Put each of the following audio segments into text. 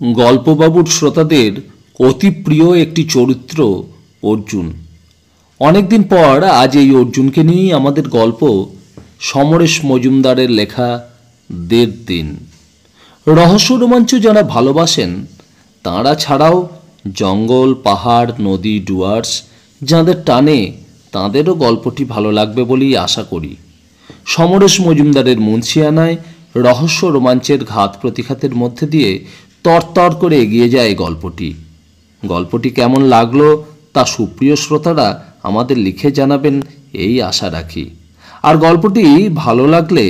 গল্পবাবুর শ্রোতাদের অতি প্রিয় একটি চরিত্র অর্জুন। অনেকদিন পর আজ এই অর্জুনকে নিয়েই আমাদের গল্প, সমরেশ মজুমদারের লেখা ১.৫ দিন। রহস্য রোমাঞ্চ যারা ভালোবাসেন তাঁরা ছাড়াও জঙ্গল, পাহাড়, নদী, ডুয়ার্স যাঁদের টানে তাঁদেরও গল্পটি ভালো লাগবে বলেই আশা করি। সমরেশ মজুমদারের মুন্সিয়ানায় রহস্য রোমাঞ্চের ঘাত প্রতিঘাতের মধ্যে দিয়ে তরতর করে এগিয়ে যায় গল্পটি কেমন লাগলো তা সুপ্রিয় শ্রোতারা আমাদের লিখে জানাবেন এই আশা রাখি। আর গল্পটি ভালো লাগলে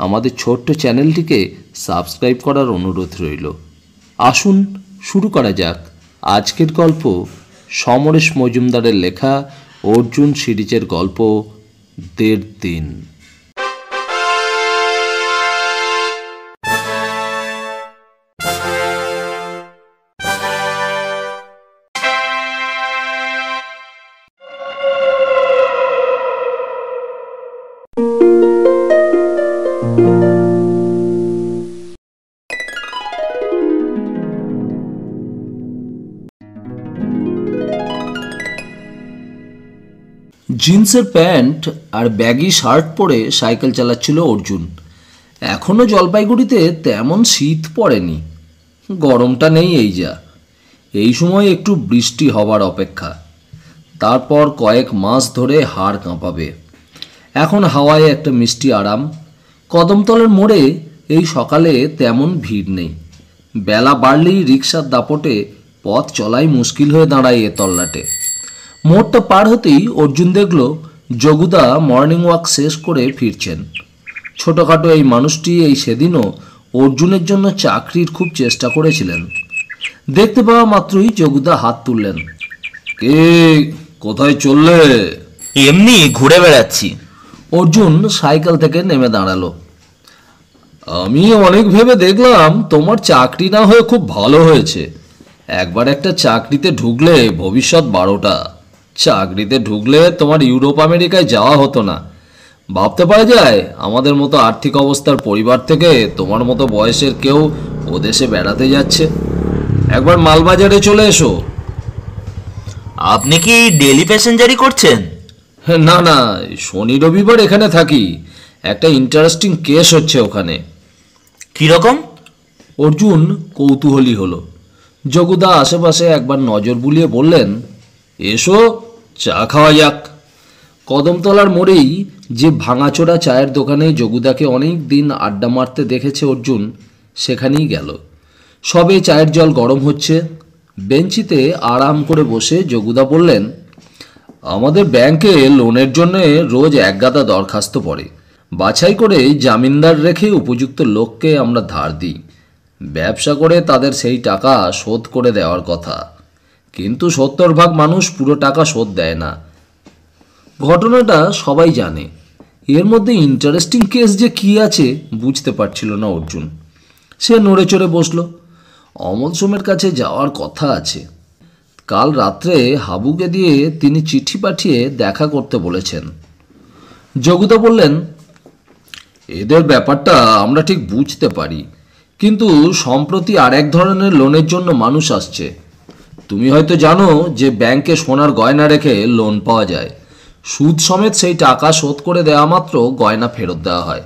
আমাদের ছোট্ট চ্যানেলটিকে সাবস্ক্রাইব করার অনুরোধ রইল। আসুন শুরু করা যাক আজকের গল্প, সমরেশ মজুমদারের লেখা অর্জুন সিরিজের গল্প ১.৫ দিন। জিন্সের প্যান্ট আর ব্যাগি শার্ট পরে সাইকেল চালাচ্ছিল অর্জুন। এখনও জলপাইগুড়িতে তেমন শীত পড়েনি, গরমটা নেই এই যা। এই সময় একটু বৃষ্টি হবার অপেক্ষা, তারপর কয়েক মাস ধরে হাড় কাঁপাবে। এখন হাওয়ায় একটা মিষ্টি আরাম। কদমতলার মোড়ে এই সকালে তেমন ভিড় নেই। বেলা বাড়লেই রিকশার দাপটে পথ চলাই মুশকিল হয়ে দাঁড়ায় এ তল্লাটে। মোড়টা পার হতেই অর্জুন দেখল যোগুদা মর্নিং ওয়াক শেষ করে ফিরছেন। ছোটোখাটো এই মানুষটি এই সেদিনও অর্জুনের জন্য চাকরির খুব চেষ্টা করেছিলেন। দেখতে পাওয়া মাত্রই যোগুদা হাত তুললেন। কে, কোথায় চললে? এমনি ঘুরে বেড়াচ্ছি। অর্জুন সাইকেল থেকে নেমে দাঁড়ালো। আমি অনেক ভেবে দেখলাম তোমার চাকরি না হয়ে খুব ভালো হয়েছে। একবার একটা চাকরিতে ঢুকলে ভবিষ্যৎ ১২টা। চাকরিতে ঢুকলে তোমার ইউরোপ আমেরিকায় যাওয়া হতো না। ভাবতে পারা যায় আমাদের মতো আর্থিক অবস্থার পরিবার থেকে তোমার মতো বয়সের কেউ ও দেশে বেড়াতে যাচ্ছে। একবার মালবাজারে চলে এসো। আপনি কি ডেলি প্যাসেঞ্জারি করছেন? না না, শনি রবিবার এখানে থাকি। একটা ইন্টারেস্টিং কেস হচ্ছে ওখানে। কীরকম? অর্জুন কৌতূহলী হলো। যোগুদা আশেপাশে একবার নজর বুলিয়ে বললেন, এসো চা খাওয়া যাক। কদমতলার মোড়েই যে ভাঙাচোরা চায়ের দোকানে যোগুদাকে অনেক দিন আড্ডা মারতে দেখেছে অর্জুন, সেখানেই গেল। সবে চায়ের জল গরম হচ্ছে। বেঞ্চিতে আরাম করে বসে যোগুদা বললেন, আমাদের ব্যাংকে লোনের জন্য রোজ একগাদা দরখাস্ত পড়ে। বাছাই করে জামিনদার রেখে উপযুক্ত লোককে আমরা ধার দিই। ব্যবসা করে তাদের সেই টাকা শোধ করে দেওয়ার কথা, কিন্তু ৭০% মানুষ পুরো টাকা শোধ দেয় না। ঘটনাটা সবাই জানে। এর মধ্যে ইন্টারেস্টিং কেস যে কী আছে বুঝতে পারছিল না অর্জুন। সে নড়ে চড়ে বসল। অমল সোমের কাছে যাওয়ার কথা আছে। কাল রাত্রে হাবুকে দিয়ে তিনি চিঠি পাঠিয়ে দেখা করতে বলেছেন। যোগুদা বললেন, এদের ব্যাপারটা আমরা ঠিক বুঝতে পারি, কিন্তু সম্প্রতি আর এক ধরনের লোনের জন্য মানুষ আসছে। তুমি হয়তো জানো যে ব্যাংকে সোনার গয়না রেখে লোন পাওয়া যায়। সুদ সমেত সেই টাকা শোধ করে দেওয়া মাত্র গয়না ফেরত দেওয়া হয়।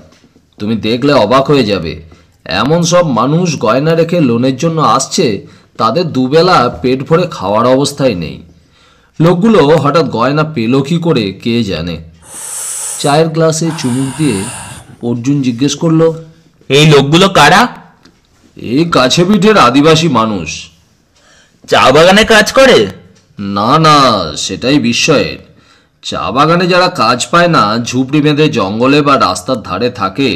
তুমি দেখলে অবাক হয়ে যাবে, এমন সব মানুষ গয়না রেখে লোনের জন্য আসছে তাদের দুবেলা পেট ভরে খাওয়ার অবস্থায় নেই। লোকগুলো হঠাৎ গয়না পেল কি করে কে জানে। চায়ের গ্লাসে চুমুক দিয়ে অর্জুন জিজ্ঞেস করলো, এই লোকগুলো কারা? এই কাছে পিঠের আদিবাসী মানুষ। চা বাগানে কাজ করে? না না, সেটাই বিস্ময়ের। চা বাগানে যারা কাজ পায় না, ঝুপড়ি বেঁধে জঙ্গলে বা রাস্তার ধারে থাকে,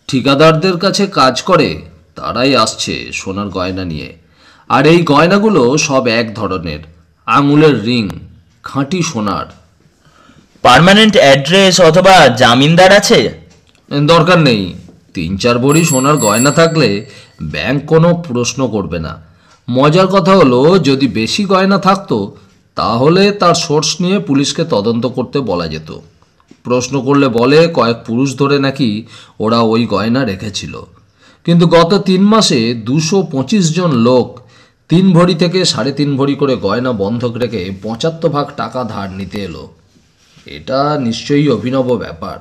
ঠিকাদারদের কাছে কাজ করে, তারাই আসছে সোনার গয়না নিয়ে। আর এই গয়নাগুলো সব এক ধরনের, আঙুলের রিং, খাঁটি সোনার। পার্মানেন্ট অ্যাড্রেস অথবা জামিনদার আছে? দরকার নেই। ৩-৪ ভরি সোনার গয়না থাকলে ব্যাংক কোনো প্রশ্ন করবে না। মজার কথা হলো, যদি বেশি গয়না থাকতো তাহলে তার সোর্স নিয়ে পুলিশকে তদন্ত করতে বলা যেত। প্রশ্ন করলে বলে কয়েক পুরুষ ধরে নাকি ওরা ওই গয়না রেখেছিল। কিন্তু গত 3 মাসে 225 জন লোক 3 ভরি থেকে 3.5 ভরি করে গয়না বন্ধক রেখে 75 ভাগ টাকা ধার নিতে এলো। এটা নিশ্চয়ই অভিনব ব্যাপার,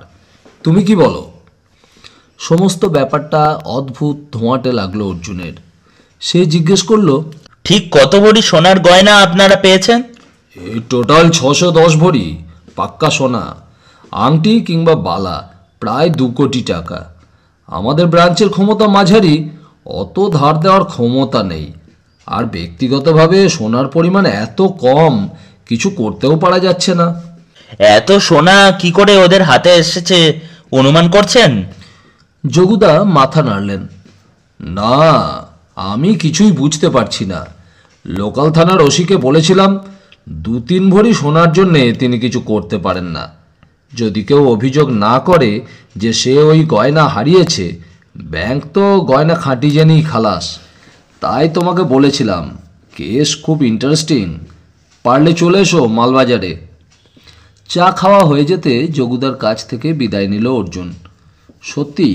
তুমি কি বলো? সমস্ত ব্যাপারটা অদ্ভুত ধোঁয়াটে লাগলো অর্জুনের। সে জিজ্ঞেস করলো, ঠিক কত ভরি সোনার গয়না আপনারা পেয়েছেন? এই টোটাল 610 ভরি পাক্কা সোনা, আংটি কিংবা বালা প্রায় 2 কোটি টাকা। আমাদের ব্রাঞ্চের ক্ষমতা মাঝারি, অত ধার দেওয়ার ক্ষমতা নেই। আর ব্যক্তিগতভাবে সোনার পরিমাণ এত কম, কিছু করতেও পারা যাচ্ছে না। এত সোনা কি করে ওদের হাতে এসেছে অনুমান করছেন? যোগুদা মাথা নাড়লেন। না, আমি কিছুই বুঝতে পারছি না। লোকাল থানার ওসিকে বলেছিলাম 2-3 ভরি সোনার জন্যে তিনি কিছু করতে পারেন না। যদি কেউ অভিযোগ না করে যে সে ওই গয়না হারিয়েছে, ব্যাংক তো গয়না খাঁটি জেনেই খালাস। তাই তোমাকে বলেছিলাম, কেস খুব ইন্টারেস্টিং, পারলে চলে এসো মালবাজারে। চা খাওয়া হয়ে যেতে যোগুদার কাছ থেকে বিদায় নিল অর্জুন। সত্যি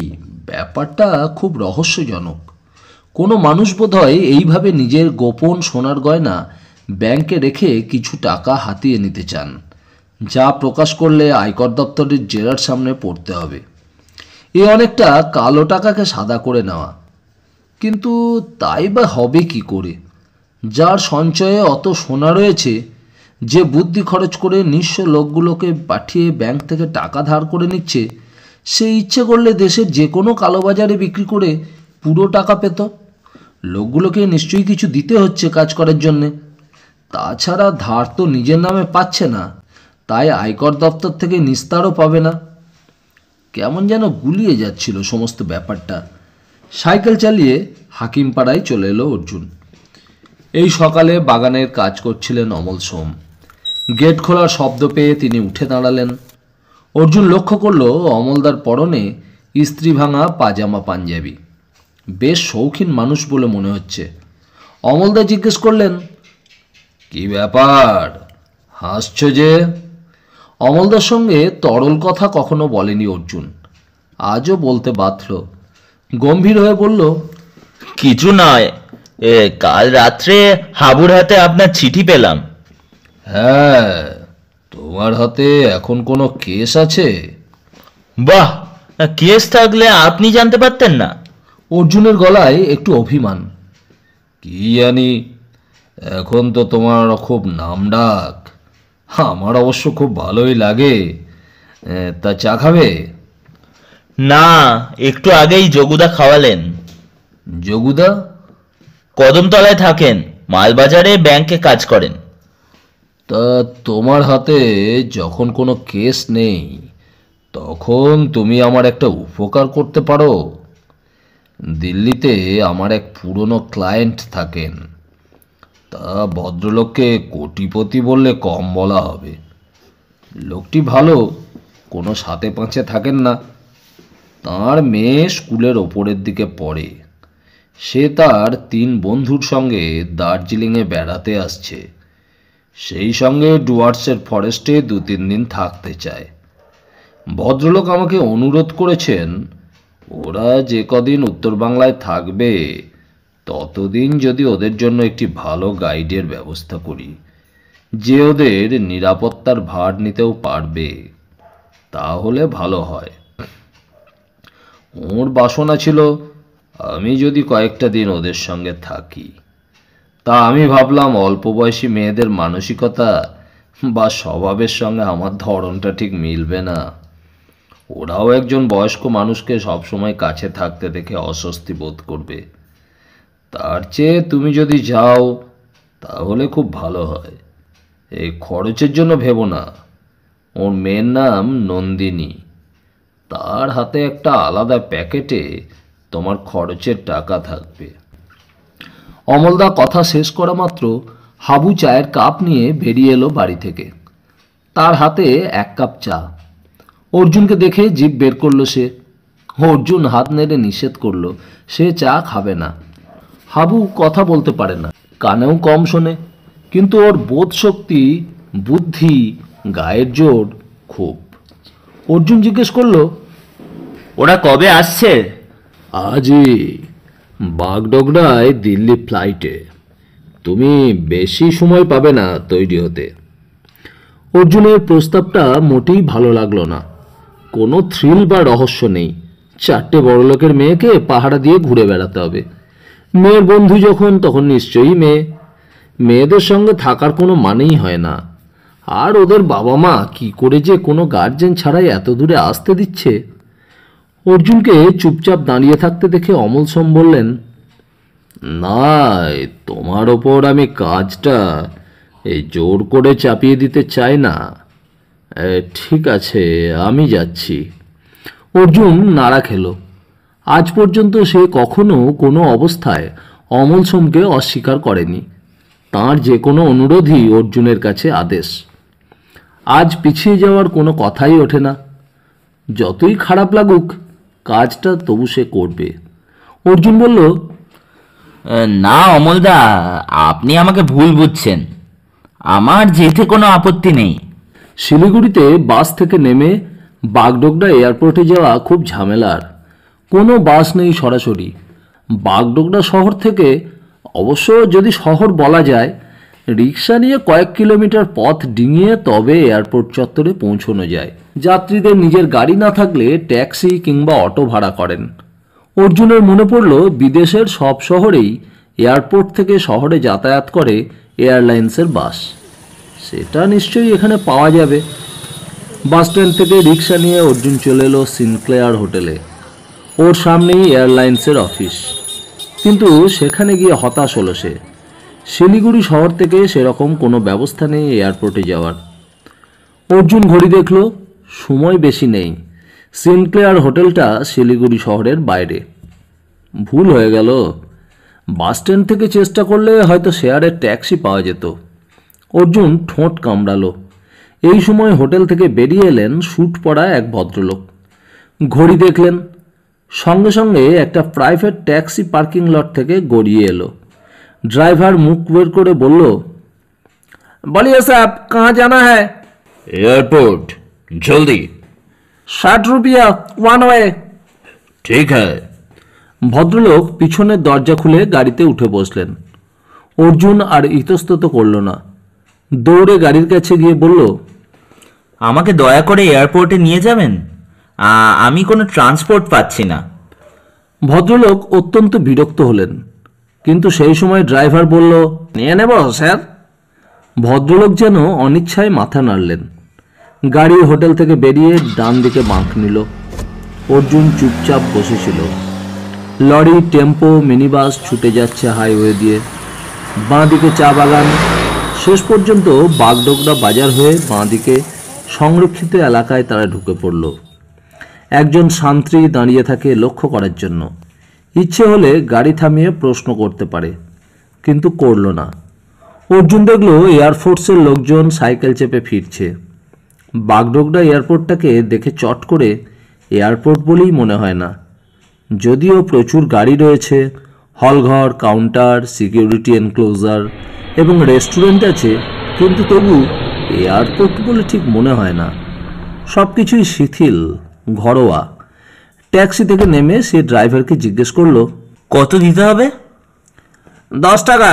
ব্যাপারটা খুব রহস্যজনক। কোনো মানুষ বোধহয় এইভাবে নিজের গোপন সোনার গয়না ব্যাংকে রেখে কিছু টাকা হাতিয়ে নিতে চান, যা প্রকাশ করলে আয়কর দপ্তরের জেরার সামনে পড়তে হবে। এ অনেকটা কালো টাকাকে সাদা করে নেওয়া। কিন্তু তাই বা হবে কি করে? যার সঞ্চয়ে অত সোনা রয়েছে, যে বুদ্ধি খরচ করে নিঃস্ব লোকগুলোকে পাঠিয়ে ব্যাংক থেকে টাকা ধার করে নিচ্ছে, সে ইচ্ছে করলে দেশের যে কোনো কালোবাজারে বিক্রি করে পুরো টাকা পেত। লোকগুলোকে নিশ্চয়ই কিছু দিতে হচ্ছে কাজ করার জন্যে। তাছাড়া ধার তো নিজের নামে পাচ্ছে না, তাই আয়কর দপ্তর থেকে নিস্তারও পাবে না। কেমন যেন গুলিয়ে যাচ্ছিল সমস্ত ব্যাপারটা। সাইকেল চালিয়ে হাকিমপাড়ায় চলে এলো অর্জুন। এই সকালে বাগানের কাজ করছিলেন অমল সোম। গেট খোলার শব্দ পেয়ে তিনি উঠে দাঁড়ালেন। অর্জুন লক্ষ্য করল অমলদার পরনে ইস্ত্রি ভাঙা পাজামা পাঞ্জাবি। বেশ শৌখিন মানুষ বলে মনে হচ্ছে। অমলদা জিজ্ঞেস করলেন, কি ব্যাপার, হাসছ যে? অমলদার সঙ্গে তরল কথা কখনো বলেনি অর্জুন, আজও বলতে বাধ্য। গম্ভীর হয়ে বলল, কিছু নয়, কাল রাত্রে হাবুর হাতে আপনার চিঠি পেলাম। হ্যাঁ, তোমার হাতে এখন কোনো কেস আছে? বাহ, কেস থাকলে আপনি জানতে পারতেন না? অর্জুনের গলায় একটু অভিমান। কি জানি, এখন তো তোমার খুব নামডাক। আমার অবশ্য খুব ভালোই লাগে। তা চা খাবে? না, একটু আগেই যোগুদা খাওয়ালেন। যোগুদা? কদমতলায় থাকেন, মালবাজারে ব্যাংকে কাজ করেন। তা তোমার হাতে যখন কোনো কেস নেই, তখন তুমি আমার একটা উপকার করতে পারো। দিল্লিতে আমার এক পুরনো ক্লায়েন্ট থাকেন। তা ভদ্রলোককে কোটিপতি বললে কম বলা হবে। লোকটি ভালো, কোনো সাথে পাঁচে থাকেন না। তার মেয়ে স্কুলের ওপরের দিকে পড়ে। সে তার 3 বন্ধুর সঙ্গে দার্জিলিংয়ে বেড়াতে আসছে। সেই সঙ্গে ডুয়ার্সের ফরেস্টে 2-3 দিন থাকতে চায়। ভদ্রলোক আমাকে অনুরোধ করেছেন, ওরা যে কদিন উত্তর বাংলায় থাকবে, ততদিন যদি ওদের জন্য একটি ভালো গাইডের ব্যবস্থা করি, যে ওদের নিরাপত্তার ভার নিতেও পারবে, তাহলে ভালো হয়। ওর বাসনা ছিল আমি যদি কয়েকটা দিন ওদের সঙ্গে থাকি। তা আমি ভাবলাম অল্প বয়সী মেয়েদের মানসিকতা বা স্বভাবের সঙ্গে আমার ধরনটা ঠিক মিলবে না। ওরাও একজন বয়স্ক মানুষকে সবসময় কাছে থাকতে দেখে অস্বস্তি বোধ করবে। তার চেয়ে তুমি যদি যাও তাহলে খুব ভালো হয়। এই খরচের জন্য ভেবো না। ওর মেয়ের নাম নন্দিনী। তার হাতে একটা আলাদা প্যাকেটে তোমার খরচের টাকা থাকবে। অমলদা কথা শেষ করা মাত্র হাবু চায়ের কাপ নিয়ে বেরিয়ে এলো বাড়ি থেকে। তার হাতে 1 কাপ চা। অর্জুনকে দেখে জিভ বের করলো সে। অর্জুন হাত নেড়ে নিষেধ করলো, সে চা খাবে না। হাবু কথা বলতে পারে না, কানেও কম শোনে, কিন্তু ওর বোধ শক্তি, বুদ্ধি, গায়ের জোর খুব। অর্জুন জিজ্ঞেস করলো, ওরা কবে আসছে? আজই, বাগডোগরায় দিল্লি ফ্লাইটে। তুমি বেশি সময় পাবে না তৈরি হতে। অর্জুনের প্রস্তাবটা মোটেই ভালো লাগলো না। কোনো থ্রিল বা রহস্য নেই। 4টে বড়লোকের মেয়েকে পাহারা দিয়ে ঘুরে বেড়াতে হবে। মেয়ের বন্ধু যখন, তখন নিশ্চয়ই মেয়ে। মেয়েদের সঙ্গে থাকার কোনো মানেই হয় না। আর ওদের বাবা মা কি করে যে কোনো গার্জেন ছাড়াই এত দূরে আসতে দিচ্ছে। অর্জুনকে চুপচাপ দাঁড়িয়ে থাকতে দেখে অমল সোম বললেন, না, তোমার ওপর আমি কাজটা জোর করে চাপিয়ে দিতে চাই না। ঠিক আছে, আমি যাচ্ছি। অর্জুন নাড়া খেল। আজ পর্যন্ত সে কখনো কোনো অবস্থায় অমল সোমকে অস্বীকার করেনি। তাঁর যে কোনো অনুরোধই অর্জুনের কাছে আদেশ। আজ পিছিয়ে যাওয়ার কোনো কথাই ওঠে না। যতই খারাপ লাগুক, কাজটা তবু সে করবে। অর্জুন বলল, না অমলদা, আপনি আমাকে ভুল বুঝছেন। আমার যেতে কোনো আপত্তি নেই। শিলিগুড়িতে বাস থেকে নেমে বাগডোগরা এয়ারপোর্টে যাওয়া খুব ঝামেলার। কোনো বাস নেই সরাসরি। বাগডোগরা শহর থেকে, অবশ্য যদি শহর বলা যায়, রিক্সা নিয়ে কয়েক কিলোমিটার পথ ডিঙিয়ে তবে এয়ারপোর্ট চত্বরে পৌঁছানো যায়। যাত্রীদের নিজের গাড়ি না থাকলে ট্যাক্সি কিংবা অটো ভাড়া করেন। অর্জুনের মনে পড়ল বিদেশের সব শহরেই এয়ারপোর্ট থেকে শহরে যাতায়াত করে এয়ারলাইন্সের বাস। সেটা নিশ্চয়ই এখানে পাওয়া যাবে। বাস স্ট্যান্ড থেকে রিক্সা নিয়ে অর্জুন চলে এলো সিনক্লেয়ার হোটেলে। ওর সামনেই এয়ারলাইন্সের অফিস। কিন্তু সেখানে গিয়ে হতাশ হলো সে। শিলিগুড়ি শহর থেকে সেরকম কোনো ব্যবস্থা নেই এয়ারপোর্টে যাওয়ার। অর্জুন ঘড়ি দেখল, সময় বেশি নেই। সিনক্লেয়ার হোটেলটা শিলিগুড়ি শহরের বাইরে। ভুল হয়ে গেল। বাস স্ট্যান্ড থেকে চেষ্টা করলে হয়তো শেয়ারের ট্যাক্সি পাওয়া যেত। অর্জুন ঠোঁট কামড়ালো। এই সময় হোটেল থেকে বেরিয়ে এলেন স্যুট পরা এক ভদ্রলোক। ঘড়ি দেখলেন। সঙ্গে সঙ্গে একটা প্রাইভেট ট্যাক্সি পার্কিং লট থেকে গড়িয়ে এলো। ড্রাইভার মুখ বের করে বলল, বলিए साहब, कहाँ जाना है? এয়ারপোর্ট, জলদি। 60 रुपया वन वे। ঠিক হ্যায়। ভদ্রলোক পিছনের দরজা খুলে গাড়িতে উঠে বসলেন। অর্জুন আর ইতস্তত করল না। দৌড়ে গাড়ির কাছে গিয়ে বলল, আমাকে দয়া করে এয়ারপোর্টে নিয়ে যাবেন। আমি কোনো ট্রান্সপোর্ট পাচ্ছি না। ভদ্রলোক অত্যন্ত বিরক্ত হলেন। কিন্তু সেই সময় ড্রাইভার বলল, নিয়ে নেব স্যার। ভদ্রলোক যেন অনিচ্ছায় মাথা নাড়লেন। গাড়ি হোটেল থেকে বেরিয়ে ডান দিকে বাঁক নিল। অর্জুন চুপচাপ বসেছিল। লরি, টেম্পো, মিনিবাস ছুটে যাচ্ছে হাইওয়ে দিয়ে। বাঁ দিকে চা বাগান। শেষ পর্যন্ত বাগডোগরা বাজার হয়ে বাঁ দিকে সংরক্ষিত এলাকায় তারা ঢুকে পড়ল। একজন শান্তি দাঁড়িয়ে থাকে লক্ষ্য করার জন্য। ইচ্ছে হলে গাড়ি থামিয়ে প্রশ্ন করতে পারে, কিন্তু করল না। অর্জুন দেখল এয়ারফোর্সের লোকজন সাইকেল চেপে ফিরছে। বাগডোগরা এয়ারপোর্টটাকে দেখে চট করে এয়ারপোর্ট বলেই মনে হয় না। যদিও প্রচুর গাড়ি রয়েছে, হলঘর, কাউন্টার, সিকিউরিটি এনক্লোজার এবং রেস্টুরেন্ট আছে, কিন্তু তবু এয়ারপোর্ট বলে ঠিক মনে হয় না। সব কিছুই শিথিল, ঘরোয়া। ট্যাক্সি থেকে নেমে সে ড্রাইভারকে জিজ্ঞেস করলো, কত দিতে হবে? 10 টাকা।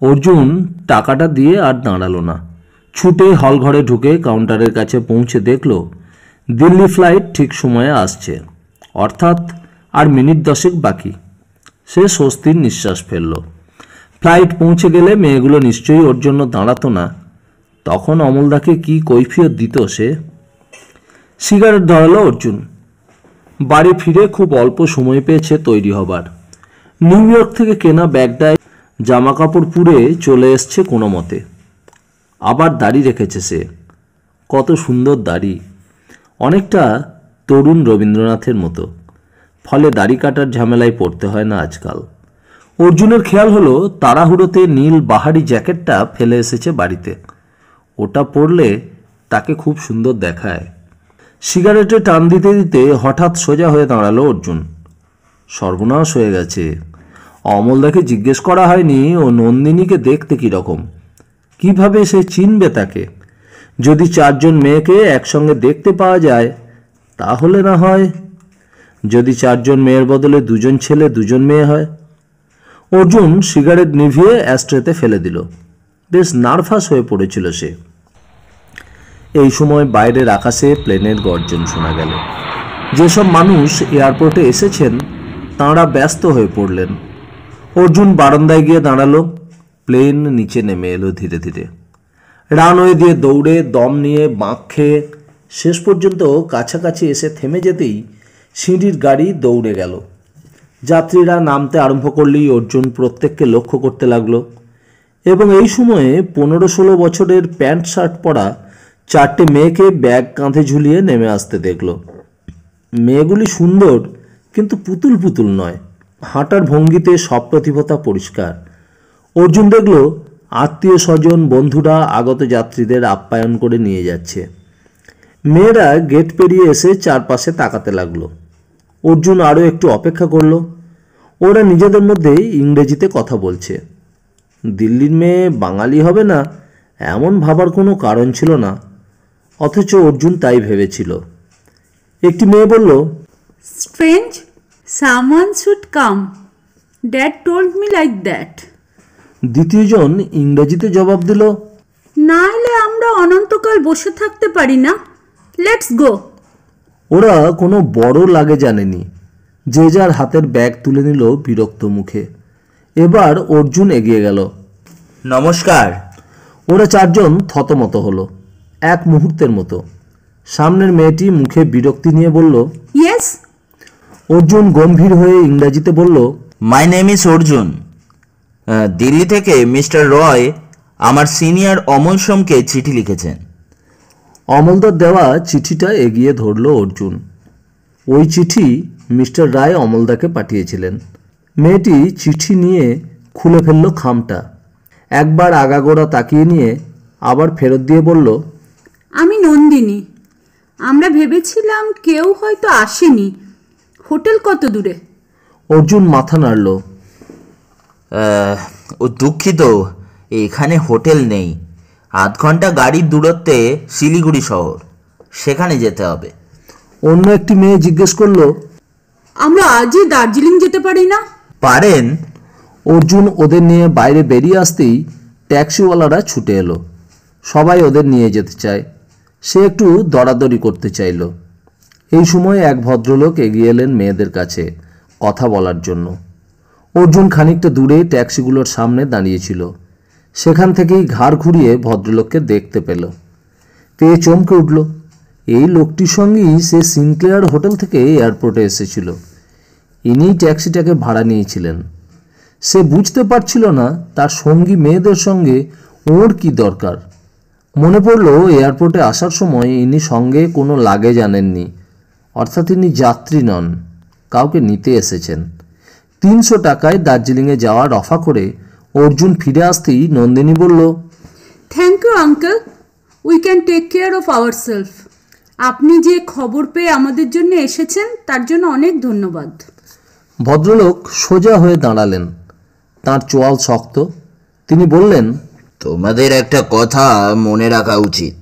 অর্জুন টাকাটা দিয়ে আর দাঁড়ালো না। ছুটে হলঘরে ঢুকে কাউন্টারের কাছে পৌঁছে দেখল দিল্লি ফ্লাইট ঠিক সময়ে আসছে, অর্থাৎ আর মিনিট 10 বাকি। সে স্বস্তির নিঃশ্বাস ফেলল। ফ্লাইট পৌঁছে গেলে মেয়েগুলো নিশ্চয়ই ওর জন্য দাঁড়াতো না। তখন অমলদাকে কি কৈফিয়ত দিত সে? সিগারেট ধরালো অর্জুন। বাড়ি ফিরে খুব অল্প সময় পেয়েছে তৈরি হবার। নিউ ইয়র্ক থেকে কেনা ব্যাগটায় জামা কাপড় পুরে চলে এসছে কোনো মতে। আবার দাড়ি রেখেছে সে। কত সুন্দর দাড়ি, অনেকটা তরুণ রবীন্দ্রনাথের মতো। ফলে দাড়ি কাটার ঝামেলায় পড়তে হয় না আজকাল। অর্জুনের খেয়াল হলো তাড়াহুড়োতে নীল বাহারি জ্যাকেটটা ফেলে এসেছে বাড়িতে। ওটা পরলে তাকে খুব সুন্দর দেখায়। সিগারেটে টান দিতে দিতে হঠাৎ সোজা হয়ে দাঁড়ালো অর্জুন। সর্বনাশ হয়ে গেছে। অমলদাকে জিজ্ঞেস করা হয়নি ও নন্দিনীকে দেখতে কীরকম। কিভাবে সে চিনবে তাকে? যদি 4 জন মেয়েকে একসঙ্গে দেখতে পাওয়া যায় তাহলে না হয়। যদি 4 জন মেয়ের বদলে 2 জন ছেলে 2 জন মেয়ে হয়। অর্জুন সিগারেট নিভিয়ে অ্যাস্ট্রেতে ফেলে দিল। বেশ নার্ভাস হয়ে পড়েছিল সে। এই সময় বাইরের আকাশে প্লেনের গর্জন শোনা গেল। যেসব মানুষ এয়ারপোর্টে এসেছেন তাঁরা ব্যস্ত হয়ে পড়লেন। অর্জুন বারান্দায় গিয়ে দাঁড়ালো। প্লেন নিচে নেমে এলো ধীরে ধীরে। রানওয়ে দিয়ে দৌড়ে দম নিয়ে বাঁক খেয়ে শেষ পর্যন্ত কাছাকাছি এসে থেমে যেতেই সিঁড়ির গাড়ি দৌড়ে গেল। যাত্রীরা নামতে আরম্ভ করলেই অর্জুন প্রত্যেককে লক্ষ্য করতে লাগলো এবং এই সময়ে 15-16 বছরের প্যান্ট শার্ট পরা 4টে মেয়েকে ব্যাগ কাঁধে ঝুলিয়ে নেমে আসতে দেখল। মেয়েগুলি সুন্দর, কিন্তু পুতুল পুতুল নয়। হাঁটার ভঙ্গিতে সপ্রতিভতা পরিষ্কার। অর্জুন দেখল আত্মীয় স্বজন বন্ধুরা আগত যাত্রীদের আপ্যায়ন করে নিয়ে যাচ্ছে। মেয়েরা গেট পেরিয়ে এসে চারপাশে তাকাতে লাগলো। অর্জুন আরও একটু অপেক্ষা করলো। ওরা নিজেদের মধ্যে ইংরেজিতে কথা বলছে। দিল্লির মেয়ে বাঙালি হবে না এমন ভাবার কোনো কারণ ছিল না, অথচ অর্জুন তাই ভেবেছিল। একটি মেয়ে বলল, strange, someone should come, dad told me like that. দ্বিতীয়জন ইংরেজিতে জবাব দিল, না হলে আমরা অনন্তকাল বসে থাকতে পারি না, লেটস গো। ওরা কোনো বড় লাগে জানেনি। যে যার হাতের ব্যাগ তুলে নিল বিরক্ত মুখে। এবার অর্জুন এগিয়ে গেল। নমস্কার। ওরা চারজন থতমত হলো এক মুহূর্তের মতো। সামনের মেয়েটি মুখে বিরক্তি নিয়ে বলল, ইয়েস। অর্জুন গম্ভীর হয়ে ইংরাজিতে বলল, my name is Arjun. Delhi থেকে মিস্টার রয় আমার সিনিয়র অমল সোমকে চিঠি লিখেছেন। অমলদার দেওয়া চিঠিটা এগিয়ে ধরল অর্জুন। ওই চিঠি মিস্টার রায় অমলদাকে পাঠিয়েছিলেন। মেয়েটি চিঠি নিয়ে খুলে ফেলল খামটা। একবার আগাগোড়া তাকিয়ে নিয়ে আবার ফেরত দিয়ে বলল, আমি নন্দিনী। আমরা ভেবেছিলাম কেউ হয়তো আসেনি। হোটেল কত দূরে? অর্জুন মাথা নাড়ল। ও দুঃখিত, এখানে হোটেল নেই। আধ ঘন্টা গাড়ির দূরত্বে শিলিগুড়ি শহর, সেখানে যেতে হবে। অন্য একটি মেয়ে জিজ্ঞেস করলো, আমরা আজই দার্জিলিং যেতে পারি না? পারেন। অর্জুন ওদের নিয়ে বাইরে বেরিয়ে আসতেই ট্যাক্সিওয়ালারা ছুটে এলো। সবাই ওদের নিয়ে যেতে চায়। সে একটু দরাদরি করতে চাইল। এই সময় এক ভদ্রলোক এগিয়ে এলেন মেয়েদের কাছে কথা বলার জন্য। অর্জুন খানিকটা দূরে ট্যাক্সিগুলোর সামনে দাঁড়িয়েছিল। সেখান থেকেই ঘাড় ঘুরিয়ে ভদ্রলোককে দেখতে পেল। পেয়ে চমকে উঠল। এই লোকটির সঙ্গেই সে সিনক্লেয়ার হোটেল থেকে এয়ারপোর্টে এসেছিল। ইনিই ট্যাক্সিটাকে ভাড়া নিয়েছিলেন। সে বুঝতে পারছিল না তার সঙ্গী মেয়েদের সঙ্গে ওর কি দরকার। মনে পড়ল এয়ারপোর্টে আসার সময় ইনি সঙ্গে কোনো লাগেজ আনেননি, অর্থাৎ ইনি যাত্রী নন, কাউকে নিতে এসেছেন। 300 টাকায় দার্জিলিংয়ে যাওয়ার অফার করে অর্জুন ফিরে আসতেই নন্দিনী বলল, thank you uncle, we can take care of our self. আপনি যে খবর পেয়ে আমাদের জন্য এসেছেন তার জন্য অনেক ধন্যবাদ। ভদ্রলোক সোজা হয়ে দাঁড়ালেন। তাঁর চোয়াল শক্ত। তিনি বললেন, তোমাদের একটা কথা মনে রাখা উচিত।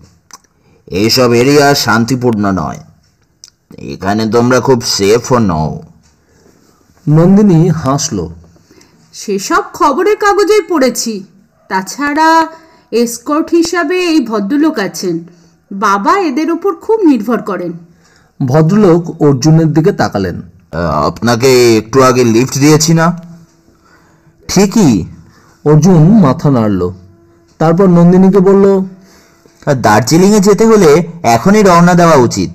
এইসব এরিয়া শান্তিপূর্ণ নয়। এখানে তোমরা খুব সেফও নও। নন্দিনী হাসল। সেসব খবরের কাগজেই পড়েছি। তাছাড়া এসকর্ট হিসাবে এই ভদ্রলোক আছেন। বাবা এদের ওপর খুব নির্ভর করেন। ভদ্রলোক অর্জুনের দিকে তাকালেন। আপনাকে একটু আগে লিফট দিয়েছি না? ঠিকই। অর্জুন মাথা নাড়ল। তারপর নন্দিনীকে বলল, দার্জিলিংয়ে যেতে হলে এখনই রওনা দেওয়া উচিত।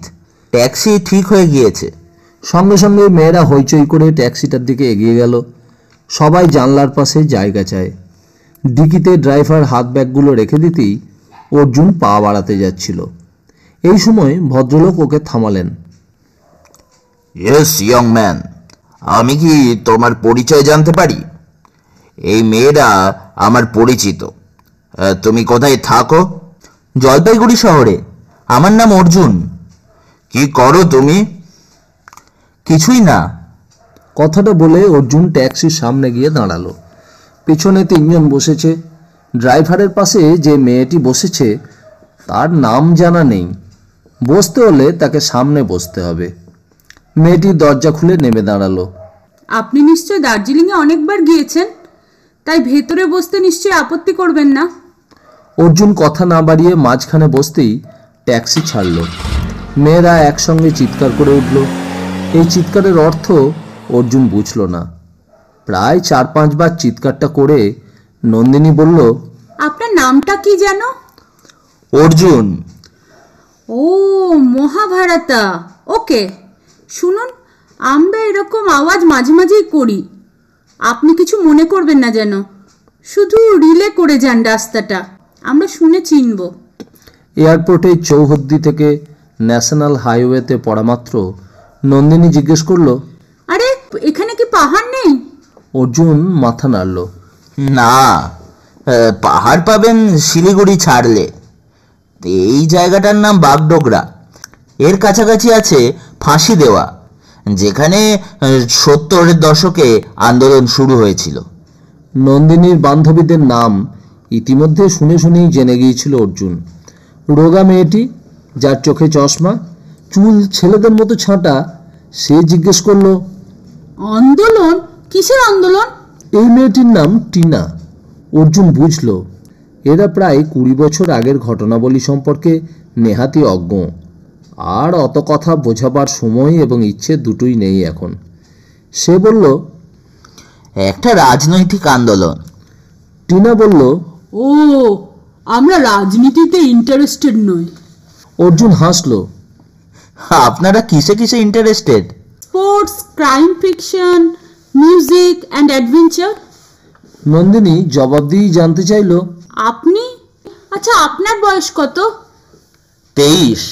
ট্যাক্সি ঠিক হয়ে গিয়েছে। সঙ্গে সঙ্গে মেয়েরা হইচই করে ট্যাক্সিটার দিকে এগিয়ে গেল। সবাই জানলার পাশে জায়গা চায়। ডিকিতে ড্রাইভার হাত ব্যাগগুলো রেখে দিতেই অর্জুন পা বাড়াতে যাচ্ছিল। এই সময় ভদ্রলোক ওকে থামালেন। ইয়েস ইয়ং ম্যান, আমি কি তোমার পরিচয় জানতে পারি? এই মেয়েরা আমার পরিচিত। তুমি কোথায় থাকো? জলপাইগুড়ি শহরে। আমার নাম অর্জুন। কি করো তুমি? কিছুই না। কথাটা বলে অর্জুন ট্যাক্সির সামনে গিয়ে দাঁড়ালো। পেছনে 3 জন বসেছে। ড্রাইভারের পাশে যে মেয়েটি বসেছে তার নাম জানা নেই। বসতে হলে তাকে সামনে বসতে হবে। মেয়েটি দরজা খুলে নেমে দাঁড়ালো। আপনি নিশ্চয় দার্জিলিংয়ে অনেকবার গিয়েছেন। তাই ভেতরে বসতে নিশ্চয়ই আপত্তি করবেন না। অর্জুন কথা না বাড়িয়ে মাঝখানে বসতেই ট্যাক্সি ছাড়ল। মেয়েরা একসঙ্গে চিৎকার করে উঠল। এই চিৎকারের অর্থ অর্জুন বুঝল না। প্রায় 4-5 বার চিৎকারটা করে নন্দিনী বলল, আপনার নামটা কি যেন? অর্জুন। ও, মহাভারতা। ওকে, শুনুন, আমরা এরকম আওয়াজ মাঝে মাঝেই করি। আপনি কিছু মনে করবেন না যেন। শুধু রিলে করে যান রাস্তাটা, আমরা শুনে চিনব। এয়ারপোর্টে চৌহদ্দি থেকে ন্যাশনাল হাইওয়েতে পড়া মাত্র নন্দিনী জিজ্ঞেস করলো, আরে এখানে কি পাহাড় নেই? অর্জুন মাথা নাড়ল। না, পাহাড় পাবেন শিলিগুড়ি ছাড়লে। এই জায়গাটার নাম বাগডোগরা। এর কাছাকাছি আছে ফাঁসি দেওয়া, যেখানে 70-এর দশকে আন্দোলন শুরু হয়েছিল। নন্দিনীর বান্ধবীদের নাম ইতিমধ্যে শুনে শুনেই জেনে গিয়েছিল অর্জুন। রোগা মেয়েটি, যার চোখে চশমা, চুল ছেলেদের মতো ছাঁটা, সে জিজ্ঞেস করলো, আন্দোলন? কিসের আন্দোলন? এই মেয়েটির নাম টিনা। অর্জুন বুঝল এরা প্রায় 20 বছর আগের ঘটনাবলী সম্পর্কে নেহাতি অজ্ঞ, আর অত কথা বোঝাবার সময় এবং ইচ্ছে দুটোই নেই এখন। সে বলল, একটা রাজনৈতিক আন্দোলন। টিনা বলল, ও, আমরা রাজনীতিতে ইন্টারেস্টেড নই। অর্জুন হাসল। আপনারা কিসে কিসে interested? Sports, crime fiction, music and adventure. Nandini জবাব দিয়েই জানতে চাইল, আপনি? আচ্ছা, আপনার বয়স কত? 23।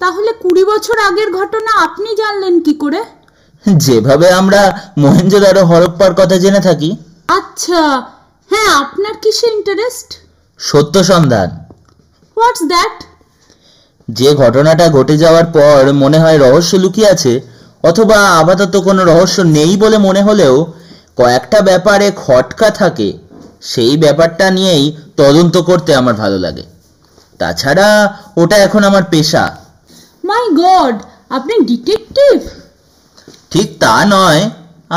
তাহলে 20 বছর আগের ঘটনা আপনি জানলেন কি করে? যেভাবে আমরা মহেঞ্জোদারো হরপ্পার কথা জেনে থাকি। আচ্ছা, হ্যাঁ, আপনার কিসে ইন্টারেস্ট? সত্য সন্ধান। What's that? যে ঘটনাটা ঘটে যাওয়ার পর মনে হয় রহস্য লুকিয়ে আছে, অথবা আপাতত কোনো রহস্য নেই বলে মনে হলেও কয়েকটা ব্যাপারে খটকা থাকে, সেই ব্যাপারটা নিয়েই তদন্ত করতে আমার ভালো লাগে। তাছাড়া ওটা এখন আমার পেশা। মাই গড, আপনি ডিটেকটিভ? ঠিক তা নয়,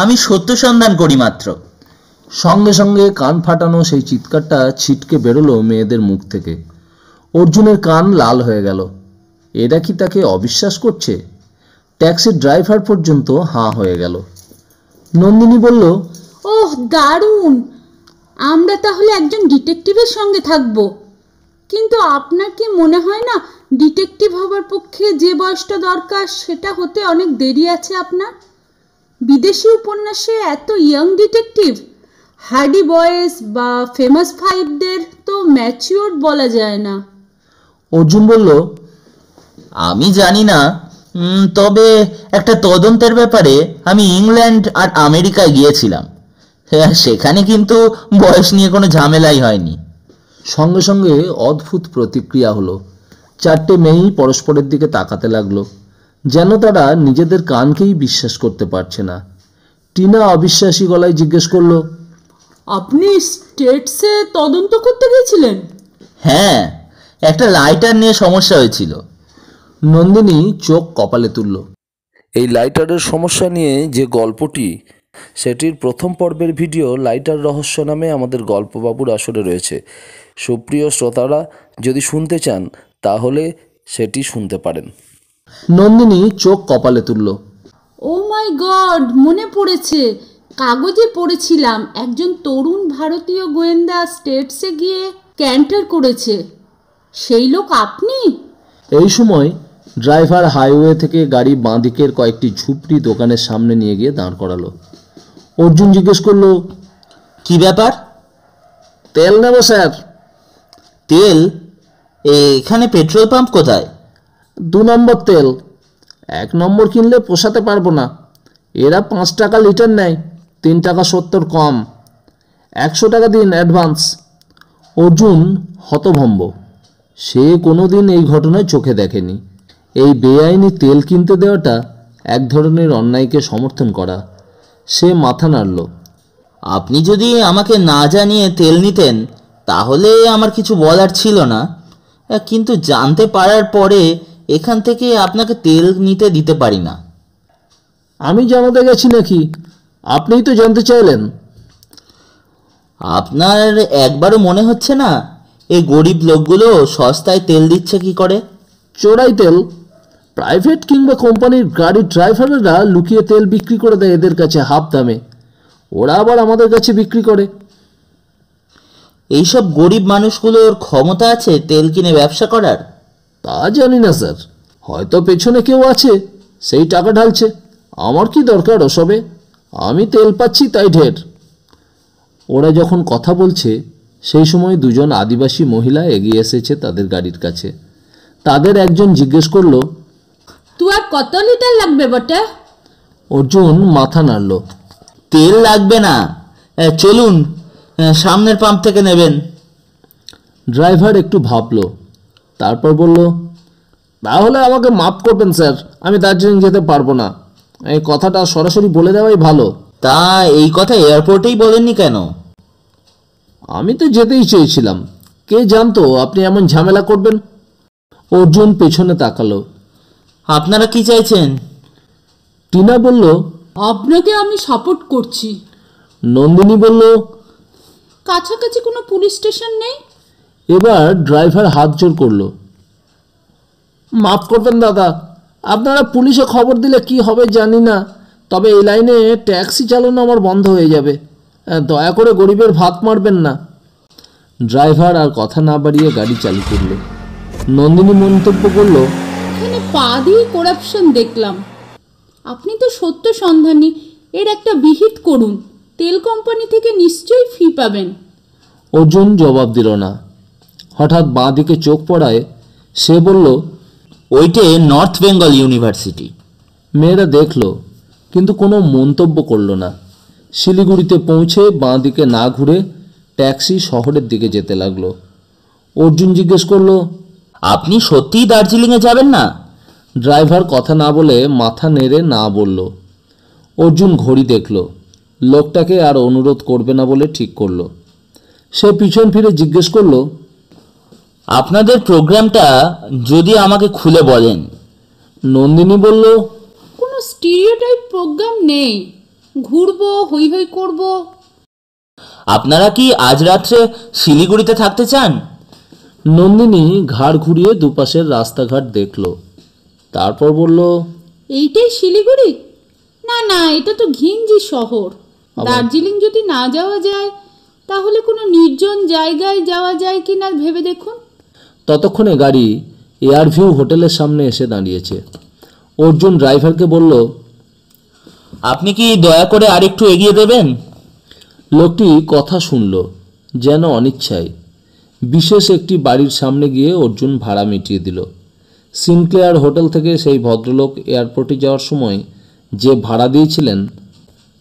আমি সত্য সন্ধান করি মাত্র। সঙ্গে সঙ্গে কান ফাটানো সেই চিৎকারটা ছিটকে বেরোলো মেয়েদের মুখ থেকে। অর্জুনের কান লাল হয়ে গেল। এরা কি তাকে অবিশ্বাস করছে? ট্যাক্সির ড্রাইভার পর্যন্ত হাঁ হয়ে গেল। নন্দিনী বলল, ওহ, দারুণ! আমরা তাহলে একজন ডিটেকটিভের সঙ্গে থাকব। কিন্তু আপনার কি মনে হয় না ডিটেকটিভ হবার পক্ষে যে বয়সটা দরকার সেটা হতে অনেক দেরি আছে আপনার? বিদেশি উপন্যাসে এত ইয়াং ডিটেকটিভ, হার্ডি বয়েস বা ফেমাস ফাইভদের তো ম্যাচিওর বলা যায় না। অর্জুন বলল, আমি জানি না, তবে একটা তদন্তের ব্যাপারে আমি ইংল্যান্ড আর আমেরিকায় গিয়েছিলাম। হ্যাঁ, সেখানে কিন্তু বয়স নিয়ে কোনো ঝামেলাই হয়নি। সঙ্গে সঙ্গে অদ্ভুত প্রতিক্রিয়া হলো। 4টে মেয়েই পরস্পরের দিকে তাকাতে লাগলো, যেন তারা নিজেদের কানকেই বিশ্বাস করতে পারছে না। টিনা অবিশ্বাসী গলায় জিজ্ঞেস করলো, আপনি স্টেটসে তদন্ত করতে গিয়েছিলেন? হ্যাঁ, একটা লাইটার নিয়ে সমস্যা হয়েছিল। নন্দিনী চোখ কপালে তুলল। এই লাইটারের সমস্যা নিয়ে যে গল্পটি, সেটির প্রথম পর্বের ভিডিও লাইটার রহস্য নামে আমাদের গল্পবাবুর আসরে রয়েছে। সুপ্রিয় শ্রোতারা যদি শুনতে চান তাহলে সেটি শুনতে পারেন। নন্দিনী চোখ কপালে তুলল। ও মাই গড, মনে পড়েছে, কাগজে পড়েছিলাম একজন তরুণ ভারতীয় গোয়েন্দা স্টেটসে গিয়ে ক্যান্টার করেছে। সেই লোক আপনি? এই সময় ড্রাইভার হাইওয়ে থেকে গাড়ি বাঁ দিকের কয়েকটি ঝুপড়ি দোকানের সামনে নিয়ে গিয়ে দাঁড় করালো। অর্জুন জিজ্ঞেস করলো, কি ব্যাপার? তেল নেব স্যার। তেল? এখানে পেট্রোল পাম্প কোথায়? 2 নম্বর তেল। 1 নম্বর কিনলে পোষাতে পারবো না। এরা 5 টাকা লিটার নেয়, 3 টাকা 70 কম। 100 টাকা দিন অ্যাডভান্স। অর্জুন হতভম্ব। সে কোনোদিন এই ঘটনায় চোখে দেখেনি। এই বেআইনি তেল কিনতে দেওয়াটা এক ধরনের অন্যায়কে সমর্থন করা। সে মাথা নাড়ল। আপনি যদি আমাকে না জানিয়ে তেল নিতেন তাহলে আমার কিছু বলার ছিল না, কিন্তু জানতে পারার পরে এখান থেকে আপনাকে তেল নিতে দিতে পারি না। আমি জানাতে গেছি নাকি? আপনিই তো জানতে চাইলেন। আপনার একবারও মনে হচ্ছে না এই গরিব লোকগুলো সস্তায় তেল দিচ্ছে কি করে? চোরাই তেল। প্রাইভেট কিংবা কোম্পানির গাড়ির ড্রাইভাররা লুকিয়ে তেল বিক্রি করে দেয় এদের কাছে হাফ দামে, ওরা আবার আমাদের কাছে বিক্রি করে। এইসব গরিব মানুষগুলোর ক্ষমতা আছে তেল কিনে ব্যবসা করার? তা জানি না স্যার, হয়তো পেছনে কেউ আছে সেই টাকা ঢালছে। আমার কি দরকার ওসবে, আমি তেল পাচ্ছি তাই ঢের। ওরা যখন কথা বলছে সেই সময় দুজন আদিবাসী মহিলা এগিয়ে এসেছে তাদের গাড়ির কাছে। তাদের একজন জিজ্ঞেস করলো, তুই আর কত লিটার লাগবে বটে? অর্জুন মাথা নাড়ল। তেল লাগবে না, চলুন সামনের পাম্প থেকে নেবেন। ড্রাইভার একটু ভাবলো, তারপর বলল, তাহলে আমাকে মাফ করবেন স্যার, আমি দার্জিলিং যেতে পারবো না। এই কথাটা সরাসরি বলে দেওয়াই ভালো। তা এই কথা এয়ারপোর্টেই বলেননি কেন? আমি তো যেতেই চেয়েছিলাম, কে জানতো আপনি এমন ঝামেলা করবেন। অর্জুন পেছনে তাকালো। আপনারা কি চাইছেন? টিনা বলল, আপনাকে আমি সাপোর্ট করছি। নন্দিনী বলল, কাছাকাছি কোনো পুলিশ স্টেশন নেই? এবার ড্রাইভার হাত জোর করলো, মাফ করবেন দাদা, আপনারা পুলিশে খবর দিলে কি হবে জানি না, তবে এই লাইনে ট্যাক্সি চালানো আমার বন্ধ হয়ে যাবে, দয়া করে গরিবের ভাত মারবেন না। ড্রাইভার আর কথা না বাড়িয়ে গাড়ি চালু করলো। নন্দিনী মন্তব্য করলো, এখানে পা দিয়ে করাপশন দেখলাম। আপনি তো সত্য সন্ধানী, এর একটা বিহিত করুন, তেল কোম্পানি থেকে নিশ্চয়ই ফি পাবেন। অর্জুন জবাব দিল না। হঠাৎ বাঁ দিকে চোখ পড়ায় সে বলল, ওইটে নর্থ বেঙ্গল ইউনিভার্সিটি। মেয়েরা দেখলো কিন্তু কোনো মন্তব্য করলো না। শিলিগুড়িতে পৌঁছে বাঁ দিকে না ঘুরে ট্যাক্সি শহরের দিকে যেতে লাগলো। অর্জুন জিজ্ঞেস করলো, আপনি সত্যিই দার্জিলিংয়ে যাবেন না? ড্রাইভার কথা না বলে মাথা নেড়ে না বলল। অর্জুন ঘড়ি দেখল, লোকটাকে আর অনুরোধ করবে না বলে ঠিক করলো। সে পিছন ফিরে জিজ্ঞেস করলো, আপনাদের প্রোগ্রামটা যদি আমাকে খুলে বলেন। নন্দিনী বলল, কোনো স্টিরিওটাইপ প্রোগ্রাম নেই, ঘুরবো, হই হই করব। আপনারা কি আজ রাত্রে শিলিগুড়িতে থাকতে চান? নন্দিনী ঘাড় ঘুরিয়ে দুপাশের রাস্তাঘাট দেখল, তারপর বলল, এইটাই শিলিগুড়ি? না না, এটা তো ঘিঞ্জি শহর। দার্জিলিং যদি না যাওয়া যায় তাহলে কোনো নির্জন জায়গায় যাওয়া যায় কি না ভেবে দেখুন। ততক্ষণে গাড়ি এয়ারভিউ হোটেলের সামনে এসে দাঁড়িয়েছে। অর্জুন ড্রাইভারকে বলল, আপনি কি দয়া করে আরেকটু এগিয়ে দেবেন? লোকটি কথা শুনল যেন অনিচ্ছায়। বিশেষ একটি বাড়ির সামনে গিয়ে অর্জুন ভাড়া মিটিয়ে দিল। সিনক্লেয়ার হোটেল থেকে সেই ভদ্রলোক এয়ারপোর্টে যাওয়ার সময় যে ভাড়া দিয়েছিলেন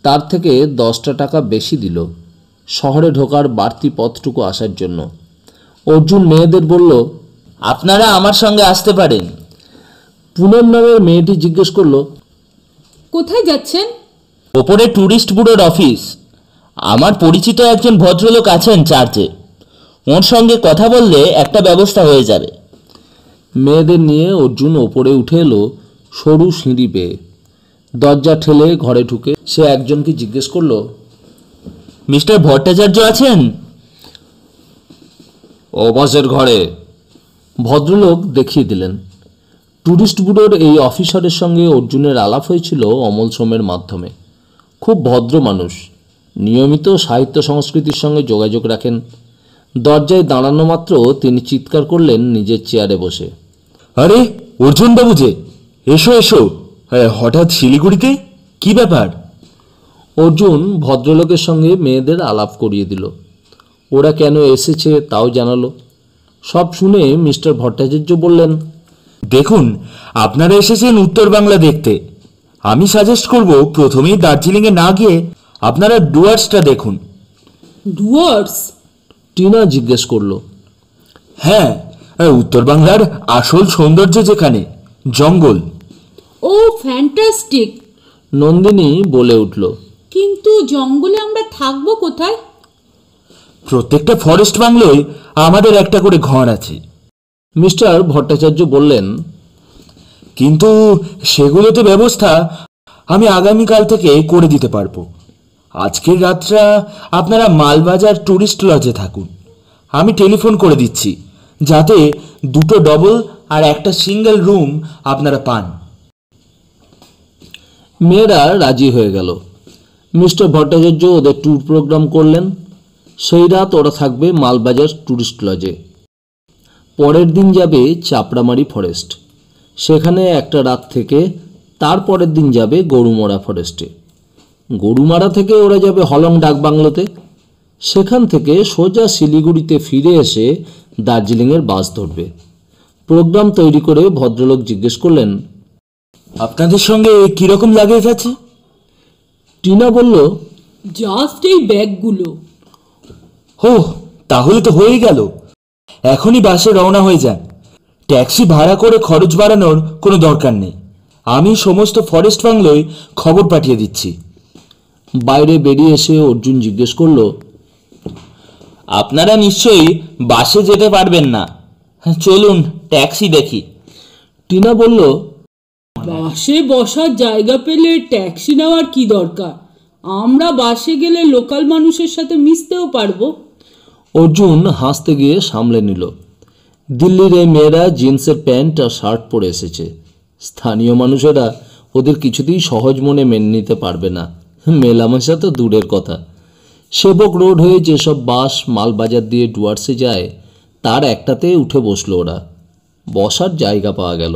তার থেকে 10টা টাকা বেশি দিল শহরে ঢোকার বাড়তি পথটুকু আসার জন্য। অর্জুন মেয়েদের বলল, আপনারা আমার সঙ্গে আসতে পারেন। পুনম নামের মেয়েটি জিজ্ঞেস করলো, কোথায় যাচ্ছেন? ওপরে ট্যুরিস্ট ব্যুরোর অফিস। আমার পরিচিত একজন ভদ্রলোক আছেন চার্চে, ওর সঙ্গে কথা বললে একটা ব্যবস্থা হয়ে যাবে। মেয়েদের নিয়ে অর্জুন ওপরে উঠে এলো সরু সিঁড়ি বেয়ে। দরজা ঠেলে ঘরে ঢুকে সে একজনকে জিজ্ঞেস করলো, মিস্টার ভট্টাচার্য আছেন? ও বসের ঘরে। ভদ্রলোক দেখিয়ে দিলেন। ট্যুরিস্ট ব্যুরোর এই অফিসারের সঙ্গে অর্জুনের আলাপ হয়েছিল অমল সোমের মাধ্যমে। খুব ভদ্র মানুষ, নিয়মিত সাহিত্য সংস্কৃতির সঙ্গে যোগাযোগ রাখেন। দরজায় দাঁড়ানো মাত্র তিনি চিৎকার করলেন নিজের চেয়ারে বসে, আরে অর্জুন বাবু যে, এসো এসো। হঠাৎ শিলিগুড়িতে, কি ব্যাপার? অর্জুন ভদ্রলোকের সঙ্গে মেয়েদের আলাপ করিয়ে দিল। ওরা কেন এসেছে তাও জানালো। সব শুনে মিস্টার ভট্টাচার্য বললেন, দেখুন, আপনারা এসেছেন উত্তর বাংলা দেখতে। আমি সাজেস্ট করব প্রথমেই দার্জিলিংয়ে না গিয়ে আপনারা ডুয়ার্সটা দেখুন। ডুয়ার্স? টিনা জিজ্ঞেস করলো। হ্যাঁ, উত্তর বাংলার আসল সৌন্দর্য যেখানে, জঙ্গল। ও ফ্যান্টাস্টিক, নন্দিনী বলে উঠল। কিন্তু জঙ্গলে আমরা থাকবো কোথায়? প্রত্যেকটা ফরেস্ট বাংলোয় আমাদের একটা করে ঘর আছে। মিস্টার ভট্টাচার্য বললেন, কিন্তু সেগুলোতে ব্যবস্থা আমি আগামীকাল থেকে করে দিতে পারবো। আজকের রাতটা আপনারা মালবাজার টুরিস্ট লজে থাকুন। আমি টেলিফোন করে দিচ্ছি যাতে 2টো ডবল আর একটা সিঙ্গেল রুম আপনারা পান। মেয়েরা রাজি হয়ে গেল। মিস্টার ভট্টাচার্য ওদের ট্যুর প্রোগ্রাম করলেন। সেই রাত ওরা থাকবে মালবাজার ট্যুরিস্ট লজে। পরের দিন যাবে চাপড়ামারি ফরেস্ট, সেখানে একটা রাত থেকে তারপরের দিন যাবে গরুমারা ফরেস্টে। গরুমারা থেকে ওরা যাবে হলং ডাকবাংলোতে। সেখান থেকে সোজা শিলিগুড়িতে ফিরে এসে দার্জিলিংয়ের বাস ধরবে। প্রোগ্রাম তৈরি করে ভদ্রলোক জিজ্ঞেস করলেন, আপনাদের সঙ্গে কিরকম লাগেজ আছে? টিনা বলল, জাস্ট এই ব্যাগগুলো। হো, তাহলে তো হয়ে গেল। এখনই বাসে রওনা হয়ে যান। ট্যাক্সি ভাড়া করে খরচ বাড়ানোর কোনো দরকার নেই। আমি সমস্ত ফরেস্ট বাংলোয় খবর পাঠিয়ে দিচ্ছি। বাইরে বেরিয়ে এসে অর্জুন জিজ্ঞেস করল, আপনারা নিশ্চয়ই বাসে যেতে পারবেন না, চলুন ট্যাক্সি দেখি। টিনা বলল, বাসে বসার জায়গা পেলে ট্যাক্সি নেওয়ার কি দরকার? আমরা বাসে গেলে লোকাল মানুষের সাথে মিশতেও পারবো। অর্জুন হাসতে গিয়ে সামলে নিল। দিল্লির এই মেয়েরা জিন্সের প্যান্ট আর শার্ট পরে এসেছে। স্থানীয় মানুষেরা ওদের কিছুতেই সহজ মনে মেনে নিতে পারবে না। মেলামেশা তো দূরের কথা। সেবক রোড হয়ে যেসব বাস মালবাজার দিয়ে ডুয়ার্সে যায় তার একটাতে উঠে বসলো ওরা। বসার জায়গা পাওয়া গেল।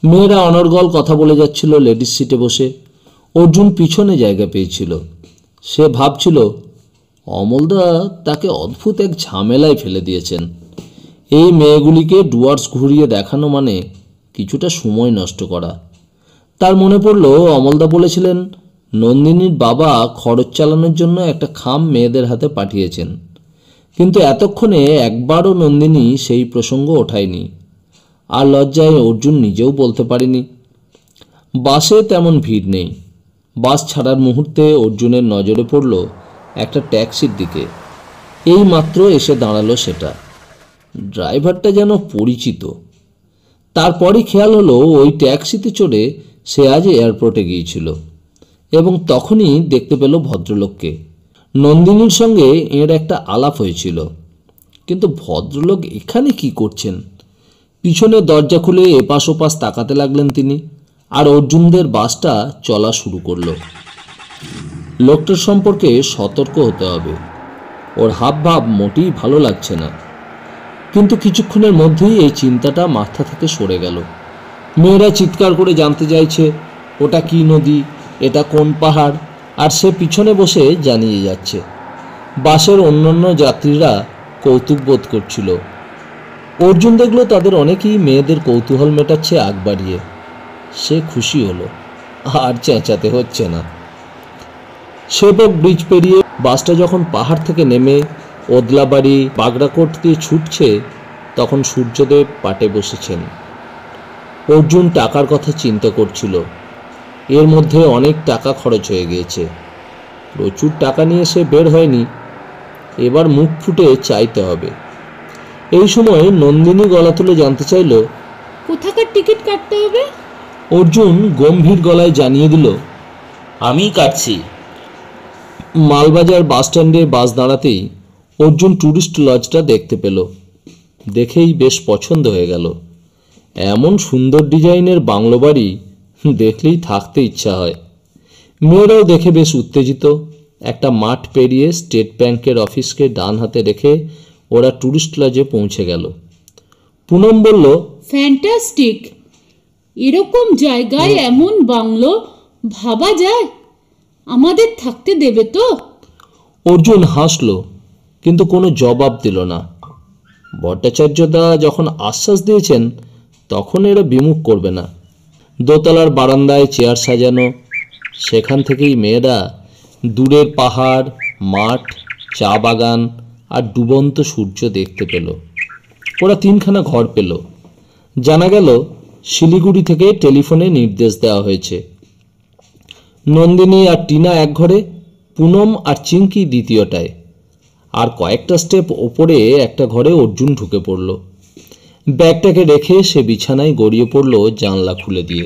মেয়েরা অনর্গল কথা বলে যাচ্ছিল লেডিস সিটে বসে। অর্জুন পিছনে জায়গা পেয়েছিল। সে ভাবছিল অমলদা তাকে অদ্ভুত এক ঝামেলায় ফেলে দিয়েছেন। এই মেয়েগুলিকে ডুয়ার্স ঘুরিয়ে দেখানো মানে কিছুটা সময় নষ্ট করা। তার মনে পড়ল অমলদা বলেছিলেন নন্দিনীর বাবা খরচ চালানোর জন্য একটা খাম মেয়েদের হাতে পাঠিয়েছেন, কিন্তু এতক্ষণে একবারও নন্দিনী সেই প্রসঙ্গ ওঠায়নি। আর লজ্জায় অর্জুন নিজেও বলতে পারেনি। বাসে তেমন ভিড় নেই। বাস ছাড়ার মুহূর্তে অর্জুনের নজরে পড়ল একটা ট্যাক্সির দিকে। এই মাত্র এসে দাঁড়ালো সেটা। ড্রাইভারটা যেন পরিচিত। তারপরই খেয়াল হলো ওই ট্যাক্সিতে চড়ে সে আজ এয়ারপোর্টে গিয়েছিল এবং তখনই দেখতে পেল ভদ্রলোককে। নন্দিনীর সঙ্গে এর একটা আলাপ হয়েছিল, কিন্তু ভদ্রলোক এখানে কি করছেন? পিছনে দরজা খুলে এপাশ ওপাশ তাকাতে লাগলেন তিনি, আর অর্জুনদের বাসটা চলা শুরু করলো। লোকটার সম্পর্কে সতর্ক হতে হবে। ওর হাবভাব মোটেই ভালো লাগছে না। কিন্তু কিছুক্ষণের মধ্যেই এই চিন্তাটা মাথা থেকে সরে গেল। মেয়েরা চিৎকার করে জানতে চাইছে ওটা কি নদী, এটা কোন পাহাড়, আর সে পিছনে বসে জানিয়ে যাচ্ছে। বাসের অন্যান্য যাত্রীরা কৌতুক বোধ করছিল। অর্জুন দেখলো তাদের অনেকেই মেয়েদের কৌতূহল মেটাচ্ছে আগ বাড়িয়ে। সে খুশি হলো, আর চেঁচাতে হচ্ছে না। সেবক ব্রিজ পেরিয়ে বাসটা যখন পাহাড় থেকে নেমে ওদলাবাড়ি বাগড়াকোট দিয়ে ছুটছে তখন সূর্যদেব পাটে বসেছেন। অর্জুন টাকার কথা চিন্তা করছিল। এর মধ্যে অনেক টাকা খরচ হয়ে গিয়েছে। প্রচুর টাকা নিয়ে সে বের হয়নি। এবার মুখ ফুটে চাইতে হবে। এই সময় নন্দিনী গলা তুলে জানতে চাইল, কোথাকার টিকিট কাটতে হবে? অর্জুন গম্ভীর গলায় জানিয়ে দিল, আমি কাটছি। মালবাজার বাস স্ট্যান্ডে বাস দাঁড়াতেই অর্জুন ট্যুরিস্ট লজটা দেখতে পেল। দেখেই বেশ পছন্দ হয়ে গেল। এমন সুন্দর ডিজাইনের বাংলো বাড়ি দেখলেই থাকতে ইচ্ছা হয়। মেয়েরাও দেখে বেশ উত্তেজিত। একটা মাঠ পেরিয়ে স্টেট ব্যাংকের অফিসকে ডান হাতে রেখে ওরা ট্যুরিস্ট লজে পৌঁছে গেল। পুনম বলল, ফ্যান্টাস্টিক! এরকম জায়গায় এমন বাংলো ভাবা যায়? আমাদের থাকতে দেবে তো? অর্জুন হাসল, কিন্তু কোনো জবাব দিল না। ভট্টাচার্যদা যখন আশ্বাস দিয়েছেন তখন এরা বিমুখ করবে না। দোতলার বারান্দায় চেয়ার সাজানো। সেখান থেকেই মেয়েরা দূরের পাহাড়, মাঠ, চা বাগান আর ডুবন্ত সূর্য দেখতে পেল। ওরা 3খানা ঘর পেল। জানা গেল শিলিগুড়ি থেকে টেলিফোনে নির্দেশ দেওয়া হয়েছে। নন্দিনী আর টিনা এক ঘরে, পুনম আর চিঙ্কি দ্বিতীয়টায়, আর কয়েকটা স্টেপ ওপরে একটা ঘরে অর্জুন ঢুকে পড়ল। ব্যাগটাকে রেখে সে বিছানায় গড়িয়ে পড়ল জানলা খুলে দিয়ে।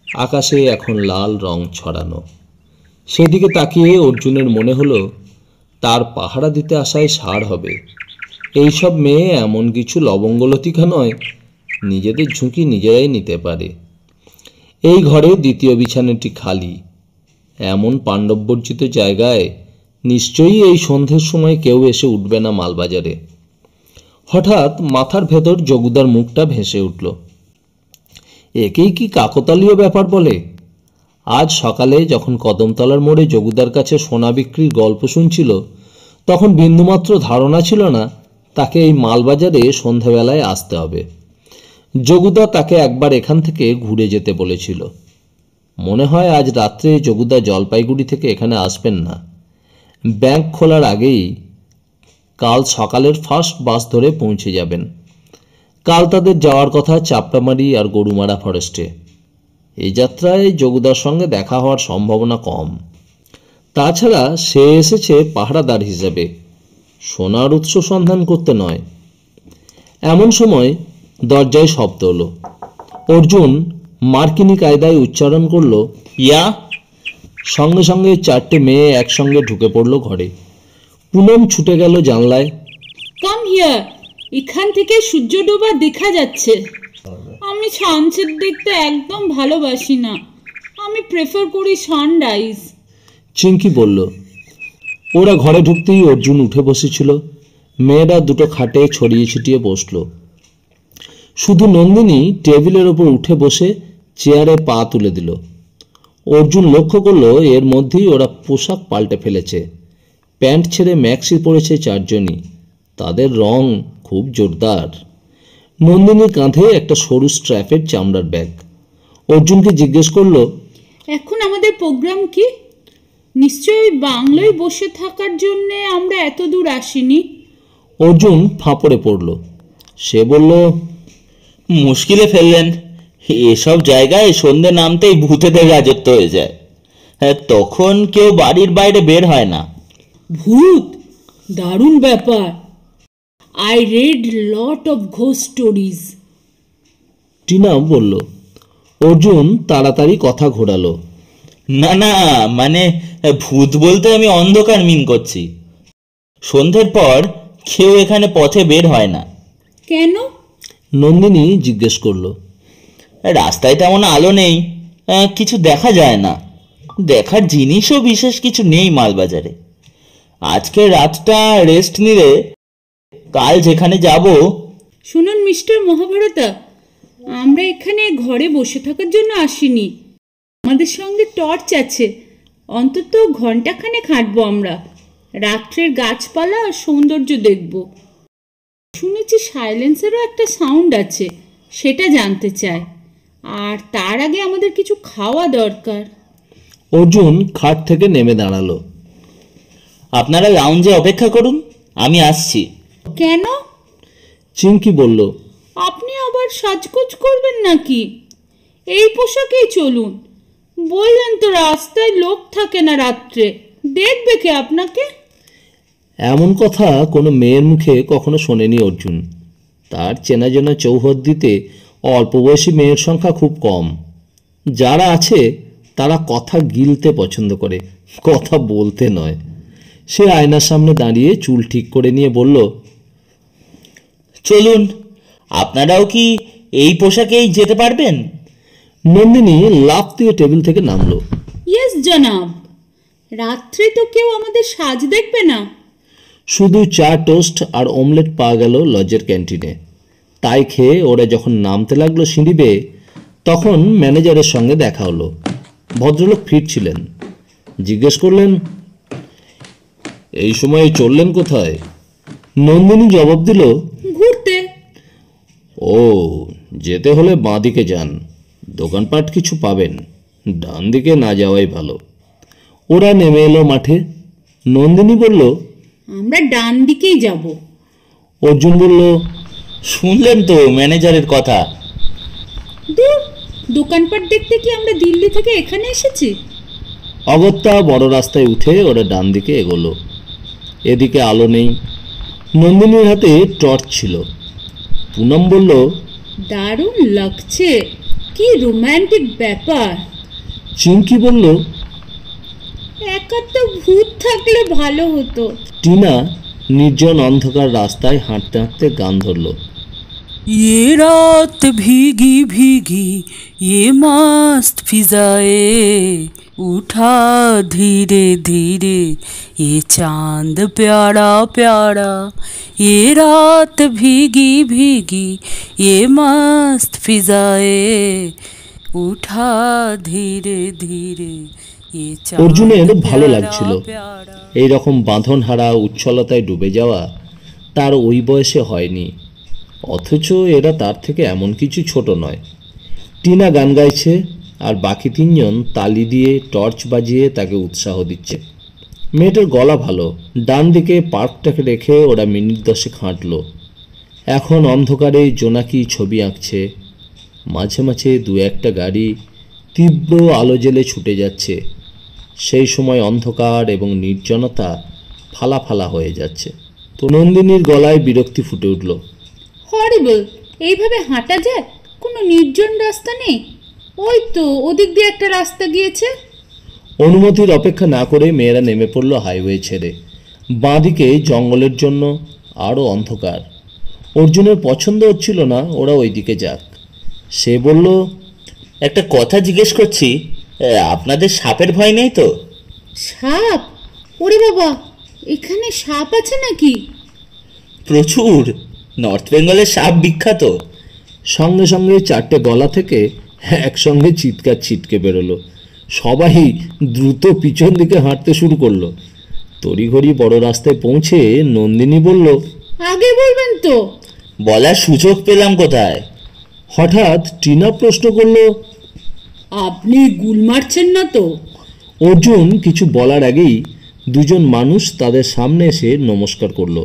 আকাশে এখন লাল রং ছড়ানো। সেদিকে তাকিয়ে অর্জুনের মনে হলো তার পাহারা দিতে আসায় সার হবে। এইসব মেয়ে এমন কিছু লবঙ্গলতিকা নয়, নিজেদের ঝুঁকি নিজেরাই নিতে পারে। এই ঘরে দ্বিতীয় বিছানাটি খালি। এমন পাণ্ডববর্জিত জায়গায় নিশ্চয়ই এই সন্ধ্যের সময় কেউ এসে উঠবে না মালবাজারে। হঠাৎ মাথার ভেতর জগুদার মুখটা ভেসে উঠল। একেই কি কাকতালীয় ব্যাপার বলে? আজ সকালে যখন কদমতলার মোড়ে জগুদার কাছে সোনা বিক্রির গল্প শুনছিল, তখন বিন্দুমাত্র ধারণা ছিল না তাকে এই মালবাজারে সন্ধ্যাবেলায় আসতে হবে। জগুদা তাকে একবার এখান থেকে ঘুরে যেতে বলেছিল। মনে হয় আজ রাত্রে জগুদা জলপাইগুড়ি থেকে এখানে আসবেন না। ব্যাংক খোলার আগেই কাল সকালের ফার্স্ট বাস ধরে পৌঁছে যাবেন। কাল তাদের যাওয়ার কথা চাপড়ামারি আর গরুমারা ফরেস্টে। এই যাত্রায় জগুদার সঙ্গে দেখা হওয়ার সম্ভাবনা কম। তাছাড়া সে এসেছে পাহারাদার হিসেবে, সোনার উৎস সন্ধান করতে নয়। এমন সময় দরজায় শব্দ হলো। অর্জুন মার্কিনী কায়দায় উচ্চারণ করল, ইয়া। সঙ্গে সঙ্গে চারটে মেয়ে একসঙ্গে ঢুকে পড়ল ঘরে। পুনম ছুটে গেল জানলায়। কাম হিয়ার, এখান থেকে সূর্য ডোবা দেখা যাচ্ছে। আমি সানসেট দেখতে একদম ভালোবাসি না, আমি প্রেফার করি সানরাইজ। চিঙ্কি বলল। ওরা ঘরে ঢুকতেই অর্জুন উঠে বসেছিল। মেয়েরা দুটো খাটে ছড়িয়ে ছিটিয়ে বসল। শুধু নন্দিনী টেবিলের ওপর উঠে বসে চেয়ারে পা তুলে দিল। অর্জুন লক্ষ্য করলো এর মধ্যেই ওরা পোশাক পাল্টে ফেলেছে। প্যান্ট ছেড়ে ম্যাক্সি পরেছে চারজনই। তাদের রং খুব জোরদার। নন্দিনীর কাঁধে একটা সরু স্ট্র্যাপের চামড়ার ব্যাগ। অর্জুনকে জিজ্ঞেস করলো, এখন আমাদের প্রোগ্রাম কি? নিশ্চয়ই বাংলায় বসে থাকার জন্য আমরা এত দূর আসিনি। অর্জুন ফাঁপড়ে পড়ল। সে বলল, মুশকিলে ফেললেন। এসব জায়গায় সন্ধে নামতেই ভূতেদের রাজত্ব হয়ে যায়। হ্যাঁ, তখন কেউ বাড়ির বাইরে বের হয় না। ভূত? দারুণ ব্যাপার। I red lot of ghost stories. Tina বলল। অর্জুন তাড়াতাড়ি কথা ঘোরালো। না না, মানে ভূত বলতে আমি অন্ধকার মিন করছি। সন্ধ্যের পর কেউ এখানে পথে বের হয় না। কেন? নন্দিনী জিজ্ঞেস করলো। রাস্তায় তেমন আলো নেই, কিছু দেখা যায় না। দেখার জিনিসও বিশেষ কিছু নেই মালবাজারে। আজকে রাতটা রেস্ট নিলে কাল যেখানে যাব। শুনুন মিস্টার মহাভারতা, আমরা এখানে ঘরে বসে থাকার জন্য আসিনি। আমাদের সঙ্গে টর্চ আছে, অন্তত ঘন্টাখানেক হাঁটবো আমরা। রাত্রের গাছপালা আর সৌন্দর্য দেখব। শুনেছি সাইলেন্সেরও একটা সাউন্ড আছে, সেটা জানতে চাই। আর তার আগে আমাদের কিছু খাওয়া দরকার। অর্জুন খাট থেকে নেমে দাঁড়ালো। আপনারা লাউঞ্জে অপেক্ষা করুন, আমি আসছি। কেন? চিঙ্কি বলল। আপনি আবার সাজগোজ করবেন নাকি? এই পোশাকেই চলুন। বললেন তো রাস্তায় লোক থাকে না রাত্রে, দেখবে কে আপনাকে? এমন কথা কোনো মেয়ের মুখে কখনো শোনেনি অর্জুন। তার চেনা জানা চৌহদ্দিতে অল্প বয়সী মেয়ের সংখ্যা খুব কম। যারা আছে তারা কথা গিলতে পছন্দ করে, কথা বলতে নয়। সে আয়নার সামনে দাঁড়িয়ে চুল ঠিক করে নিয়ে বলল, চলুন। আপনারাও কি এই পোশাকেই যেতে পারবেন? নন্দিনী লাফ দিয়ে টেবিল থেকে নামলো। ইয়েস জনাব। রাত্রে তো কেউ আমাদের সাজ দেখবে না। শুধু চা, টোস্ট আর অমলেট পাওয়া গেল লজের ক্যান্টিনে। তাই খেয়ে ওরা যখন নামতে লাগলো সিঁড়ি বেয়ে, তখন ম্যানেজারের সঙ্গে দেখা হলো। ভদ্রলোক ফিরছিলেন। জিজ্ঞেস করলেন, এই সময়ে চললেন কোথায়? নন্দিনী জবাব দিল, ঘুরতে। ও, যেতে হলে বাঁ দিকে যান, দোকানপাট কিছু পাবেন। ডান দিকে না যাওয়াই ভালো। ওরা নেমে এলো মাঠে। নন্দিনী বলল, আমরা ডান দিকেই যাব। অর্জুন বলল, শুনলেন তো ম্যানেজারের কথা। দূর, দোকানপাট দেখতে কি আমরা দিল্লি থেকে এখানে এসেছি? অগত্যা বড় রাস্তায় উঠে ওরা ডান দিকে এগোলো। এদিকে আলো নেই। নন্দিনীর হাতে টর্চ ছিল। পুনম বলল, দারুণ লাগছে, কি রোম্যান্টিক ব্যাপার। চিঙ্কি বলল, একা তো ভূত থাকলে ভালো হতো। টিনা নির্জন অন্ধকার রাস্তায় হাঁটতে হাঁটতে গান ধরল। ये रात भीगी भीगी ये मस्त फिजाए उठा धीरे धीरे ये चांद प्यारा प्यारा ये रात भीगी भीगी ये मस्त फिजाए उठा धीरे धीरे ये चांद অর্জুনের ভালো प्यारा লাগছিল प्यारा। এই রকম বাঁধনহারা উচ্ছলতায় ডুবে যাওয়া তার ওই বয়সে হয়নি, অথচ এরা তার থেকে এমন কিছু ছোট নয়। টিনা গান গাইছে আর বাকি তিনজন তালি দিয়ে টর্চ বাজিয়ে তাকে উৎসাহ দিচ্ছে। মেয়েটার গলা ভালো। ডান দিকে পার্কটাকে রেখে ওরা মিনিট 10 হাঁটল। এখন অন্ধকারে জোনাকি ছবি আঁকছে, মাঝে মাঝে দু একটা গাড়ি তীব্র আলো জেলে ছুটে যাচ্ছে। সেই সময় অন্ধকার এবং নির্জনতা ফালা ফালা হয়ে যাচ্ছে। তো নন্দিনীর গলায় বিরক্তি ফুটে উঠল। হরিবল, এইভাবে হাঁটা যায়? কোনো নির্জন রাস্তা নেই? ওই তো ওদিক দিয়ে একটা রাস্তা গিয়েছে। অনুমতির অপেক্ষা না করে মেয়েরা নেমে পড়ল হাইওয়ে ছেড়ে। বাঁদিকে জঙ্গলের জন্য আরও অন্ধকার। অর্জুনের পছন্দ হচ্ছিল না ওরা ওইদিকে যাক। সে বলল, একটা কথা জিজ্ঞেস করছি, আপনাদের সাপের ভয় নেই তো? সাপ? ওরে বাবা, এখানে সাপ আছে নাকি? প্রচুর, নর্থ বেঙ্গলের সাপ বিখ্যাত। সঙ্গে সঙ্গে 4টে গলা থেকে একসঙ্গে চিৎকার ছিটকে বেরোলো। সবাই দ্রুত পিছন দিকে হাঁটতে শুরু করলো। তড়িঘড়ি বড় রাস্তায় পৌঁছে নন্দিনী বলল, আগে বলবেন তো। বলার সুযোগ পেলাম কোথায়? হঠাৎ টিনা প্রশ্ন করল, আপনি গুল মারছেন না তো? অর্জুন কিছু বলার আগেই দুজন মানুষ তাদের সামনে এসে নমস্কার করল।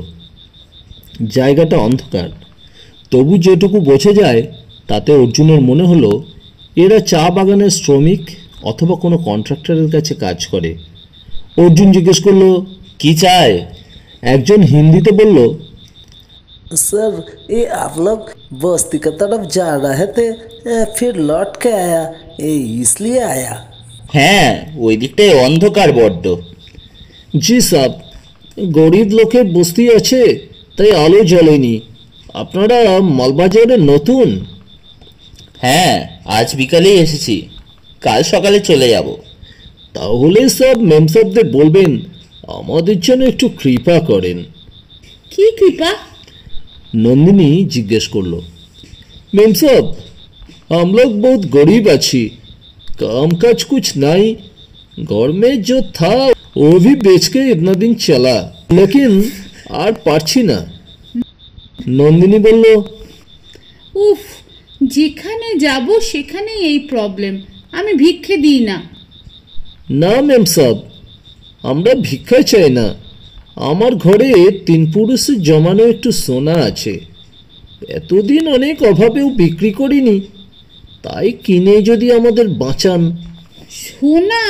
জায়গাটা অন্ধকার, তবু যেটুকু বোঝা যায় তাতে অর্জুনের মনে হলো এরা চা বাগানের শ্রমিক অথবা কোনো কন্ট্রাক্টরের কাছে কাজ করে। অর্জুন জিজ্ঞেস করলো, কি চায়? একজন হিন্দিতে বলল, सर ये आप लोग बस्ती की तरफ जा रहे थे, फिर लौट के आया, ये इसलिए आया। হ্যাঁ, ওই দিকটায় অন্ধকার বড্ড। জি সাব, গরিব লোকের বস্তি আছে তাই আলো জ্বলেনি। আপনারা মালবাজারে নতুন? হ্যাঁ, আজ বিকালেই এসেছি, কাল সকালে চলে যাব। তাহলে সব মেম সাহেবদের বলবেন আমাদের জন্য একটু কৃপা করেন। কি কৃপা? नंदिनी जिज्ञेस कर लो। मेम साहब, हम लोग बहुत गरीब अच्छी, काम काज कुछ नहीं, घर में जो था वो भी बेच के इतना दिन चला, लेकिन आर पारछी ना। नंदिनी बोलो, উফ, যেখানে যাব সেখানে এই প্রবলেম। আমি ভিক্ষে দিই না। না মেম সাহেব, আমরা ভিক্ষা চাই না। আমার ঘরে 3 পুরুষের জমানো একটু সোনা আছে, এতদিন অনেক অভাবেও বিক্রি করিনি, তাই কিনে যদি আমাদের বাঁচান। সোনা?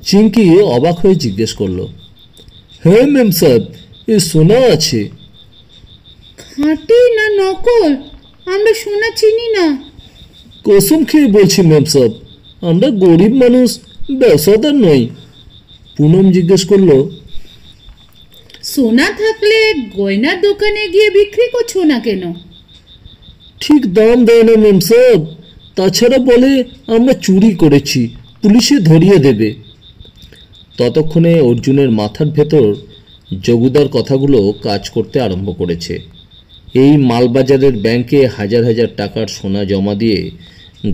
চিঙ্কি অবাক হয়ে জিজ্ঞেস করলো, হ্যাঁ মেম সাহেব, এ সোনা আছে। খাঁটি না নকল? আমরা সোনা চিনি না। কসম খেয়ে বলছি মেম সাহেব, আমরা গরিব মানুষ, ব্যবসাদার নই। পুনম জিজ্ঞেস করলো, সোনা থাকলে গয়নার দোকানে গিয়ে বিক্রি করছো না কেন? ঠিক দাম দেয় না মেম সাহেব, তাছাড়া বলে আমরা চুরি করেছি, পুলিশে ধরিয়ে দেবে। ততক্ষণে অর্জুনের মাথার ভেতর জগুদার কথাগুলো কাজ করতে আরম্ভ করেছে। এই মালবাজারের ব্যাংকে হাজার হাজার টাকার সোনা জমা দিয়ে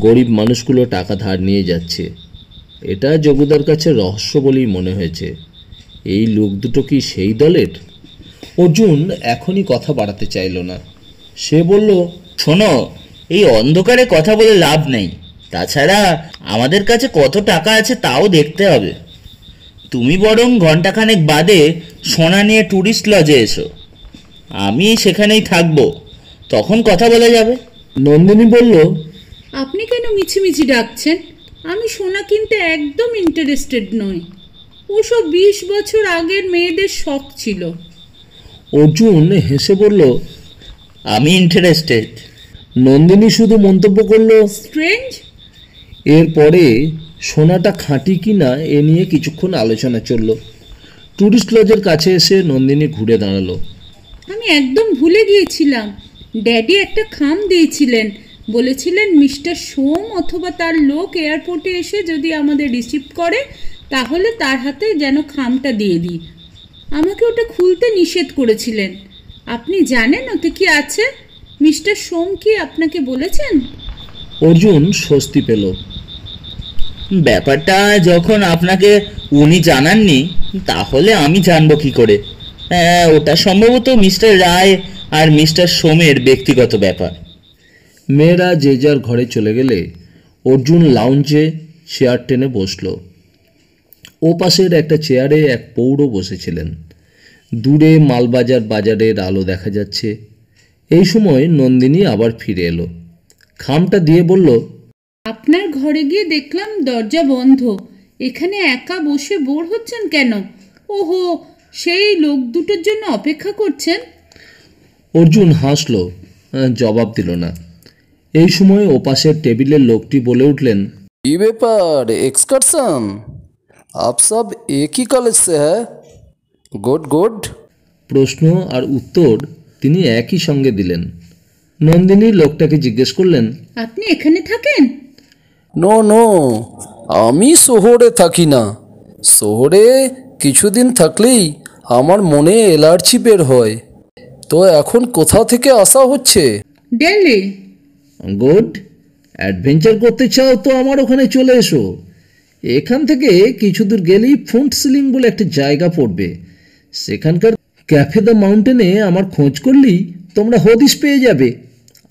গরিব মানুষগুলো টাকা ধার নিয়ে যাচ্ছে। এটা জগুদার কাছে রহস্য বলেই মনে হয়েছে। এই লোক দুটো কি সেই দলের? অর্জুন এখনই কথা বাড়াতে চাইল না। সে বলল, শোনো, এই অন্ধকারে কথা বলে লাভ নেই, তাছাড়া আমাদের কাছে কত টাকা আছে তাও দেখতে হবে। তুমি বরং ঘন্টাখানেক বাদে সোনা নিয়ে ট্যুরিস্ট লজে এসো, আমি সেখানেই থাকবো, তখন কথা বলা যাবে। নন্দিনী বলল, আপনি কেন মিছিমিছি ডাকছেন? আমি সোনা কিনতে একদম ইন্টারেস্টেড নই। ওসব 20 বছর আগের মেয়েদের শখ ছিল। অর্জুন হেসে বলল, আমি ইন্টারেস্টেড। নন্দিনী শুধু মন্তব্য করল, স্ট্রেঞ্জ। এরপরে সোনাটা খাঁটি কি না এ নিয়ে কিছুক্ষণ আলোচনা চলল। ট্যুরিস্ট লজের কাছে এসে নন্দিনী ঘুরে দাঁড়ালো। আমি একদম ভুলে গিয়েছিলাম, ড্যাডি একটা খাম দিয়েছিলেন, বলেছিলেন মিস্টার সোম অথবা তার লোক এয়ারপোর্টে এসে যদি আমাদের রিসিভ করে তাহলে তার হাতে যেন খামটা দিয়ে দিই। আমাকে ওটা খুলতে নিষেধ করেছিলেন। আপনি জানেন ওতে কি আছে? মিস্টার সোম কি আপনাকে বলেছেন? অর্জুন স্বস্তি পেল। ব্যাপারটা যখন আপনাকে উনি জানাননি তাহলে আমি জানবো কি করে? ওটা সম্ভবত মিস্টার রায় আর মিস্টার সোমের ব্যক্তিগত ব্যাপার। মেয়েরা যে যার ঘরে চলে গেলে অর্জুন লাউঞ্জে চেয়ার টেনে বসল। ও পাশের একটা চেয়ারে এক পৌর বসেছিলেন। দূরে মালবাজার বাজারের আলো দেখা যাচ্ছে। এই সময় নন্দিনী আবার ফিরে এলো। খামটা দিয়ে বলল, আপনার ঘরে গিয়ে দেখলাম দরজা বন্ধ। এখানে একা বসে বোর হচ্ছেন কেন? ওহো, সেই লোক দুটোর জন্য অপেক্ষা করছেন? অর্জুন হাসল, জবাব দিল না। এই সময় ওপাশের টেবিলের লোকটি বলে উঠলেন, ये व्यापार एक्सकर्शन आप सब एक ही कॉलेज से है? Good good. প্রশ্ন আর উত্তর তিনি একই সঙ্গে দিলেন। নন্দিনী লোকটাকে জিজ্ঞেস করলেন, আপনি এখানে থাকেন? নো নো, আমি শহরে থাকি না। শহরে কিছুদিন থাকলেই আমার মনে অ্যালার্জি বের হয়। তো এখন কোথা থেকে আসা হচ্ছে? দিল্লি। গুড, অ্যাডভেঞ্চার করতে চাও তো আমার ওখানে চলে এসো। এখান থেকে কিছু দূর গেলেই ফুন্ট সিলিং বলে একটা জায়গা পড়বে। সেখানকার ক্যাফে দ্য মাউন্টেনে আমার খোঁজ করলেই তোমরা হদিশ পেয়ে যাবে।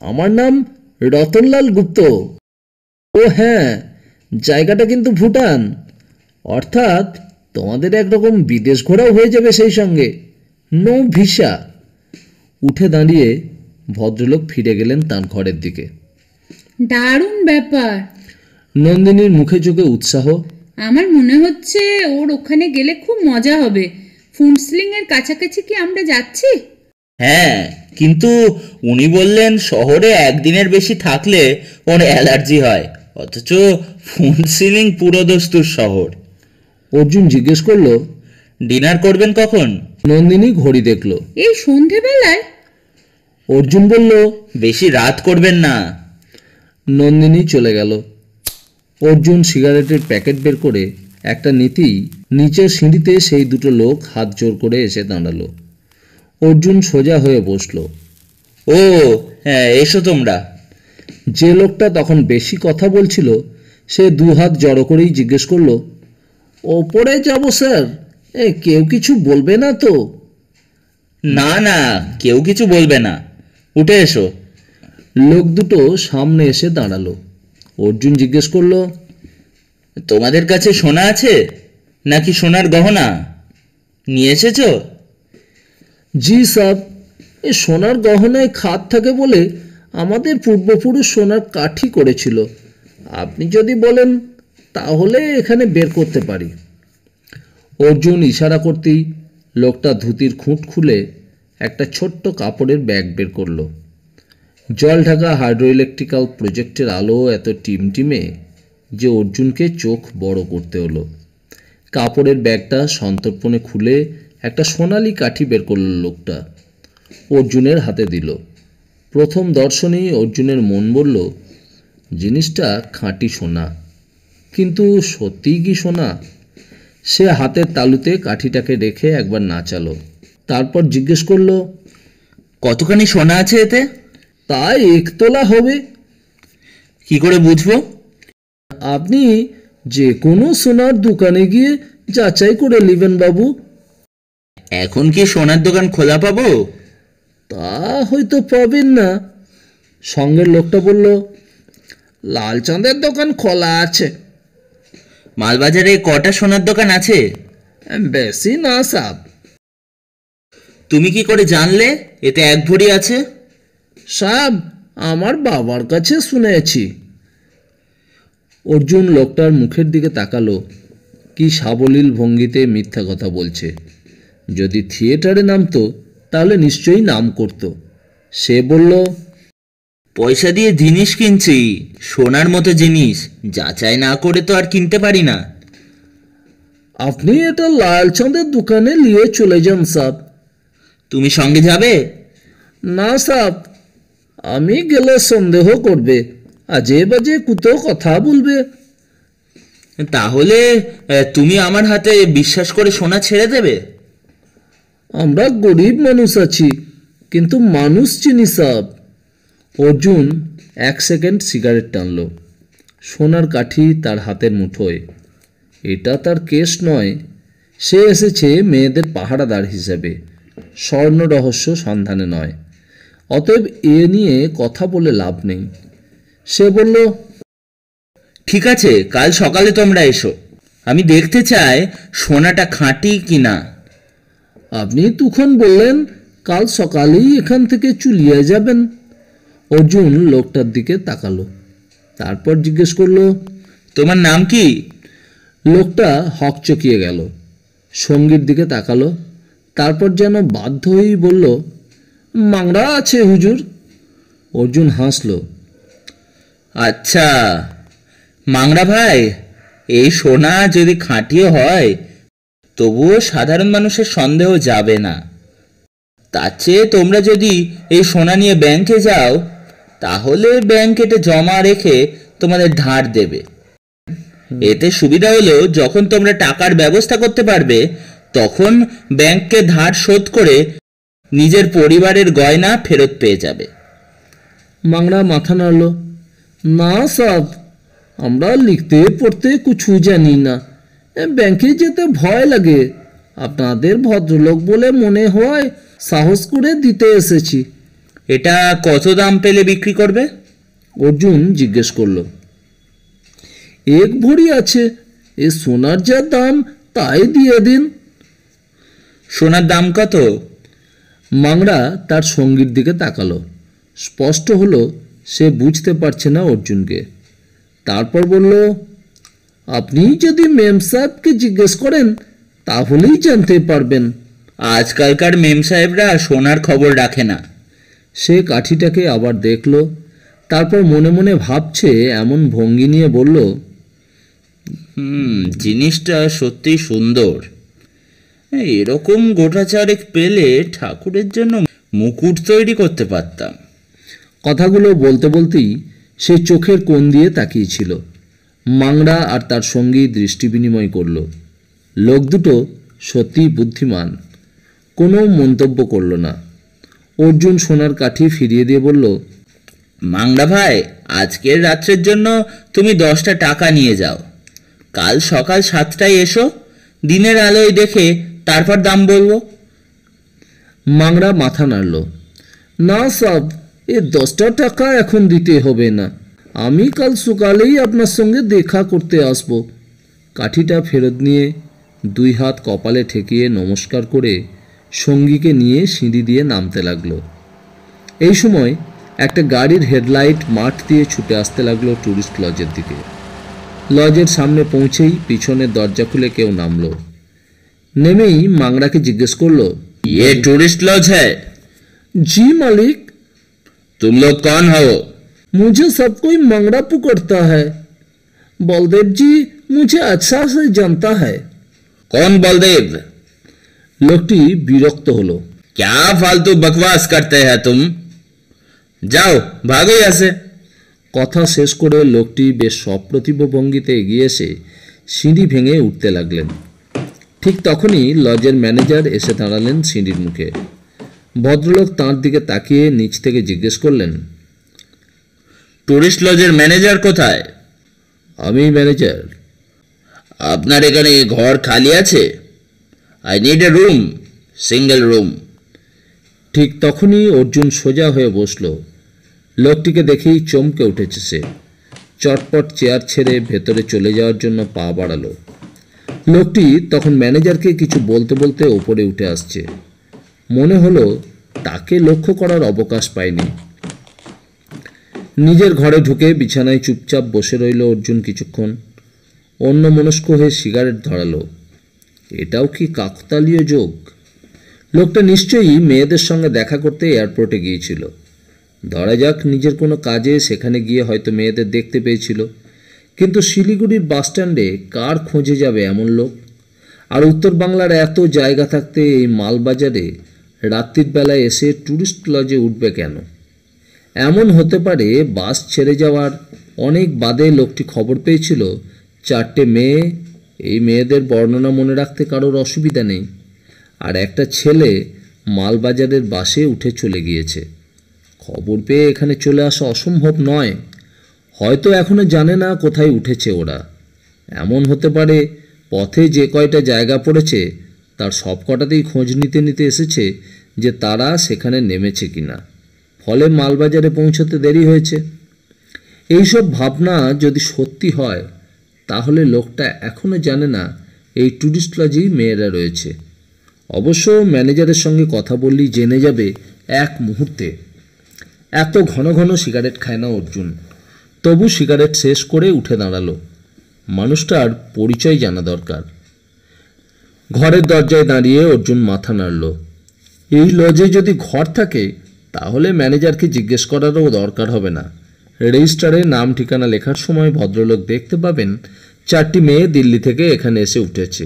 আমার নাম রতনলাল গুপ্ত। ও হ্যাঁ, জায়গাটা কিন্তু ভুটান, অর্থাৎ তোমাদের একরকম বিদেশ ঘোরাও হয়ে যাবে সেই সঙ্গে। No visa. উঠে দাঁড়িয়ে ভদ্রলোক ফিরে গেলেন তার ঘরের দিকে। দারুণ ব্যাপার। নন্দিনীর মুখে চোখে উৎসাহ। আমার মনে হচ্ছে ওর ওখানে গেলে খুব মজা হবে। ফুন্সলিং এর কাছাকাছি কি আমরা যাচ্ছি? হ্যাঁ, কিন্তু উনি বললেন শহরে একদিনের বেশি থাকলে ওর অ্যালার্জি হয়, অথচ ফুনসিলিং পুরো দস্তুর শহর। অর্জুন জিজ্ঞেস করলো, ডিনার করবেন কখন? নন্দিনী ঘড়ি দেখল। এই সন্ধেবেলায়? অর্জুন বলল, বেশি রাত করবেন না। নন্দিনী চলে গেল। অর্জুন সিগারেটের প্যাকেট বের করে একটা নিতেই নিচের সিঁড়িতে সেই দুটো লোক হাত জোর করে এসে দাঁড়ালো। অর্জুন সোজা হয়ে বসলো। ও হ্যাঁ, এসো তোমরা। যে লোকটা তখন বেশি কথা বলছিল সে দু হাত জড়ো করেই জিজ্ঞেস করলো, ওপরে যাব স্যার, কেউ কিছু বলবে না তো? না না, কেউ কিছু বলবে না, উঠে এসো। লোক দুটো সামনে এসে দাঁড়ালো। অর্জুন জিজ্ঞেস করলো, তোমাদের কাছে সোনা আছে নাকি সোনার গহনা নিয়ে এসেছো? জি সাব, এ সোনার গহনায় খাদ থাকে বলে আমাদের পূর্বপুরুষ সোনার কাঠি করেছিল। আপনি যদি বলেন তাহলে এখানে বের করতে পারি। অর্জুন ইশারা করতেই লোকটা ধুতির খুঁট খুলে একটা ছোট্ট কাপড়ের ব্যাগ বের করলো। জল ঢাকা হাইড্রো ইলেকট্রিক্যাল প্রজেক্টের আলো এত টিমটিমে যে অর্জুনকে চোখ বড় করতে হলো। কাপড়ের ব্যাগটা সন্তর্পণে খুলে একটা সোনালি কাঠি বের করল লোকটা, অর্জুনের হাতে দিল। প্রথম দর্শনেই অর্জুনের মন বলল, জিনিসটা খাঁটি সোনা। কিন্তু সত্যিই কি সোনা? সে হাতের তালুতে কাঠিটাকে রেখে একবার নাচালো, তারপর জিজ্ঞেস করলো, কতখানি সোনা আছে এতে? তা 1 তোলা হবে। কি করে বুঝবো? আপনি যে কোনো সোনার দোকানে গিয়ে যাচাই করে নেবেন বাবু। এখন কি সোনার দোকান খোলা পাবো? তা হয়তো পাবেন না। সঙ্গের লোকটা বলল, লালচাঁদের দোকান খোলা আছে। মালবাজারে কটা সোনার দোকান আছে? বেশি না সাব। তুমি কি করে জানলে এতে 1 ভরি আছে? সাব, আমার বাবার কাছে শুনেছি। অর্জুন লোকটার মুখের দিকে তাকালো। কি সাবলীল ভঙ্গিতে মিথ্যা কথা বলছে। যদি থিয়েটারে নামতো তাহলে নিশ্চয়ই নাম করত। সে বলল, পয়সা দিয়ে জিনিস কিনছি, সোনার মতো জিনিস, যাচাই না করে তো আর কিনতে পারি না। আপনি এটা লালচাঁদের দোকানে নিয়ে চলে যান সাব। তুমি সঙ্গে যাবে? না সাব, আমি গেলে সন্দেহ করবে, আজে বাজে কুতো কথা বলবে। তাহলে তুমি আমার হাতে বিশ্বাস করে সোনা ছেড়ে দেবে? আমরা গরিব মানুষ আছি, কিন্তু মানুষ চিনি সাব। অর্জুন 1 সেকেন্ড সিগারেট টানল। সোনার কাঠি তার হাতের মুঠোয়। এটা তার কেস নয়, সে এসেছে মেয়েদের পাহারাদার হিসেবে, স্বর্ণ রহস্য সন্ধানে নয়। অতএব এ নিয়ে কথা বলে লাভ নেই। সে বলল, ঠিক আছে, কাল সকালে তোমরা এসো, আমি দেখতে চাই সোনাটা খাঁটি কিনা। আপনি তখন বললেন কাল সকালেই এখান থেকে চুলিয়ে যাবেন। অর্জুন লোকটার দিকে তাকালো, তারপর জিজ্ঞেস করলো, তোমার নাম কি? লোকটা হকচকিয়ে গেল, সঙ্গীর দিকে তাকালো, তারপর যেন বাধ্য হয়েই বলল, মাংরা আছে হুজুর। অর্জুন হাসল। আচ্ছা মাংরা ভাই, এই সোনা যদি খাঁটিও হয় তবুও সাধারণ মানুষের সন্দেহ যাবে না। তার চেয়ে তোমরা যদি এই সোনা নিয়ে ব্যাংকে যাও, তাহলে ব্যাংক এটা জমা রেখে তোমাদের ধার দেবে। এতে সুবিধা হলো যখন তোমরা টাকার ব্যবস্থা করতে পারবে, তখন ব্যাংককে ধার শোধ করে নিজের পরিবারের গয়না ফেরত পেয়ে যাবে। মাংরা মাথা নাড়ল। না সাব, আমরা লিখতে পড়তে কিছু জানি না, ব্যাংকে যেতে ভয় লাগে। আপনাদের ভদ্রলোক বলে মনে হয়, সাহস করে দিতে এসেছি। এটা কত দাম পেলে বিক্রি করবে? অর্জুন জিজ্ঞেস করল। 1 ভরি আছে, এ সোনার যা দাম তাই দিয়ে দিন। সোনার দাম কত? মাংরা তার সঙ্গীর দিকে তাকালো। স্পষ্ট হলো সে বুঝতে পারছে না অর্জুনকে। তারপর বলল, আপনি যদি মেম সাহেবকে জিজ্ঞেস করেন তাহলেই জানতে পারবেন। আজকালকার মেম সাহেবরা সোনার খবর রাখে না। সে কাঠিটাকে আবার দেখল, তারপর মনে মনে ভাবছে এমন ভঙ্গি নিয়ে বলল, জিনিসটা সত্যি সুন্দর। এরকম গোটা চারেক পেলে ঠাকুরের জন্য মুকুট তৈরি করতে পারতাম। কথাগুলো বলতে বলতেই সে চোখের কোণ দিয়ে তাকিয়েছিল। মাংরা আর তার সঙ্গী দৃষ্টি বিনিময় করল। লোক দুটো সত্যিই বুদ্ধিমান, কোনো মন্তব্য করল না। অর্জুন সোনার কাঠি ফিরিয়ে দিয়ে বলল, মাংরা ভাই, আজকের রাত্রের জন্য তুমি 10টা টাকা নিয়ে যাও। কাল সকাল 7টায় এসো, দিনের আলোয় দেখে তারপর দাম বলবো। মাংরা মাথা নাড়ল। না সাব, এ 10টা টাকা এখন দিতে হবে না, আমি কাল সকালেই আপনার সঙ্গে দেখা করতে আসব। কাঠিটা ফেরত নিয়ে 2 হাত কপালে ঠেকিয়ে নমস্কার করে সঙ্গীকে নিয়ে সিঁড়ি দিয়ে নামতে লাগলো। এই সময় একটা গাড়ির হেডলাইট মাঠ দিয়ে ছুটে আসতে লাগলো ট্যুরিস্ট লজের দিকে। লজের সামনে পৌঁছেই পিছনের দরজা খুলে কেউ নামলো। নেমেই মাংরাকে জিজ্ঞেস করলো, ये टूरिस्ट लॉज है? जी मालिक। तुम लोग कौन हो? मुझे सब कोई मंगरा पुकारता है। बलदेव जी मुझे अच्छा से जानता है। कौन बलदेव? লোকটি বিরক্ত হলো। क्या फालतू बकवास करते हैं तुम? जाओ भागो यहाँ से। কথা শেষ করে লোকটি বেশ সপ্রতিভ ভঙ্গিতে এগিয়ে এসে সিঁড়ি ভেঙে উঠতে লাগলেন। ঠিক তখনই লজের ম্যানেজার এসে দাঁড়ালেন সিঁড়ির মুখে। ভদ্রলোক তাঁর দিকে তাকিয়ে নিচ থেকে জিজ্ঞেস করলেন, টুরিস্ট লজের ম্যানেজার কোথায়? আমি ম্যানেজার। আপনার এখানে ঘর খালি আছে? I need a room, single room. ঠিক তখনই অর্জুন সোজা হয়ে বসল। লোকটিকে দেখেই চমকে উঠেছে সে। চটপট চেয়ার ছেড়ে ভেতরে চলে যাওয়ার জন্য পা বাড়ালো। লোকটি তখন ম্যানেজারকে কিছু বলতে বলতে ওপরে উঠে আসছে। মনে হলো তাকে লক্ষ্য করার অবকাশ পায়নি। নিজের ঘরে ঢুকে বিছানায় চুপচাপ বসে রইল অর্জুন কিছুক্ষণ। অন্যমনস্ক হয়ে সিগারেট ধরালো। এটাও কি কাকতালীয় যোগ? লোকটা নিশ্চয়ই মেয়েদের সঙ্গে দেখা করতে এয়ারপোর্টে গিয়েছিল। ধরা যাক নিজের কোনো কাজে সেখানে গিয়ে হয়তো মেয়েদের দেখতে পেয়েছিল, কিন্তু শিলিগুড়ির বাসস্ট্যান্ডে কার খোঁজে যাবে এমন লোক? আর উত্তর বাংলার এত জায়গা থাকতে এই মালবাজারে রাত্রির বেলায় এসে ট্যুরিস্ট লজে উঠবে কেন? এমন হতে পারে বাস ছেড়ে যাওয়ার অনেক বাদে লোকটি খবর পেয়েছিল 4টে মেয়ে, এই মেয়েদের বর্ণনা মনে রাখতে কারোর অসুবিধা নেই, আর একটা ছেলে মালবাজারের বাসে উঠে চলে গিয়েছে। খবর পেয়ে এখানে চলে আসা অসম্ভব নয়। হয়তো এখনো জানে না কোথায় উঠেছে ওরা। এমন হতে পারে পথে যে কয়টা জায়গা পড়েছে তার সব কটাতেই খোঁজ নিতে নিতে এসেছে যে তারা সেখানে নেমেছে কিনা, ফলে মালবাজারে পৌঁছতে দেরি হয়েছে। এইসব ভাবনা যদি সত্যি হয় তাহলে লোকটা এখনও জানে না এই ট্যুরিস্ট লজেই মেয়েরা রয়েছে। অবশ্য ম্যানেজারের সঙ্গে কথা বললেই জেনে যাবে এক মুহূর্তে। এত ঘন ঘন সিগারেট খায় না অর্জুন, তবু সিগারেট শেষ করে উঠে দাঁড়ালো। মানুষটার পরিচয় জানা দরকার। ঘরের দরজায় দাঁড়িয়ে অর্জুন মাথা নাড়ল। এই লজে যদি ঘর থাকে তাহলে ম্যানেজারকে জিজ্ঞেস করারও দরকার হবে না। রেজিস্টারে নাম ঠিকানা লেখার সময় ভদ্রলোক দেখতে পাবেন 4টি মেয়ে দিল্লি থেকে এখানে এসে উঠেছে।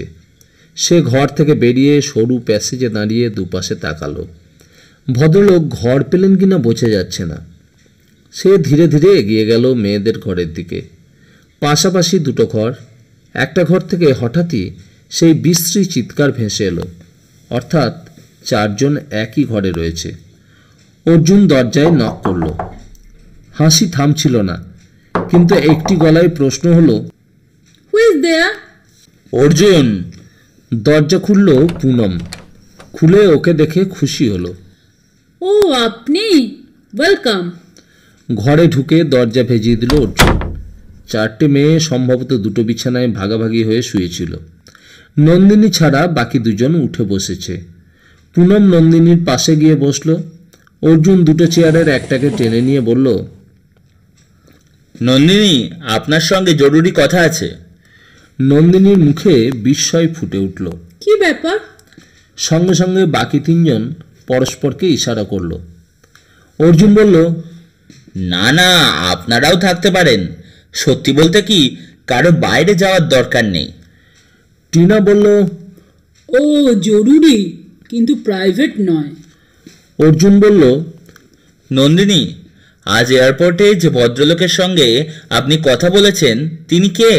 সে ঘর থেকে বেরিয়ে সরু প্যাসেজে দাঁড়িয়ে দুপাশে তাকালো। ভদ্রলোক ঘর পেলেন কিনা বোঝা যাচ্ছে না। সে ধীরে ধীরে এগিয়ে গেল মেয়েদের ঘরের দিকে। পাশাপাশি দুটো ঘর। একটা ঘর থেকে হঠাৎই সেই বিশ্রী চিৎকার ভেসে এলো, অর্থাৎ 4জন একই ঘরে রয়েছে। অর্জুন দরজায় নক করল। হাসি থামছিল না, কিন্তু একটি গলায় প্রশ্ন হলো, হু ইজ দেয়ার? অর্জুন। দরজা খুলল পুনম। খুলে ওকে দেখে খুশি হলো। ও আপনি, ওয়েলকাম। ঘরে ঢুকে দরজা ভেজিয়ে দিল অর্জুন। 4টে মেয়ে সম্ভবত দুটো বিছানায় ভাগাভাগি হয়ে শুয়েছিল। নন্দিনী ছাড়া বাকি দুজন উঠে বসেছে। পুনম নন্দিনীর পাশে গিয়ে বসল। অর্জুন দুটো চেয়ারের একটাকে টেনে নিয়ে বলল, নন্দিনী, আপনার সঙ্গে জরুরি কথা আছে। নন্দিনীর মুখে বিস্ময় ফুটে উঠল। কি ব্যাপার? সঙ্গে সঙ্গে বাকি 3জন পরস্পরকে ইশারা করল। অর্জুন বলল, না না, আপনারাও থাকতে পারেন। সত্যি বলতে কি, কারো বাইরে যাওয়ার দরকার নেই। টিনা বলল, ও জরুরি, কিন্তু প্রাইভেট নয়। অর্জুন বলল, নন্দিনী, আজ এয়ারপোর্টে যে ভদ্রলোকের সঙ্গে আপনি কথা বলেছেন তিনি কে?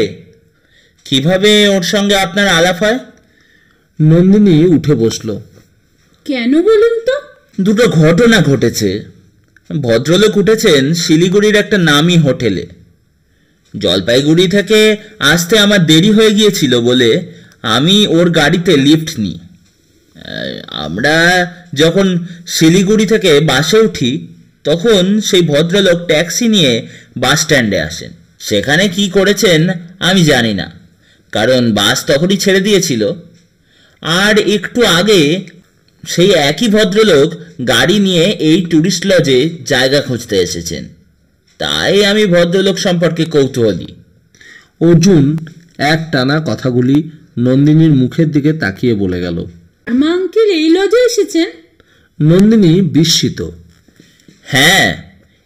কিভাবে ওর সঙ্গে আপনার আলাপ হয়? নন্দিনী উঠে বসল। কেন বলুন তো? দুটো ঘটনা ঘটেছে। ভদ্রলোক উঠেছেন শিলিগুড়ির একটা নামী হোটেলে। জলপাইগুড়ি থেকে আসতে আমার দেরি হয়ে গিয়েছিল বলে আমি ওর গাড়িতে লিফট নিই। আমরা যখন শিলিগুড়ি থেকে বাসে উঠি তখন সেই ভদ্রলোক ট্যাক্সি নিয়ে বাস স্ট্যান্ডে আসেন। সেখানে কি করেছেন আমি জানি না, কারণ বাস তখনই ছেড়ে দিয়েছিল। আর একটু আগে সেই একই ভদ্রলোক গাড়ি নিয়ে এই ট্যুরিস্ট লজে জায়গা খুঁজতে এসেছেন। তাই আমি ভদ্রলোক সম্পর্কে কৌতূহলী। অর্জুন এক টানা কথাগুলি নন্দিনীর মুখের দিকে তাকিয়ে বলে গেল। মা আঙ্কেল এই লজে এসেছেন? নন্দিনী বিস্মিত। হ্যাঁ,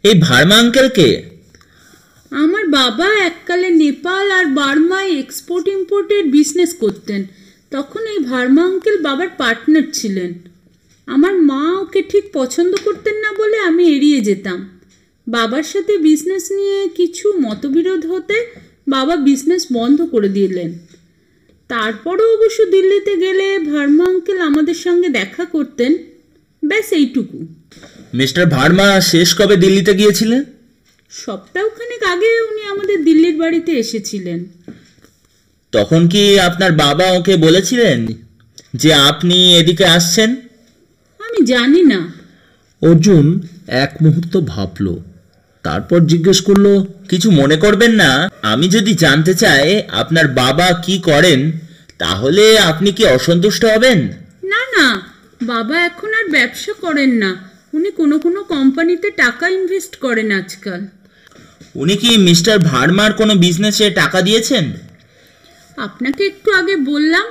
এই ভার্মা আঙ্কেলকে? আমার বাবা এককালে নেপাল আর বার্মায় এক্সপোর্ট ইম্পোর্টের বিজনেস করতেন। তখন এই ভার্মা আঙ্কেল বাবার পার্টনার ছিলেন। আমার মা ওকে ঠিক পছন্দ করতেন না বলে আমি এড়িয়ে যেতাম। বাবার সাথে বিজনেস নিয়ে কিছু মতবিরোধ হতে বাবা বিজনেস বন্ধ করে দিলেন। তারপরও অবশ্য দিল্লিতে গেলে ভার্মা আঙ্কেল আমাদের সঙ্গে দেখা করতেন। ব্যাস এইটুকু। মিস্টার ভার্মা শেষ কবে দিল্লিতে গিয়েছিলেন? সপ্তাহখানেক আগে উনি আমাদের দিল্লির বাড়িতে এসেছিলেন। তখন কি আপনার বাবা ওকে বলেছিলেন যে আপনি এদিকে আসছেন? আমি জানি না। অর্জুন এক মুহূর্ত ভাবল, তারপর জিজ্ঞেস করলো, কিছু মনে করবেন না, আমি যদি জানতে চাই আপনার বাবা কি করেন তাহলে আপনি কি অসন্তুষ্ট হবেন? না না, বাবা এখন আর ব্যবসা করেন না। উনি কোনো কোনো কোম্পানিতে টাকা ইনভেস্ট করেন আজকাল। উনি কি মিস্টার ভার্মার কোনো বিজনেসে টাকা দিয়েছেন? আপনাকে একটু আগে বললাম,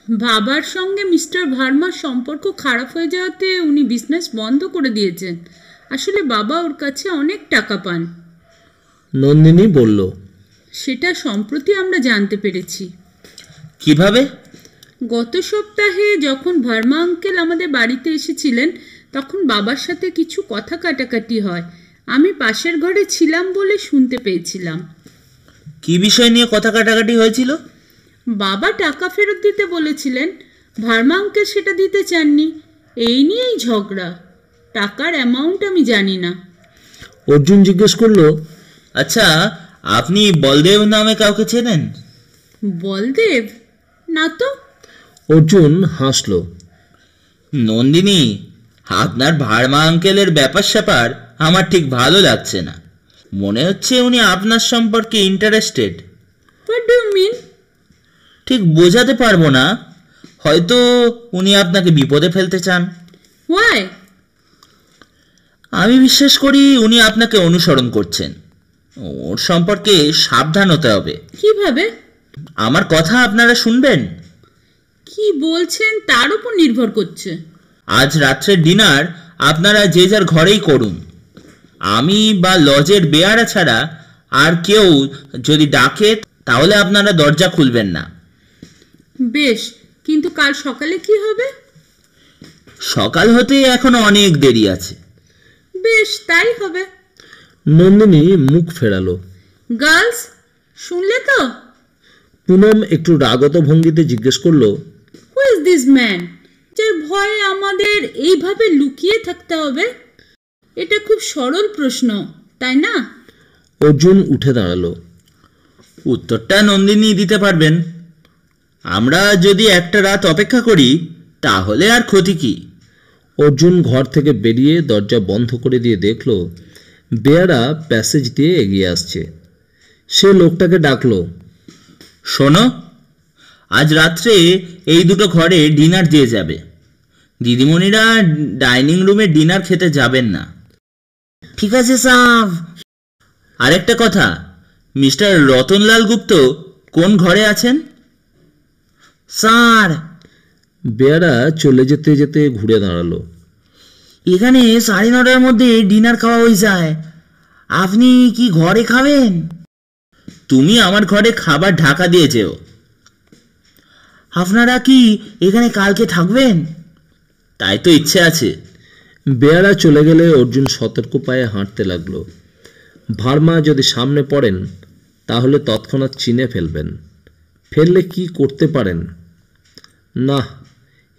বাবার সঙ্গে মিস্টার ভার্মার সম্পর্ক খারাপ হয়ে যাওয়াতে উনি বিজনেস বন্ধ করে দিয়েছেন। আসলে বাবা ওর কাছে অনেক টাকা পান। নন্দিনী বলল। সেটা সম্প্রতি আমরা জানতে পেরেছি। কিভাবে? গত সপ্তাহে যখন ভার্মা আঙ্কেল আমাদের বাড়িতে এসেছিলেন তখন বাবার সাথে কিছু কথা কাটাকাটি হয়। আমি পাশের ঘরে ছিলাম বলে শুনতে পেয়েছিলাম। কি বিষয় নিয়ে কথা কাটাকাটি হয়েছিল? বাবা টাকা ফেরত দিতে বলেছিলেন, ভার্মা আঙ্কেল সেটা দিতে চাননি। এই নিয়েই ঝগড়া। টাকার অ্যামাউন্ট আমি জানি না। অর্জুন জিজ্ঞেস করলো, আচ্ছা, আপনি বলদেব নামে কাউকে চেনেন? বলদেব? না তো। অর্জুন হাসলো। নন্দিনী, আপনার ভার্মা আঙ্কেলের ব্যাপার স্যাপার আমার ঠিক ভালো লাগছে না। মনে হচ্ছে উনি আপনার সম্পর্কে interested. What do you mean? ঠিক বোঝাতে পারবো না, হয়তো উনি আপনাকে বিপদে ফেলতে চান। হোয়াই? আমি বিশ্বাস করি উনি আপনাকে অনুসরণ করছেন। ওর সম্পর্কে সাবধান হতে হবে। কিভাবে? আমার কথা আপনারা শুনবেন? কি বলছেন তার উপর নির্ভর করছে। আজ রাত্রের ডিনার আপনারা যে যার ঘরেই করুন। আমি বা লজের বেয়ারা ছাড়া আর কেউ যদি ডাকে তাহলে আপনারা দরজা খুলবেন না। বেশ, কিন্তু কাল সকালে কি হবে? সকাল হতে এখনো অনেক দেরি আছে। বেশ, তাই হবে। নন্দিনী মুখ ফেরালো। গার্লস, শুনলে তো? পুনম একটু রাগত ভঙ্গিতে জিজ্ঞেস করলো, হু ইজ দিস ম্যান যার ভয়ে আমাদের এইভাবে লুকিয়ে থাকতে হবে? এটা খুব সরল প্রশ্ন, তাই না? অর্জুন উঠে দাঁড়ালো। উত্তরটা নন্দিনী দিতে পারবেন। আমরা যদি একটা রাত অপেক্ষা করি তাহলে আর ক্ষতি কি? অর্জুন ঘর থেকে বেরিয়ে দরজা বন্ধ করে দিয়ে দেখলো বেয়ারা প্যাসেজ দিয়ে এগিয়ে আসছে। সে লোকটাকে ডাকলো, শোনো, আজ রাত্রে এই দুটো ঘরে ডিনার দিয়ে যাবে। দিদিমণিরা ডাইনিং রুমে ডিনার খেতে যাবেন না। ঠিক আছে সাব। আরেকটা কথা, মিস্টার রতনলাল গুপ্ত কোন ঘরে আছেন? স্যার। বেয়ারা চলে যেতে যেতে ঘুরে দাঁড়ালো। এখানে 9:30টার মধ্যে ডিনার খাওয়া হয়ে যায়। আপনি কি ঘরে খাবেন? তুমি আমার ঘরে খাবার ঢাকা দিয়ে যেও। আপনারা কি এখানে কালকে থাকবেন? তাই তো ইচ্ছে আছে। বেয়ারা চলে গেলে অর্জুন সতর্ক পায়ে হাঁটতে লাগলো। ভার্মা যদি সামনে পড়েন তাহলে তৎক্ষণাৎ চিনে ফেলবেন। ফেললে কি করতে পারেন? না,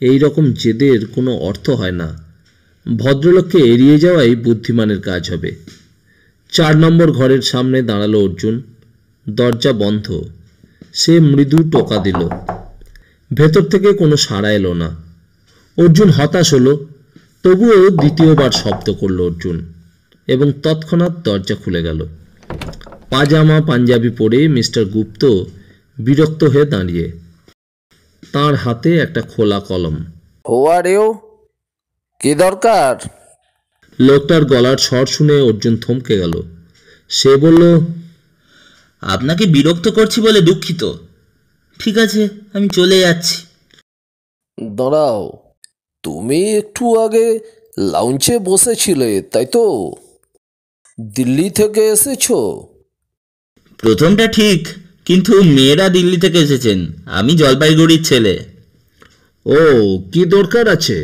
এই রকম জেদের কোনো অর্থ হয় না। ভদ্রলোককে এড়িয়ে যাওয়াই বুদ্ধিমানের কাজ হবে। 4 নম্বর ঘরের সামনে দাঁড়ালো অর্জুন। দরজা বন্ধ। সে মৃদু টোকা দিল। ভেতর থেকে কোনো সাড়া এলো না। অর্জুন হতাশ হলো। তবুও দ্বিতীয়বার শব্দ করল অর্জুন এবং তৎক্ষণাৎ দরজা খুলে গেল। পাজামা পাঞ্জাবি পরে মিস্টার গুপ্ত বিরক্ত হয়ে দাঁড়িয়ে, তার হাতে একটা খোলা কলম। হো আর ইউ? কি দরকার? লোকটার গলার স্বর শুনে অর্জুন থমকে গেল। সে বলল, আপনাকে বিরক্ত করছি বলে দুঃখিত। ঠিক আছে, আমি চলে যাচ্ছি। দাঁড়াও, তুমি একটু আগে লাউঞ্জে বসেছিলে তাই তো? দিল্লি থেকে এসেছো? প্রথমটা ঠিক, কিন্তু মেয়েরা দিল্লি থেকে এসেছেন, আমি জলপাইগুড়ির ছেলে। ও, কি দরকার আছে?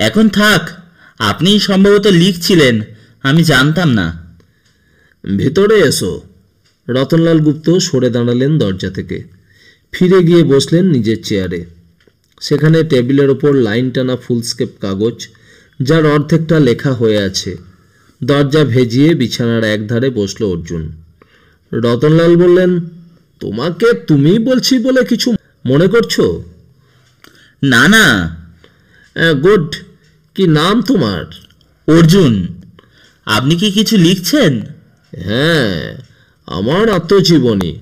এখন থাক, আপনি সম্ভবত লিখছিলেন, আমি জানতাম না। ভেতরে এসো। রতনলাল গুপ্ত সরে দাঁড়ালেন দরজা থেকে। ফিরে গিয়ে বসলেন নিজের চেয়ারে। সেখানে টেবিলের ওপর লাইন টানা ফুলস্কেপ কাগজ, যার অর্ধেকটা লেখা হয়ে আছে। দরজা ভেজিয়ে বিছানার একধারে বসল অর্জুন। রতনলাল বললেন, তোমাকে তুমি বলছি বলে কিছু মনে করছো? না না। গুড। কি নাম তোমার? অর্জুন। আপনি কি কিছু লিখছেন? হ্যাঁ, আমার আত্মজীবনী।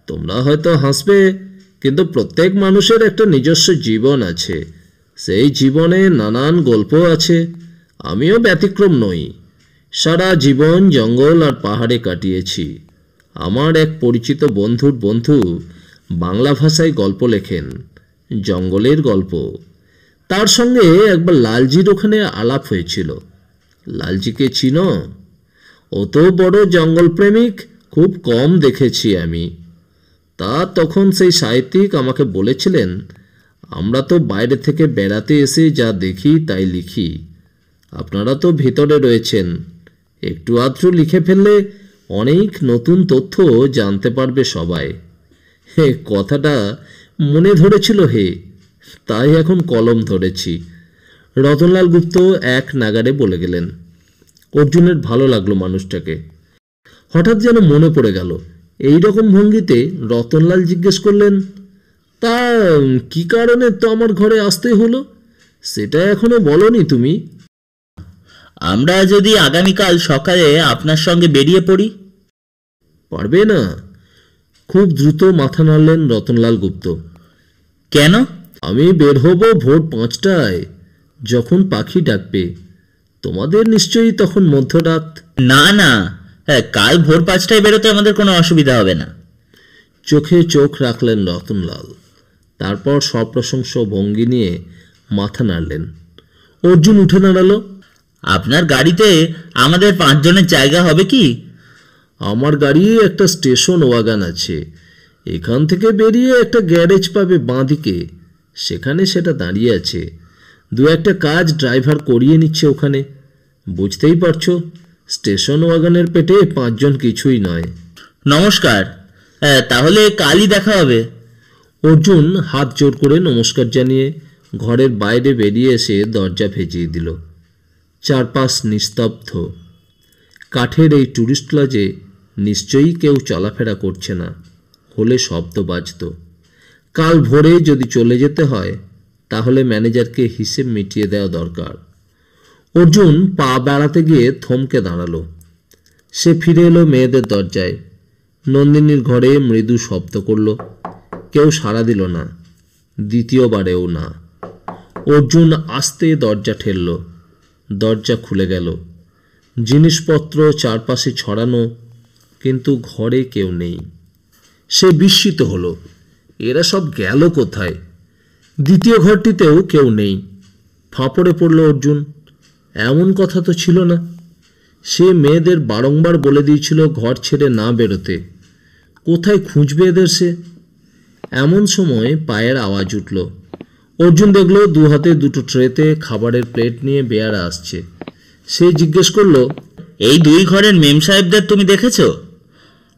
তোমরা হয়তো হাসবে, কিন্তু প্রত্যেক মানুষের একটা নিজস্ব জীবন আছে। সেই জীবনে নানান গল্প আছে। আমিও ব্যতিক্রম নই। সারা জীবন জঙ্গল আর পাহাড়ে কাটিয়েছি। আমার এক পরিচিত বন্ধুর বন্ধু বাংলা ভাষায় গল্প লেখেন, জঙ্গলের গল্প। তার সঙ্গে একবার লালজির ওখানে আলাপ হয়েছিল। লালজিকে চিনো? অত বড় জঙ্গল প্রেমিক খুব কম দেখেছি আমি। তা তখন সেই সাহিত্যিক আমাকে বলেছিলেন, আমরা তো বাইরে থেকে বেড়াতে এসে যা দেখি তাই লিখি, আপনারা তো ভিতরে রয়েছেন, একটু আধটু লিখে ফেললে অনেক নতুন তথ্য জানতে পারবে সবাই। হে, কথাটা মনে ধরেছিল হে, তাই এখন কলম ধরেছি। রতনলাল গুপ্ত এক নাগাড়ে বলে গেলেন। অর্জুনের ভালো লাগলো মানুষটাকে। হঠাৎ যেন মনে পড়ে গেল, এই রকম ভঙ্গিতে রতনলাল জিজ্ঞেস করলেন, তা কি কারণে তো আমার ঘরে আসতে হলো, সেটা এখনো বলনি তুমি? আমরা যদি আগামীকাল সকালে আপনার সঙ্গে বেরিয়ে পড়ি? পারবে না? খুব দ্রুত মাথা নাড়লেন রতনলাল গুপ্ত। কেন? আমি বের হব ভোর 5টায়, যখন পাখি ডাকবে। তোমাদের নিশ্চয়ই তখন মধ্যরাত। না না, কাল ভোর 5টায় বেরোতে আমাদের কোনো অসুবিধা হবে না। চোখে চোখ রাখলেন রতনলাল, তারপর সপ্রশংস ভঙ্গি নিয়ে মাথা নাড়লেন। অর্জুন উঠে দাঁড়ালো। আপনার গাড়িতে আমাদের 5 জনের জায়গা হবে কি? আমার গাড়ি একটা স্টেশন ওয়াগান আছে, এখান থেকে বেরিয়ে একটা গ্যারেজ পাবে বাঁদিকে, সেখানে সেটা দাঁড়িয়ে আছে। দু একটা কাজ ড্রাইভার করিয়ে নিচ্ছে ওখানে। বুঝতেই পারছো, স্টেশন ওয়াগানের পেটে 5 জন কিছুই নয়। নমস্কার, তাহলে কালই দেখা হবে। অর্জুন হাত জোর করে নমস্কার জানিয়ে ঘরের বাইরে বেরিয়ে এসে দরজা ভেজিয়ে দিল। চারপাশ নিস্তব্ধ। কাঠের এই ট্যুরিস্ট লজে নিশ্চয়ই কেউ চলাফেরা করছে না, হলে শব্দ বাজত। কাল ভোরে যদি চলে যেতে হয় তাহলে ম্যানেজারকে হিসেব মিটিয়ে দেওয়া দরকার। অর্জুন পা বেড়াতে গিয়ে থমকে দাঁড়ালো। সে ফিরে এলো মেয়েদের দরজায়। নন্দিনীর ঘরে মৃদু শব্দ করল, কেউ সাড়া দিল না, দ্বিতীয়বারেও না। অর্জুন আস্তে দরজা ঠেলল। দরজা খুলে গেল। জিনিসপত্র চারপাশে ছড়ানো, কিন্তু ঘরে কেউ নেই। সে বিস্মিত হলো, এরা সব গেল কোথায়? দ্বিতীয় ঘরটিতেও কেউ নেই। ফাঁপড়ে পড়ল অর্জুন, এমন কথা তো ছিল না। সে মেয়েদের বারংবার বলে দিয়েছিল ঘর ছেড়ে না বেরোতে। কোথায় খুঁজবে এদের সে? এমন সময় পায়ের আওয়াজ উঠল। অর্জুন দেখল 2 হাতে 2টো ট্রেতে খাবারের প্লেট নিয়ে বেয়ারা আসছে। সে জিজ্ঞেস করল, এই 2 ঘরের মেম সাহেবদের তুমি দেখেছো?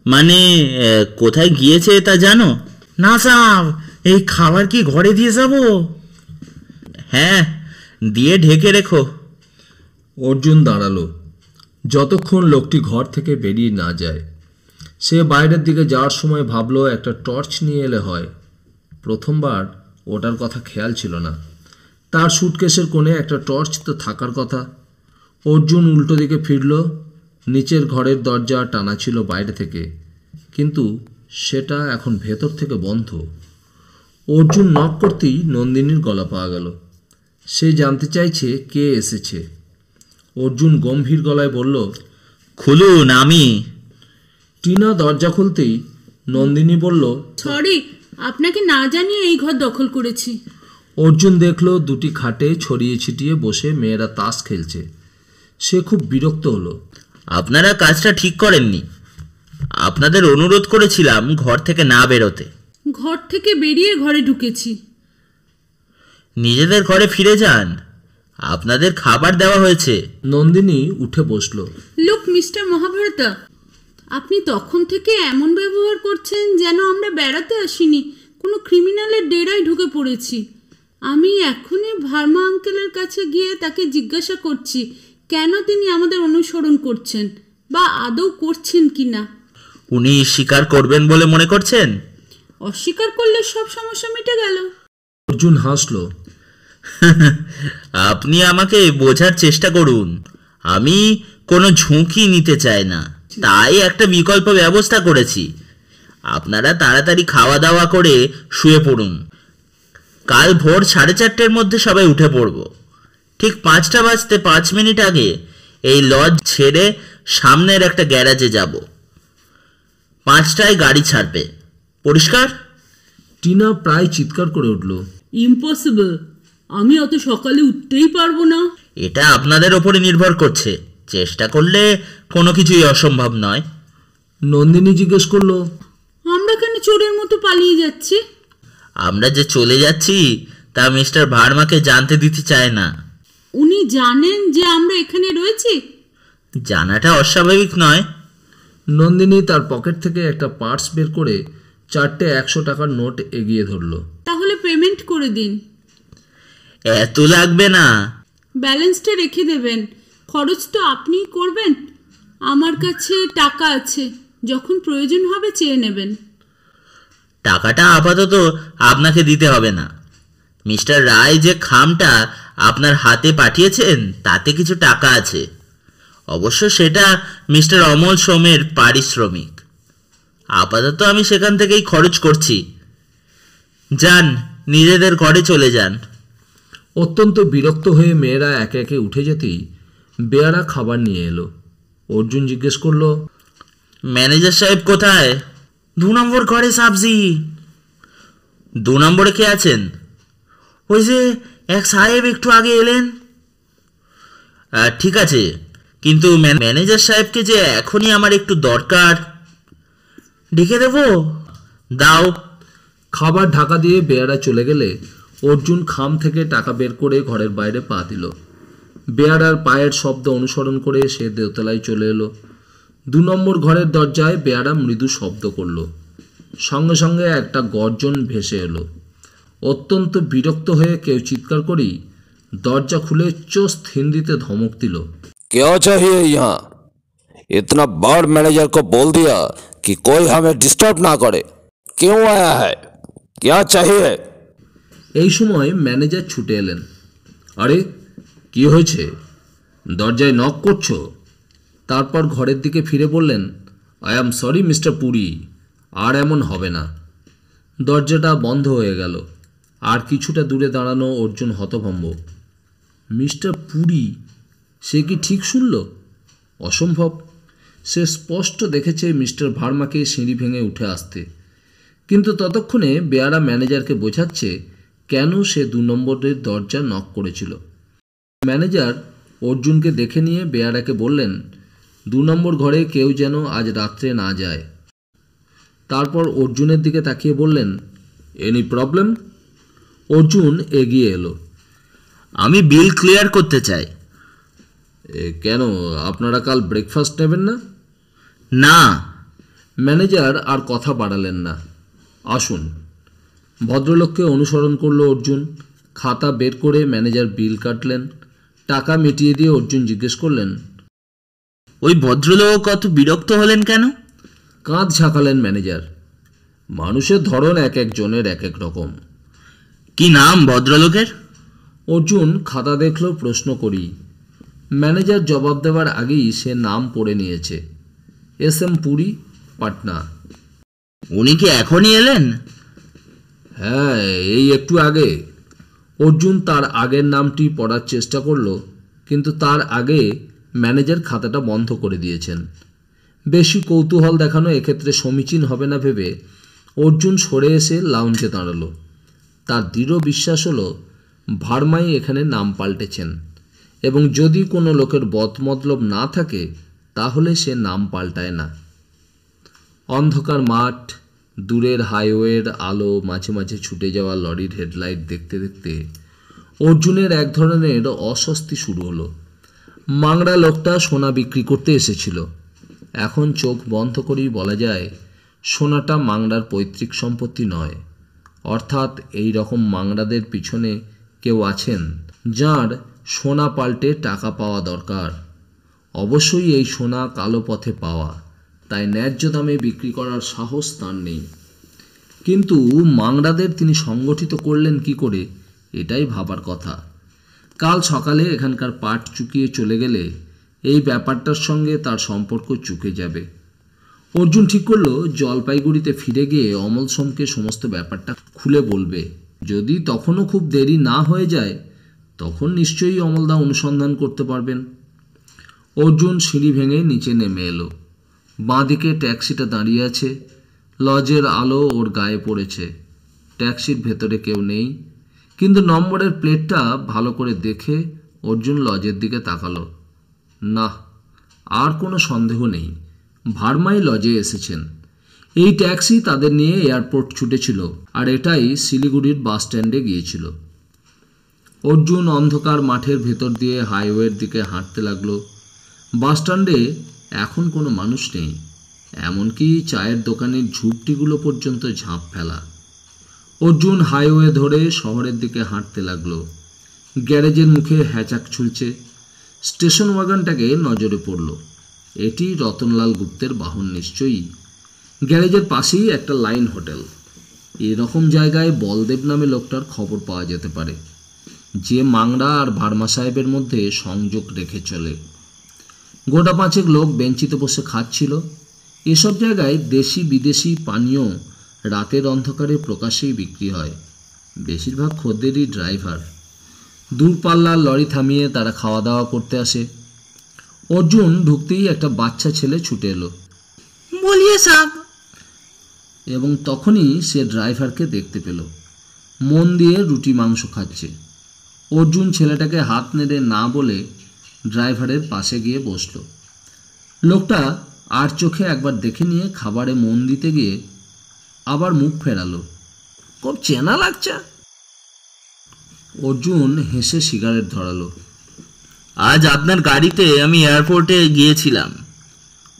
মানে কোথায় গিয়েছে তা জানো? না সাহেব, এই খাবার কি ঘরে দিয়ে যাব? হ্যাঁ, দিয়ে ঢেকে রেখো। অর্জুন দাঁড়ালো, যতক্ষণ লোকটি ঘর থেকে বেরিয়ে না যায়। সে বাইরের দিকে যাওয়ার সময় ভাবলো একটা টর্চ নিয়ে এলে হয়। প্রথমবার ওটার কথা খেয়াল ছিল না। তার সুটকেসের কোণে একটা টর্চ তো থাকার কথা। অর্জুন উল্টো দিকে ফিরল। নিচের ঘরের দরজা টানা ছিল বাইরে থেকে, কিন্তু সেটা এখন ভেতর থেকে বন্ধ। অর্জুন নক করতেই নন্দিনীর গলা পাওয়া গেল। সে জানতে চাইছে কে এসেছে। অর্জুন গম্ভীর গলায় বলল, খুলুন, আমি। টিনা দরজা খুলতেই নন্দিনী বলল, সরি, আপনাকে না জানিয়ে এই ঘর দখল করেছি। অর্জুন দেখল 2টি খাটে ছড়িয়ে ছিটিয়ে বসে মেয়েরা তাস খেলছে। সে খুব বিরক্ত হলো। আপনারা কাজটা ঠিক করেননি। আপনাদের অনুরোধ করেছিলাম ঘর থেকে না বেরোতে। ঘর থেকে বেরিয়ে ঘরে ঢুকেছি। নিজেদের ঘরে ফিরে যান, আপনাদের খাবার দেওয়া হয়েছে। নন্দিনী উঠে বসল। লুক মিস্টার মহাভারতা, আপনি তখন থেকে এমন ব্যবহার করছেন যেন আমরা বেড়াতে আসিনি, কোনো ক্রিমিনালের ডেরায় ঢুকে পড়েছি। আমি এখনই ভার্মা আঙ্কেলের কাছে গিয়ে তাকে জিজ্ঞাসা করছি কেন তিনি আমাদের অনুসরণ করছেন, বা আদৌ করছেন কি না। উনি স্বীকার করবেন বলে মনে করছেন? অস্বীকার করলে সব সমস্যা মিটে গেল। অর্জুন হাসল। আপনি আমাকে বোঝার চেষ্টা করুন। আমি কোনো ঝুঁকি নিতে চাই না, তাই একটা বিকল্প ব্যবস্থা করেছি। আপনারা তাড়াতাড়ি খাওয়া দাওয়া করে শুয়ে পড়ুন। কাল ভোর 4:30-এর মধ্যে সবাই উঠে পড়ব। ঠিক 5টা বাজতে 5 মিনিট আগে এই লজ ছেড়ে সামনের একটা গ্যারাজে যাব। 5টায় গাড়ি ছাড়বে। পরিষ্কার? টিনা প্রায় চিৎকার করে উঠল। ইম্পসিবল, আমি অত সকালে উঠতেই পারবো না। এটা আপনাদের ওপরে নির্ভর করছে, চেষ্টা করলে কোনো কিছুই অসম্ভব নয়। নন্দিনী জিজ্ঞেস করলো, আমরা কেন চোরের মতো পালিয়ে যাচ্ছি? আমরা যে চলে যাচ্ছি তা মিস্টার ভার্মাকে জানতে দিতে চায় না। উনি জানেন যে আমরা এখানে রয়েছি? জানাটা অস্বাভাবিক নয়। নন্দিনী তার পকেট থেকে একটা পার্স বের করে 4টে 100 টাকার নোট এগিয়ে ধরলো। তাহলে পেমেন্ট করে দিন। এত লাগবে না। ব্যালেন্সটা রেখে দেবেন, খরচ তো আপনিই করবেন। আমার কাছে টাকা আছে, যখন প্রয়োজন হবে চেয়ে নেবেন। টাকাটা আপাতত আপনাকে দিতে হবে না। মিস্টার রায় যে খামটা আপনার হাতে পাঠিয়েছেন তাতে কিছু টাকা আছে, অবশ্য সেটা মিস্টার অমল সোমের পারিশ্রমিক। আপাতত আমি সেখান থেকেই খরচ করছি। যান, নিজেদের ঘরে চলে যান। অত্যন্ত বিরক্ত হয়ে মেয়েরা একে একে উঠে যেতেই বেয়ারা খাবার নিয়ে এলো। অর্জুন জিজ্ঞেস করলো, ম্যানেজার সাহেব কোথায়? 2 নম্বর ঘরে সাবজি। 2 নম্বরে কে আছেন? ওই যে এক সাহেব একটু আগে এলেন। ঠিক আছে, কিন্তু ম্যানেজার সাহেবকে যে এখনই আমার একটু দরকার। ডেকে দেবো? দাও। খাবার ঢাকা দিয়ে বেয়ারা চলে গেলে অর্জুন খাম থেকে টাকা বের করে ঘরের বাইরে পা দিল। বেয়ারার পায়ের শব্দ অনুসরণ করে সে দোতলায় চলে এলো। 2 নম্বর ঘরের দরজায় বেয়ারা মৃদু শব্দ করল। সঙ্গে সঙ্গে একটা গর্জন ভেসে এলো। অত্যন্ত বিরক্ত হয়ে কেউ চিৎকার করেই দরজা খুলে চোস্ত হিন্দিতে ধমক দিল, क्या चाहिए यहाँ? इतना बार मैनेजर को बोल दिया कि कोई हमें डिस्टर्ब ना करे। क्यों आया है? क्या चाहिए? এই সময় ম্যানেজার ছুটে এলেন। আরে কি হয়েছে, দরজায় নক করছো? তারপর ঘরের দিকে ফিরে বললেন, I am sorry mister Puri, আর এমন হবে না। দরজাটা বন্ধ হয়ে গেল। আর কিছুটা দূরে দাঁড়ানো অর্জুন হতভম্ব। মিস্টার পুরী, সে কি ঠিক শুনল? অসম্ভব। সে স্পষ্ট দেখেছে মিস্টার ভার্মাকে সিঁড়ি ভেঙে উঠে আসতে, কিন্তু ততক্ষণে বেয়ারা ম্যানেজারকে বোঝাচ্ছে কেন সে 2 নম্বরের দরজা নক করেছিল। ম্যানেজার অর্জুনকে দেখে নিয়ে বেয়ারাকে বললেন, 2 নম্বর ঘরে কেউ যেন আজ রাত্রে না যায়। তারপর অর্জুনের দিকে তাকিয়ে বললেন, এনি প্রবলেম? অর্জুন এগিয়ে এলো। আমি বিল ক্লিয়ার করতে চাই। কেন, আপনারা কাল ব্রেকফাস্ট নেবেন না? না। ম্যানেজার আর কথা বাড়ালেন না। আসুন। ভদ্রলোককে অনুসরণ করলো অর্জুন। খাতা বের করে ম্যানেজার বিল কাটলেন। টাকা মিটিয়ে দিয়ে অর্জুন জিজ্ঞেস করলেন, ওই ভদ্রলোক কত বিরক্ত হলেন কেন? কাঁধ ঝাঁকালেন ম্যানেজার। মানুষের ধরন এক একজনের এক এক রকম। কি নাম ভদ্রলোকের? অর্জুন খাতা দেখল প্রশ্ন করি। ম্যানেজার জবাব দেওয়ার আগেই সে নাম পড়ে নিয়েছে, SM পুরী, পাটনা। উনি কি এখনই এলেন? হ্যাঁ, এই একটু আগে। অর্জুন তার আগের নামটি পড়ার চেষ্টা করল, কিন্তু তার আগে ম্যানেজার খাতাটা বন্ধ করে দিয়েছেন। বেশি কৌতূহল দেখানো এক্ষেত্রে সমীচীন হবে না ভেবে অর্জুন সরে এসে লাউঞ্জে দাঁড়ালো। তার দৃঢ় বিশ্বাস হলো ভার্মাই এখানে নাম পাল্টেছেন, এবং যদি কোনো লোকের বদমতলব না থাকে তাহলে সে নাম পাল্টায় না। অন্ধকার মাঠ, দূরের হাইওয়ের আলো, মাঝে মাঝে ছুটে যাওয়া লরির হেডলাইট দেখতে দেখতে অর্জুনের এক ধরনের অস্বস্তি শুরু হলো। মাংড়া লোকটা সোনা বিক্রি করতে এসেছিল। এখন চোখ বন্ধ করেই বলা যায় সোনাটা মাংড়ার পৈতৃক সম্পত্তি নয়। অর্থাৎ এই রকম মাংড়াদের পিছনে কেউ আছেন যার সোনা পাল্টে টাকা পাওয়া দরকার। অবশ্যই এই সোনা কালো পথে পাওয়া, তাই ন্যায্য দামে বিক্রি করার সাহস তার নেই। কিন্তু মাংড়াদের তিনি সংগঠিত করলেন কি করে, এটাই ভাবার কথা। কাল সকালে এখানকার পাট চুকিয়ে চলে গেলে এই ব্যাপারটার সঙ্গে তার সম্পর্ক চুকে যাবে। অর্জুন ঠিক করলো জলপাইগুড়িতে ফিরে গিয়ে অমল সোমকে সমস্ত ব্যাপারটা খুলে বলবে। যদি তখনও খুব দেরি না হয়ে যায় তখন নিশ্চয়ই অমলদা অনুসন্ধান করতে পারবেন। অর্জুন সিঁড়ি ভেঙে নিচে নেমে এলো। বাঁদিকে ট্যাক্সিটা দাঁড়িয়ে আছে। লজের আলো ওর গায়ে পড়েছে। ট্যাক্সির ভেতরে কেউ নেই, কিন্তু নম্বরের প্লেটটা ভালো করে দেখে অর্জুন লজের দিকে তাকালো। না, আর কোনো সন্দেহ নেই, ভার্মাই লজে এসেছেন। এই ট্যাক্সি তাদের নিয়ে এয়ারপোর্ট ছুটেছিল, আর এটাই শিলিগুড়ির বাস স্ট্যান্ডে গিয়েছিল। অর্জুন অন্ধকার মাঠের ভেতর দিয়ে হাইওয়ের দিকে হাঁটতে লাগলো। বাস স্ট্যান্ডে এখন কোনো মানুষ নেই, এমনকি চায়ের দোকানের ঝুপটিগুলো পর্যন্ত ঝাঁপ ফেলা। অর্জুন হাইওয়ে ধরে শহরের দিকে হাঁটতে লাগলো। গ্যারেজের মুখে হ্যাচাক ছুলছে। স্টেশন ওয়াগনটাকে নজরে পড়ল। এটি রতনলাল গুপ্তের বাহন নিশ্চয়ই। গ্যারেজের পাশেই একটা লাইন হোটেল। এরকম জায়গায় বলদেব নামে লোকটার খবর পাওয়া যেতে পারে, যে মাংরা আর ভার্মা সাহেবের মধ্যে সংযোগ রেখে চলে। গোটা পাঁচেক লোক বেঞ্চিতে বসে খাচ্ছিল। এসব জায়গায় দেশি বিদেশি পানীয় রাতের অন্ধকারে প্রকাশ্যেই বিক্রি হয়। বেশিরভাগ খদ্দেরই ড্রাইভার। দূরপাল্লার লরি থামিয়ে তারা খাওয়া দাওয়া করতে আসে। অর্জুন ঢুকতেই একটা বাচ্চা ছেলে ছুটে এলো। বলিয়ে সাহেব। এবং তখনই সে ড্রাইভারকে দেখতে পেল, মন দিয়ে রুটি মাংস খাচ্ছে। অর্জুন ছেলেটাকে হাত নেড়ে না বলে ড্রাইভারের পাশে গিয়ে বসল। লোকটা আর চোখে একবার দেখে নিয়ে খাবারে মন দিতে গিয়ে আবার মুখ ফেরালো। খুব চেনা লাগছে। অর্জুন হেসে সিগারেট ধরালো। আজ আপনার গাড়িতে আমি এয়ারপোর্টে গিয়েছিলাম।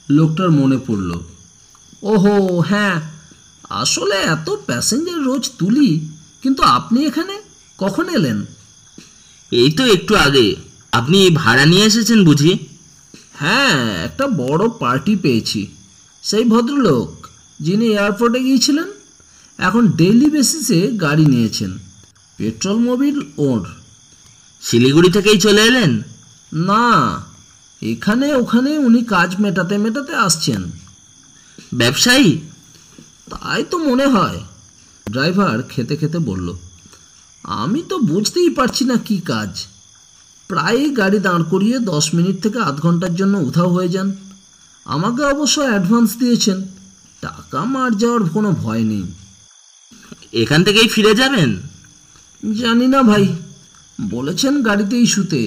লোকটার মনে পড়ল। ওহো হ্যাঁ, আসলে এত প্যাসেঞ্জার রোজ তুলি, কিন্তু আপনি এখানে কখন এলেন? এই তো একটু আগে। আপনি ভাড়া নিয়ে এসেছেন বুঝি? হ্যাঁ, একটা বড় পার্টি পেয়েছি। সেই ভদ্রলোক যিনি এয়ারপোর্টে গিয়েছিলেন, এখন ডেইলি বেসিসে গাড়ি নিয়েছেন। পেট্রোল মোবিল ওর। শিলিগুড়ি থেকেই চলে এলেন? না, এখানে ওখানে উনি কাজ মেটাতে মেটাতে আসছেন। ব্যবসায়ী? তাই তো মনে হয়, ড্রাইভার খেতে খেতে বলল। আমি তো বুঝতেই পারছি না কি কাজ। প্রায়ই গাড়ি দাঁড় করিয়ে 10 মিনিট থেকে আধ ঘন্টার জন্য উধাও হয়ে যান। আমাকে অবশ্য অ্যাডভান্স দিয়েছেন, টাকা মার যাওয়ার কোনো ভয় নেই। এখান থেকেই ফিরে যাবেন? জানি না ভাই, বলেছেন গাড়িতেই শুতে,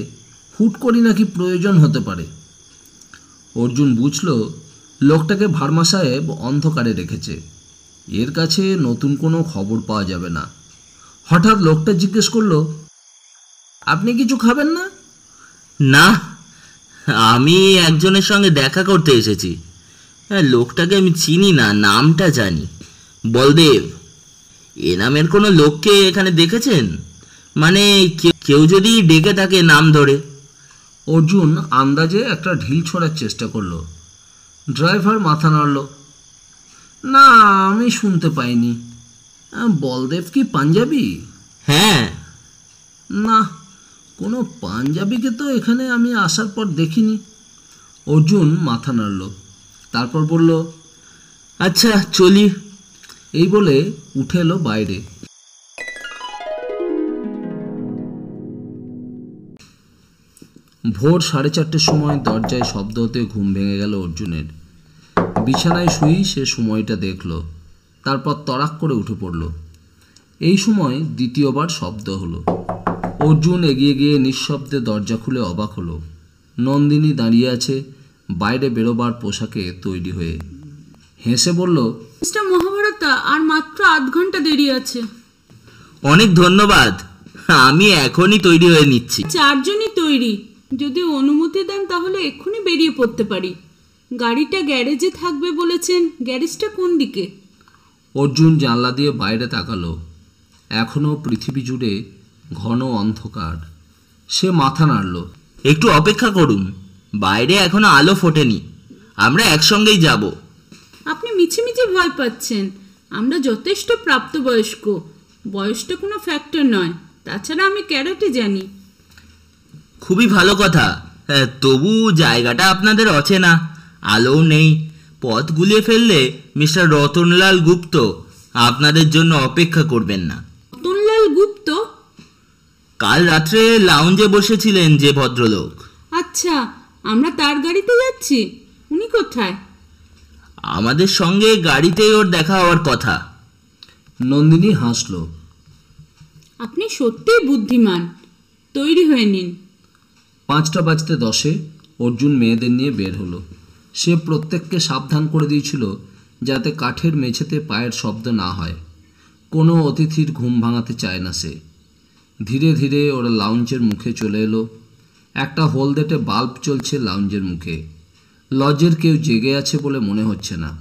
হুট করি নাকি প্রয়োজন হতে পারে। অর্জুন বুঝল লোকটাকে ভার্মা সাহেব অন্ধকারে রেখেছে। এর কাছে নতুন কোনো খবর পাওয়া যাবে না। হঠাৎ লোকটা জিজ্ঞেস করলো, আপনি কিছু খাবেন না? না, আমি একজনের সঙ্গে দেখা করতে এসেছি। লোকটাকে আমি চিনি না, নামটা জানি, বলদেব। এ নামের কোনো লোককে এখানে দেখেছেন? মানে কেউ যদি ডেকে থাকে নাম ধরে? অর্জুন আন্দাজে একটা ঢিল ছোড়ার চেষ্টা করলো। ড্রাইভার মাথা নাড়ল। না, আমি শুনতে পাইনি। বলদেব কি পাঞ্জাবি? হ্যাঁ। না, কোনো পাঞ্জাবিকে তো এখানে আমি আসার পর দেখিনি। অর্জুন মাথা নাড়ল, তারপর বলল, আচ্ছা চলি। এই বলে উঠে এলো বাইরে। ভোর 4:30টার সময় দরজায় শব্দ হতে ঘুম ভেঙে গেল অর্জুনের। বিছানায় শুয়েই সে সময়টা দেখল, তারপর তড়াক করে উঠে পড়ল। এই সময় দ্বিতীয়বার শব্দ হলো। অর্জুন এগিয়ে গিয়ে নিঃশব্দে দরজা খুলে অবাক হলো। নন্দিনী দাঁড়িয়ে আছে বাইরে বেরোবার পোশাকে তৈরি হয়ে। হেসে বলল, মিস্টার মহাভারতা, আর মাত্র আধ ঘন্টা দেরি আছে। অনেক ধন্যবাদ, আমি এখনই তৈরি হয়ে নিচ্ছি। 4 জনই তৈরি। যদি অনুমতি দেন তাহলে এক্ষুনি বেরিয়ে পড়তে পারি। গাড়িটা গ্যারেজে থাকবে বলেছেন। গ্যারেজটা কোন দিকে? অর্জুন জানলা দিয়ে বাইরে তাকালো। এখনও পৃথিবী জুড়ে ঘন অন্ধকার। সে মাথা নাড়ল। একটু অপেক্ষা করুন, বাইরে এখনো আলো ফোটেনি। আমরা একসঙ্গেই যাব। আপনি মিছিমিছি ভয় পাচ্ছেন। আমরা যথেষ্ট প্রাপ্তবয়স্ক। বয়সটা কোনো ফ্যাক্টর নয়। তাছাড়া আমি ক্যারাটে জানি। খুবই ভালো কথা। তবু জায়গাটা আপনাদের অচেনা, আলোও নেই। পথ গুলিয়ে ফেললে মিস্টার রতনলাল গুপ্ত আপনাদের জন্য অপেক্ষা করবেন না। রতনলাল গুপ্ত? কাল রাত্রে লাউঞ্জে বসেছিলেন যে ভদ্রলোক। আচ্ছা, আমরা তার গাড়িতে যাচ্ছি। উনি কোথায়? আমাদের সঙ্গে গাড়িতেই ওর দেখা হওয়ার কথা। নন্দিনী হাসল। আপনি সত্যিই বুদ্ধিমান। তৈরি হয়ে নিন। 5:10 অর্জুন মেয়েদের নিয়ে বের হলো। সে প্রত্যেককে সাবধান করে দিয়েছিল যাতে কাঠের মেঝেতে পায়ের শব্দ না হয়। কোনো অতিথির ঘুম ভাঙাতে চায় না সে। ধীরে ধীরে ওরা লাউঞ্জের মুখে চলে এলো। একটা হলদেটে বাল্ব চলছে লাউঞ্জের মুখে। লজের কেউ জেগে আছে বলে মনে হচ্ছে না।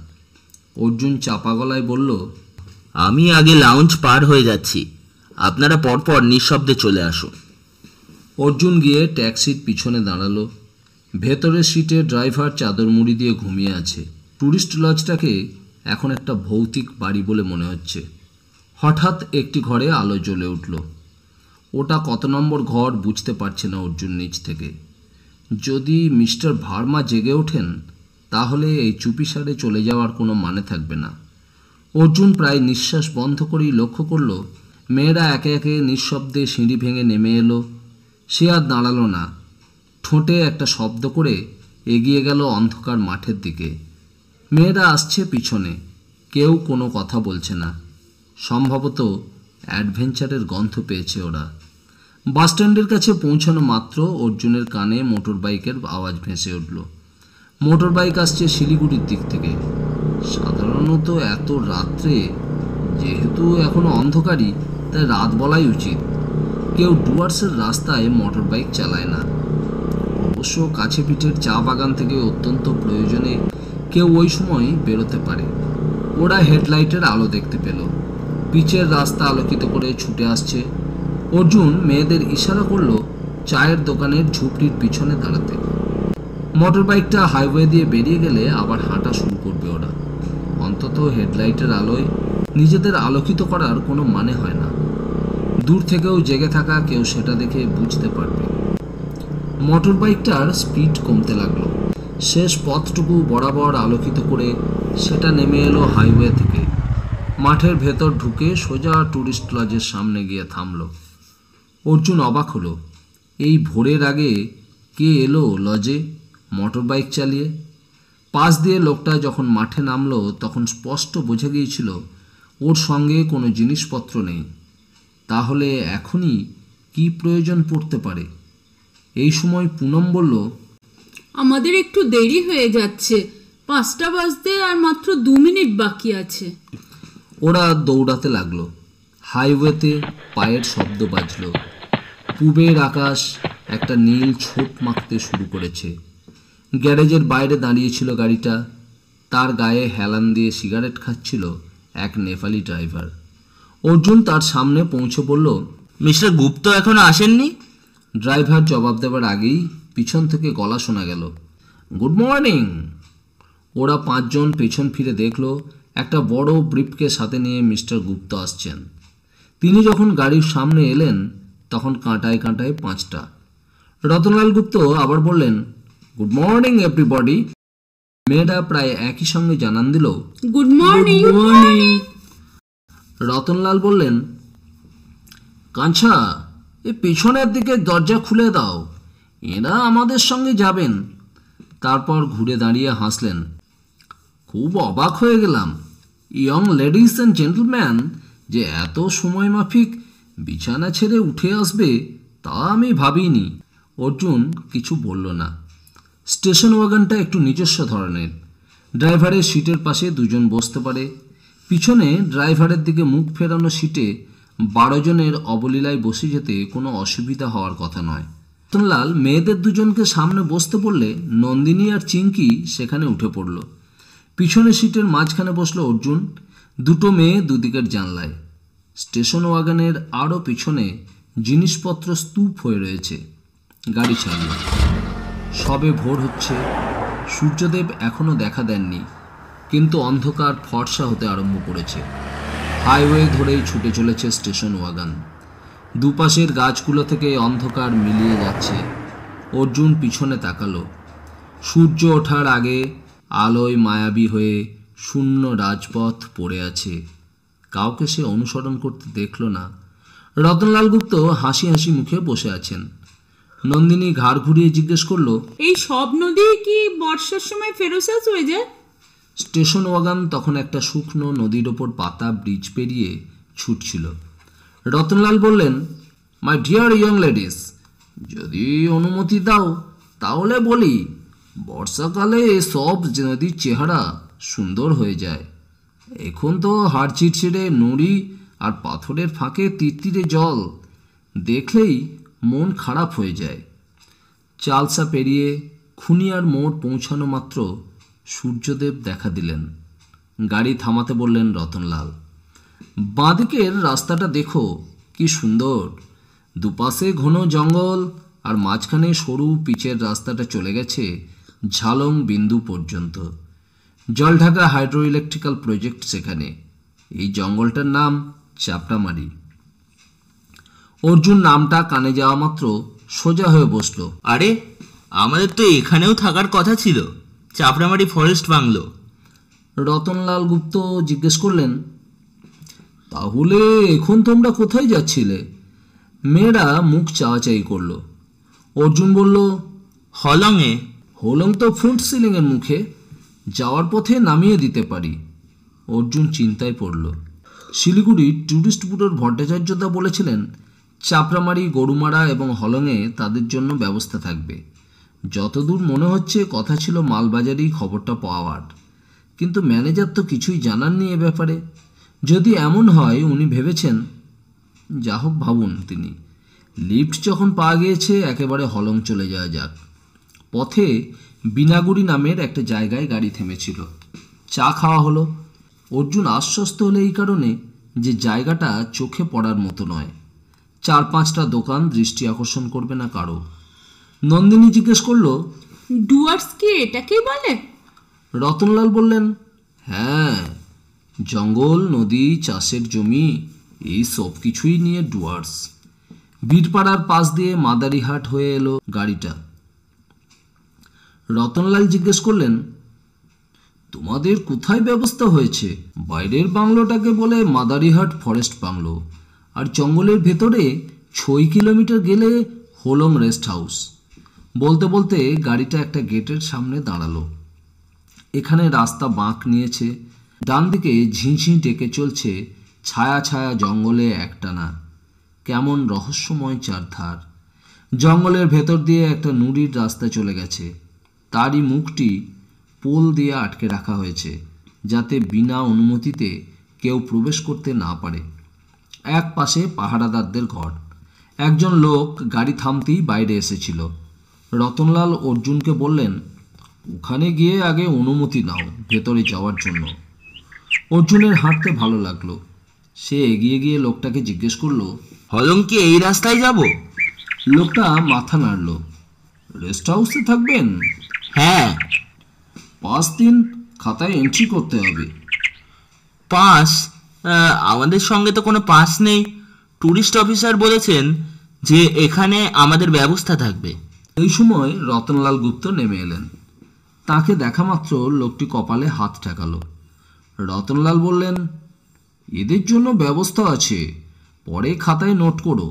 অর্জুন চাপা গলায় বলল, আমি আগে লাউঞ্জ পার হয়ে যাচ্ছি, আপনারা পরপর নিঃশব্দে চলে আসুন। অর্জুন গিয়ে ট্যাক্সির পিছনে দাঁড়ালো। ভেতরের সিটে ড্রাইভার চাদর মুড়ি দিয়ে ঘুমিয়ে আছে। ট্যুরিস্ট লজটাকে এখন একটা ভৌতিক বাড়ি বলে মনে হচ্ছে। হঠাৎ একটি ঘরে আলো জ্বলে উঠল। ওটা কত নম্বর ঘর বুঝতে পারছে না অর্জুন নিজ থেকে। যদি মিস্টার ভার্মা জেগে ওঠেন তাহলে এই চুপিসারে চলে যাওয়ার কোনো মানে থাকবে না। অর্জুন প্রায় নিঃশ্বাস বন্ধ করেই লক্ষ্য করল মেয়েরা একে একে নিঃশব্দে সিঁড়ি ভেঙে নেমে এলো। সে আর দাঁড়ালো না, ঠোঁটে একটা শব্দ করে এগিয়ে গেল অন্ধকার মাঠের দিকে। মেয়েরা আসছে পিছনে, কেউ কোনো কথা বলছে না। সম্ভবত অ্যাডভেঞ্চারের গন্ধ পেয়েছে ওরা। বাসস্ট্যান্ডের কাছে পৌঁছানো মাত্র অর্জুনের কানে মোটর বাইকের আওয়াজ ভেসে উঠল। মোটর বাইক আসছে শিলিগুড়ির দিক থেকে। সাধারণত এত রাত্রে, যেহেতু এখনো অন্ধকারই, তাই রাত বলাই উচিত। কেউ ডুয়ার্সের রাস্তায় মোটর বাইক চালায় না। অবশ্য কাছে পিঠের চা বাগান থেকে অত্যন্ত প্রয়োজনে কেউ ওই সময় বেরোতে পারে। ওরা হেডলাইটের আলো দেখতে পেল। পিচের রাস্তা আলোকিত করে ছুটে আসছে। অর্জুন মেয়েদের ইশারা করল চায়ের দোকানের ঝুপড়ির পিছনে দাঁড়াতে। মোটর বাইকটা হাইওয়ে দিয়ে বেরিয়ে গেলে আবার হাঁটা শুরু করবে ওরা। অন্তত হেডলাইটের আলোয় নিজেদের আলোকিত করার কোনো মানে হয় না। দূর থেকেও জেগে থাকা কেউ সেটা দেখে বুঝতে পারবে। মোটর বাইকটার স্পিড কমতে লাগলো। শেষ পথটুকু বরাবর আলোকিত করে সেটা নেমে এলো হাইওয়ে থেকে। মাঠের ভেতর ঢুকে সোজা ট্যুরিস্ট লজের সামনে গিয়ে থামল। অর্জুন অবাক হলো, এই ভোরের আগে কে এলো লজে মোটর বাইক চালিয়ে? পাশ দিয়ে লোকটা যখন মাঠে নামলো তখন স্পষ্ট বোঝা গিয়েছিল ওর সঙ্গে কোনো জিনিসপত্র নেই। তাহলে এখনই কি প্রয়োজন পড়তে পারে? এই সময় পুনম বলল, আমাদের একটু দেরি হয়ে যাচ্ছে, 5টা বাজতে আর মাত্র 2 মিনিট বাকি আছে। ওরা দৌড়াতে লাগলো। হাইওয়েতে পায়ের শব্দ বাজল। পূবের আকাশ একটা নীল ছোপ মাখতে শুরু করেছে। গ্যারেজের বাইরে দাঁড়িয়েছিল গাড়িটা। তার গায়ে হেলান দিয়ে সিগারেট খাচ্ছিল এক নেপালি ড্রাইভার। অর্জুন তার সামনে পৌঁছে বলল, মিস্টার গুপ্ত এখনো আসেননি? ড্রাইভার জবাব দেওয়ার আগেই পিছন থেকে গলা শোনা গেল, গুড মর্নিং। ওরা 5 জন পেছন ফিরে দেখল একটা বড় ব্রিফকে সাথে নিয়ে মিস্টার গুপ্ত আসছেন। তিনি যখন গাড়ির সামনে এলেন তখন কাঁটায় কাঁটায় 5টা। রতনলাল গুপ্ত আবার বললেন, গুড মর্নিং এভরিবডি। মেয়েরা প্রায় একই সঙ্গে জানান দিল, গুড মর্নিং। রতনলাল বললেন, কাঞ্চা, এই পিছনের দিকে দরজা খুলে দাও, এরা আমাদের সঙ্গে যাবেন। তারপর ঘুরে দাঁড়িয়ে হাসলেন, খুব অবাক হয়ে গেলাম ইয়ং লেডিস অ্যান্ড জেন্টলম্যান যে এত সময় মাফিক বিছানা ছেড়ে উঠে আসবে তা আমি ভাবিনি। অর্জুন কিছু বলল না। স্টেশন ওয়াগনটা একটু নিজস্ব ধরনের। ড্রাইভারের সিটের পাশে 2 জন বসতে পারে। পিছনে ড্রাইভারের দিকে মুখ ফেরানো সিটে 12 জনের অবলীলায় বসে যেতে কোনো অসুবিধা হওয়ার কথা নয়। রতনলাল মেয়েদের 2 জনকে সামনে বসতে বললে নন্দিনী আর চিঙ্কি সেখানে উঠে পড়ল। পিছনের সিটের মাঝখানে বসলো অর্জুন। 2টো মেয়ে দুদিকের জানলায়। স্টেশন ওয়াগনের আরও পিছনে জিনিসপত্র স্তূপ হয়ে রয়েছে। গাড়ি চালিয়ে সবে ভোর হচ্ছে। সূর্যদেব এখনও দেখা দেননি, কিন্তু অন্ধকার ফর্সা হতে আরম্ভ করেছে। হাইওয়ে ধরেই ছুটে চলেছে স্টেশন ওয়াগন। দুপাশের গাছগুলো থেকে অন্ধকার মিলিয়ে যাচ্ছে। অর্জুন পিছনে তাকালো। সূর্য ওঠার আগে আলোয় মায়াবী হয়ে শূন্য রাজপথ পড়ে আছে। কাউকে সে অনুসরণ করতে দেখল না। রতনলাল গুপ্ত হাসি হাসি মুখে বসে আছেন। নন্দিনী ঘাড় ঘুরিয়ে জিজ্ঞেস করলো, এই সব নদী কি বর্ষার সময় ফেরোসাস হয়ে যায়? স্টেশন ওয়াগন তখন একটা শুকনো নদীর ওপর পাতা ব্রিজ পেরিয়ে ছুটছিল। রতনলাল বললেন, মাই ডিয়ার ইয়ং লেডিস, যদি অনুমতি দাও তাহলে বলি, বর্ষাকালে সব নদীর চেহারা সুন্দর হয়ে যায়। এখন তো হাড় চিড়চিড়ে নুড়ি আর পাথরের ফাঁকে তিরতিরে জল দেখলেই মন খারাপ হয়ে যায়। চালসা পেরিয়ে খুনিয়ার মোড় পৌঁছানো মাত্র সূর্যদেব দেখা দিলেন। গাড়ি থামাতে বললেন রতনলাল। বাঁদিকের রাস্তাটা দেখো, কি সুন্দর, দুপাশে ঘন জঙ্গল আর মাঝখানে সরু পিচের রাস্তাটা চলে গেছে ঝালং বিন্দু পর্যন্ত। জলঢাকা হাইড্রো ইলেকট্রিক্যাল প্রজেক্ট সেখানে। এই জঙ্গলটার নাম চাপড়ামারি। অর্জুন নামটা কানে যাওয়া মাত্র সোজা হয়ে বসলো। আরে, আমাদের তো এখানেও থাকার কথা ছিল, চাপড়ামারি ফরেস্ট বাংলো। রতনলাল গুপ্ত জিজ্ঞেস করলেন, তাহলে এখন তোমরা কোথায় যাচ্ছিলে? মেয়েরা মুখ চাওয়াচাই করল। অর্জুন বলল, হলংয়ে। হলং তো ফুট সিলিংয়ের মুখে, যাওয়ার পথে নামিয়ে দিতে পারি। অর্জুন চিন্তায় পড়ল। শিলিগুড়ির ট্যুরিস্ট ব্যুরোর ভট্টাচার্যদা বলেছিলেন চাপড়ামারি, গরুমারা এবং হলংয়ে তাদের জন্য ব্যবস্থা থাকবে। যতদূর মনে হচ্ছে কথা ছিল মালবাজারেই খবরটা পাওয়ার, কিন্তু ম্যানেজার তো কিছুই জানাননি এ ব্যাপারে। যদি এমন হয়, উনি ভেবেছেন, যা হোক ভাবুন তিনি, লিফট যখন পাওয়া গিয়েছে একেবারে হলং চলে যাওয়া যাক। পথে বিনাগুড়ি নামের একটা জায়গায় গাড়ি থেমেছিল। চা খাওয়া হলো। অর্জুন আশ্বস্ত হলো এই কারণে যে জায়গাটা চোখে পড়ার মতো নয়। 4-5টা দোকান দৃষ্টি আকর্ষণ করবে না কারো। নন্দিনী জিজ্ঞেস করলো, ডুয়ার্স কি এটাকেই বলে? রতনলাল বললেন, হ্যাঁ, জঙ্গল, নদী, চাষের জমি, এই সব কিছুই নিয়ে ডুয়ার্স। বীরপাড়ার পাশ দিয়ে মাদারিহাট হয়ে এলো গাড়িটা। রতনলাল জিজ্ঞেস করলেন, তোমাদের কোথায় ব্যবস্থা হয়েছে? বাইরের বাংলোটাকে বলে মাদারিহাট ফরেস্ট বাংলো, আর জঙ্গলের ভেতরে 6 কিলোমিটার গেলে হোলং রেস্ট হাউস। বলতে বলতে গাড়িটা একটা গেটের সামনে দাঁড়ালো। এখানে রাস্তা বাঁক নিয়েছে। ডান দিকে ঝিঁঝি ডেকে চলছে ছায়া ছায়া জঙ্গলে একটানা, কেমন রহস্যময় চারধার। জঙ্গলের ভেতর দিয়ে একটা নুড়ির রাস্তা চলে গেছে। তারই মুখটি পোল দিয়ে আটকে রাখা হয়েছে, যাতে বিনা অনুমতিতে কেউ প্রবেশ করতে না পারে। এক পাশে পাহারাদারদের ঘর। একজন লোক গাড়ি থামতেই বাইরে এসেছিল। রতনলাল অর্জুনকে বললেন, ওখানে গিয়ে আগে অনুমতি নাও ভেতরে যাওয়ার জন্য। অর্জুনের হাঁটতে ভালো লাগলো। সে এগিয়ে গিয়ে লোকটাকে জিজ্ঞেস করলো, হলং কি এই রাস্তায় যাব? লোকটা মাথা নাড়ল। রেস্ট হাউসে থাকবেন? হ্যাঁ। 5 দিন খাতায় এন্ট্রি করতে হবে। পাস? আমাদের সঙ্গে তো কোনো পাস নেই। ট্যুরিস্ট অফিসার বলেছেন যে এখানে আমাদের ব্যবস্থা থাকবে। এই সময় রতনলাল গুপ্ত নেমে এলেন। তাকে দেখা মাত্র লোকটি কপালে হাত ঠেকালো। রতনলাল বললেন, এদের জন্য ব্যবস্থা আছে, পরে খাতায় নোট করো।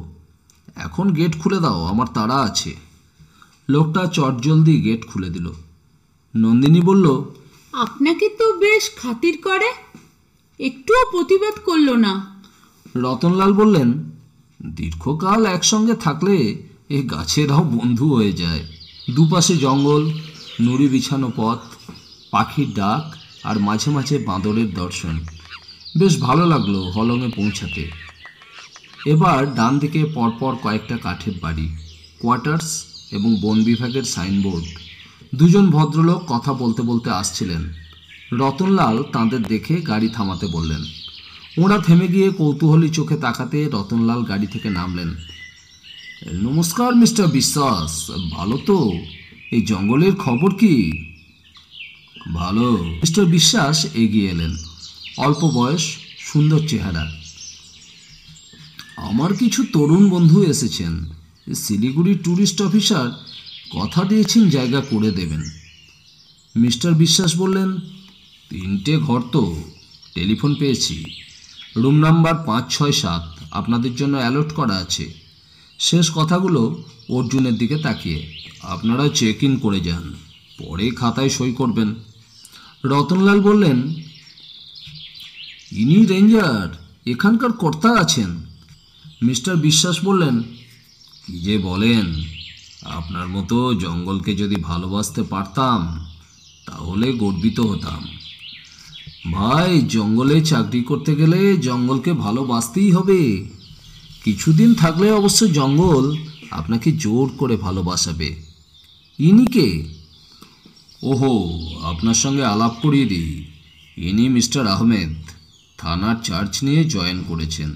এখন গেট খুলে দাও, আমার তাড়া আছে। লোকটা চটজলদি গেট খুলে দিল। নন্দিনী বলল, আপনাকে তো বেশ খাতির করে, একটুও প্রতিবাদ করলো না। রতনলাল বললেন, দীর্ঘকাল একসঙ্গে থাকলে এই গাছেরাও বন্ধু হয়ে যায়। দুপাশে জঙ্গল, নুড়ি বিছানো পথ, পাখির ডাক আর মাঝে মাঝে বাঁদরের দর্শন। বেশ ভালো লাগলো হলংয়ে পৌঁছাতে। এবার ডান দিকে পরপর কয়েকটা কাঠের বাড়ি, কোয়ার্টার্স এবং বন বিভাগের সাইনবোর্ড। দুজন ভদ্রলোক কথা বলতে বলতে আসছিলেন। রতনলাল তাঁদের দেখে গাড়ি থামাতে বললেন। ওরা থেমে গিয়ে কৌতূহলী চোখে তাকাতে রতনলাল গাড়ি থেকে নামলেন। নমস্কার মিস্টার বিশ্বাস, ভালো তো? এই জঙ্গলের খবর কি? ভালো। মিস্টার বিশ্বাস এগিয়ে এলেন। অল্প বয়স, সুন্দর চেহারা। আমার কিছু তরুণ বন্ধু এসেছেন। শিলিগুড়ি ট্যুরিস্ট অফিসার কথা দিয়েছেন জায়গা করে দেবেন। মিস্টার বিশ্বাস বললেন, 3টে ঘর তো, টেলিফোন পেয়েছি। রুম নাম্বার 5, 6, 7 আপনাদের জন্য অ্যালট করা আছে। শেষ কথাগুলো অর্জুনের দিকে তাকিয়ে। আপনারা চেক ইন করে যান, পরে খাতায় সই করবেন। রতনলাল বললেন, ইনি রেঞ্জার, এখানকার কর্তা আছেন। মিস্টার বিশ্বাস বললেন, কি যে বলেন, আপনার মতো জঙ্গলকে যদি ভালোবাসতে পারতাম তাহলে গর্বিত হতাম। ভাই, জঙ্গলে চাকরি করতে গেলে জঙ্গলকে ভালোবাসতেই হবে। কিছুদিন থাকলে অবশ্য জঙ্গল আপনাকে জোর করে ভালোবাসাবে। ইনি কে? ওহো, আপনার সঙ্গে আলাপ করিয়ে দিই। ইনি মিস্টার আহমেদ, থানার চার্জ নিয়ে জয়েন করেছেন।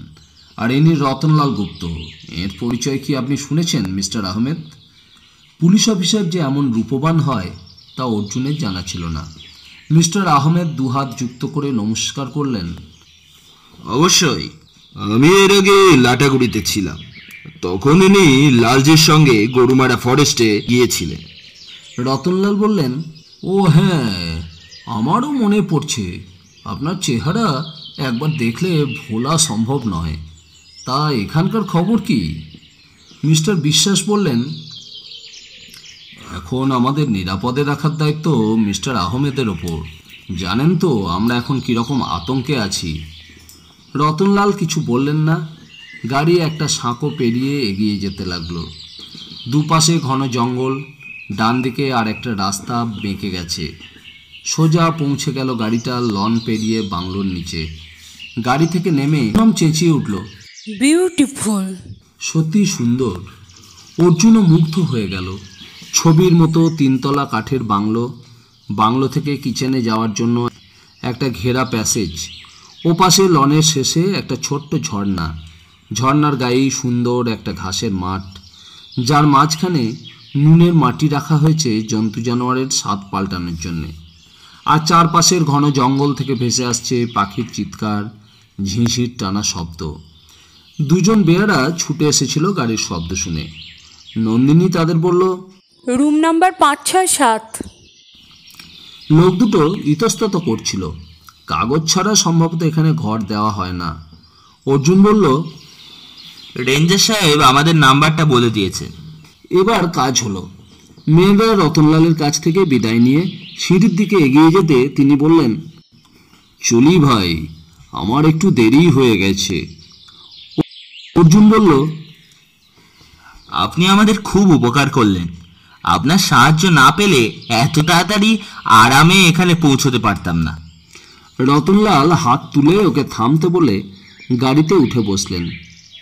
আর ইনি রতনলাল গুপ্ত। এর পরিচয় কি আপনি শুনেছেন মিস্টার আহমেদ? পুলিশ অফিসার যে এমন রূপবান হয় তা অর্জুনের জানা ছিল না। মিস্টার আহমেদ দুহাত যুক্ত করে নমস্কার করলেন। অবশ্যই, আমি এর আগে লাটাগুড়িতে ছিলাম, তখন ইনি লালজির সঙ্গে গরুমারা ফরেস্টে গিয়েছিলেন। রতনলাল বললেন, ও হ্যাঁ, আমারও মনে পড়ছে। আপনার চেহারা একবার দেখলে ভোলা সম্ভব নয়। তা এখানকার খবর কি? মিস্টার বিশ্বাস বললেন, এখন আমাদের নিরাপদে রাখার দায়িত্ব মিস্টার আহমেদের ওপর। জানেন তো আমরা এখন কীরকম আতঙ্কে আছি। রতনলাল কিছু বললেন না। গাড়ি একটা সাঁকো পেরিয়ে এগিয়ে যেতে লাগলো। দুপাশে ঘন জঙ্গল, ডান দিকে আর একটা রাস্তা বেঁকে গেছে। সোজা পৌঁছে গেল গাড়িটা লন পেরিয়ে বাংলোর নিচে। গাড়ি থেকে নেমে চেঁচিয়ে উঠল, বিউটিফুল। সত্যি সুন্দর। অর্জুনও মুগ্ধ হয়ে গেল। ছবির মতো 3 তলা কাঠের বাংলো। বাংলো থেকে কিচেনে যাওয়ার জন্য একটা ঘেরা প্যাসেজ। ওপাশে লনের শেষে একটা ছোট্ট ঝর্ণা। ঝর্ণার গায়েই সুন্দর একটা ঘাসের মাঠ, যার মাঝখানে নুনের মাটি রাখা হয়েছে জন্তু জানোয়ারের স্বাদ পাল্টানোর জন্যে। আর চারপাশের ঘন জঙ্গল থেকে ভেসে আসছে পাখির চিৎকার, ঝিঁঝির টানা শব্দ। দুজন বেয়ারা ছুটে এসেছিল গাড়ির শব্দ শুনে। নন্দিনী তাদের বলল, রুম নাম্বার 5, 6, 7। লোক দুটো ইতস্তত করছিল। কাগজ ছাড়া সম্ভবত এখানে ঘর দেওয়া হয় না। অর্জুন বলল, রেঞ্জার সাহেব আমাদের নাম্বারটা বলে দিয়েছে। এবার কাজ হলো। মেয়েরা রতনলালের কাছ থেকে বিদায় নিয়ে সিঁড়ির দিকে এগিয়ে যেতে তিনি বললেন, চলি ভাই, আমার একটু দেরি হয়ে গেছে। অর্জুন বলল, আপনি আমাদের খুব উপকার করলেন। আপনার সাহায্য না পেলে এত তাড়াতাড়ি আরামে এখানে পৌঁছতে পারতাম না। রতনলাল হাত তুলে ওকে থামতে বলে গাড়িতে উঠে বসলেন।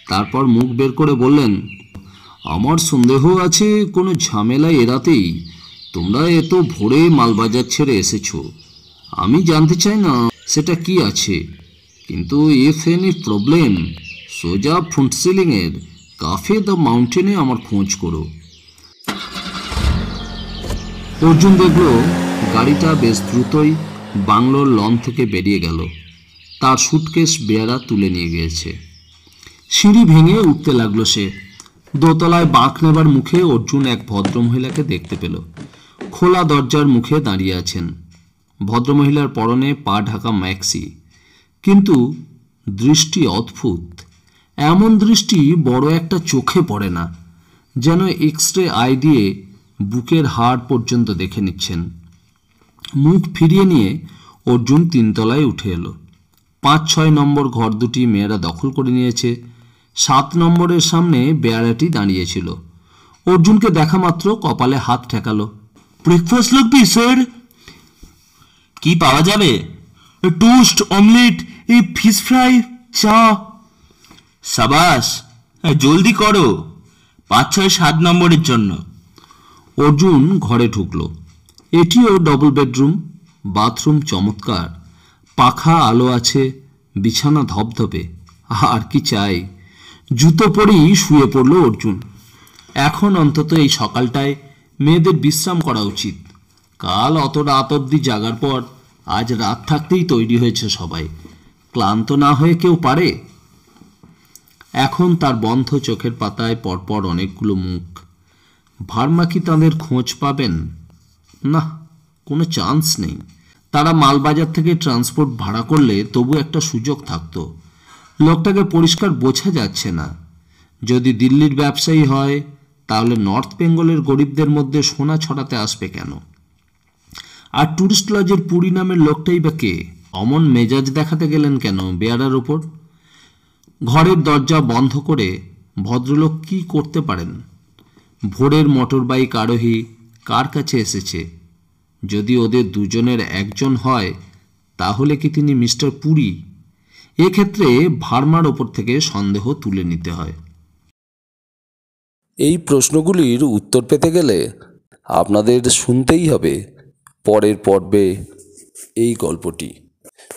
তারপর মুখ বের করে বললেন, আমার সন্দেহ আছে কোনো ঝামেলা এড়াতেই তোমরা এত ভোরে মালবাজার ছেড়ে এসেছো। আমি জানতে চাই না সেটা কি আছে, কিন্তু ইফ এনি প্রবলেম সোজা ফুন্টসিলিংয়ের কাফে দ্য মাউন্টেনে আমার খোঁজ করো। অর্জুন দেখল গাড়িটা বেশ দ্রুতই বাংলোর লন থেকে বেরিয়ে গেল। তার সুটকেস বেয়ারা তুলে নিয়ে গিয়েছে। সিঁড়ি ভেঙে উঠতে লাগলো সে। দোতলায় বাঁক নেবার মুখে অর্জুন এক ভদ্রমহিলাকে দেখতে পেল। খোলা দরজার মুখে দাঁড়িয়ে আছেন। ভদ্রমহিলার পরনে পা ঢাকা ম্যাক্সি, কিন্তু দৃষ্টি অদ্ভুত। এমন দৃষ্টি বড় একটা চোখে পড়ে না, যেন এক্সরে আই দিয়ে বুকের হাড় পর্যন্ত দেখে নিচ্ছেন। মুখ ফিরিয়ে নিয়ে অর্জুন 3 তলায় উঠে এলো। 5-6 নম্বর ঘর দুটি মেয়েরা দখল করে নিয়েছে। 7 নম্বরের সামনে বেয়ারাটি দাঁড়িয়েছিল। অর্জুনকে দেখা মাত্র কপালে হাত ঠেকালো। ব্রেকফাস্ট লাগবে স্যার? কি পাওয়া যাবে? টোস্ট, অমলেট, এই ফিশ ফ্রাই, চা। সাবাস, জলদি করো, 5-6-7 নম্বরের জন্য। অর্জুন ঘরে ঢুকলো। এটিও ডবল বেডরুম, বাথরুম চমৎকার, পাখা আলো আছে, বিছানা ধপধপে। আর কি চাই? জুতো পরেই শুয়ে পড়ল অর্জুন। এখন অন্তত এই সকালটায় মেয়েদের বিশ্রাম করা উচিত। কাল অত রাত অবধি জাগার পর আজ রাত থাকতেই তৈরি হয়েছে সবাই। ক্লান্ত না হয়ে কেউ পারে? এখন তার বন্ধ চোখের পাতায় পরপর অনেকগুলো মুখ। ভার্মা কি তাদের খোঁজ পাবেন? না, কোনো চান্স নেই। তারা মালবাজার থেকে ট্রান্সপোর্ট ভাড়া করলে তবু একটা সুযোগ থাকতো। লোকটাকে পরিষ্কার বোঝা যাচ্ছে না। যদি দিল্লির ব্যবসায়ী হয় তাহলে নর্থ বেঙ্গলের গরিবদের মধ্যে সোনা ছড়াতে আসবে কেন? আর ট্যুরিস্ট লজের পুরী নামের লোকটাই বা কে? অমন মেজাজ দেখাতে গেলেন কেন বেয়ারার ওপর? ঘরের দরজা বন্ধ করে ভদ্রলোক কি করতে পারেন? ভোরের মোটরবাইক আরোহী কার কাছে এসেছে? যদি ওদের দুজনের একজন হয় তাহলে কি তিনি মিস্টার পুরী? এক্ষেত্রে ভার্মার ওপর থেকে সন্দেহ তুলে নিতে হয়। এই প্রশ্নগুলির উত্তর পেতে গেলে আপনাদের শুনতেই হবে পরের পর্বে এই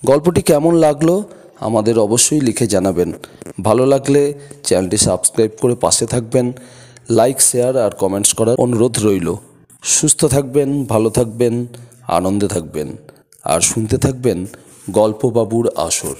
গল্পটি কেমন লাগলো আমাদের অবশ্যই লিখে জানাবেন। ভালো লাগলে চ্যানেলটি সাবস্ক্রাইব করে পাশে থাকবেন। লাইক, শেয়ার আর কমেন্টস করার অনুরোধ রইল। সুস্থ থাকবেন, ভালো থাকবেন, আনন্দে থাকবেন আর শুনতে থাকবেন গল্প বাবুর আসর।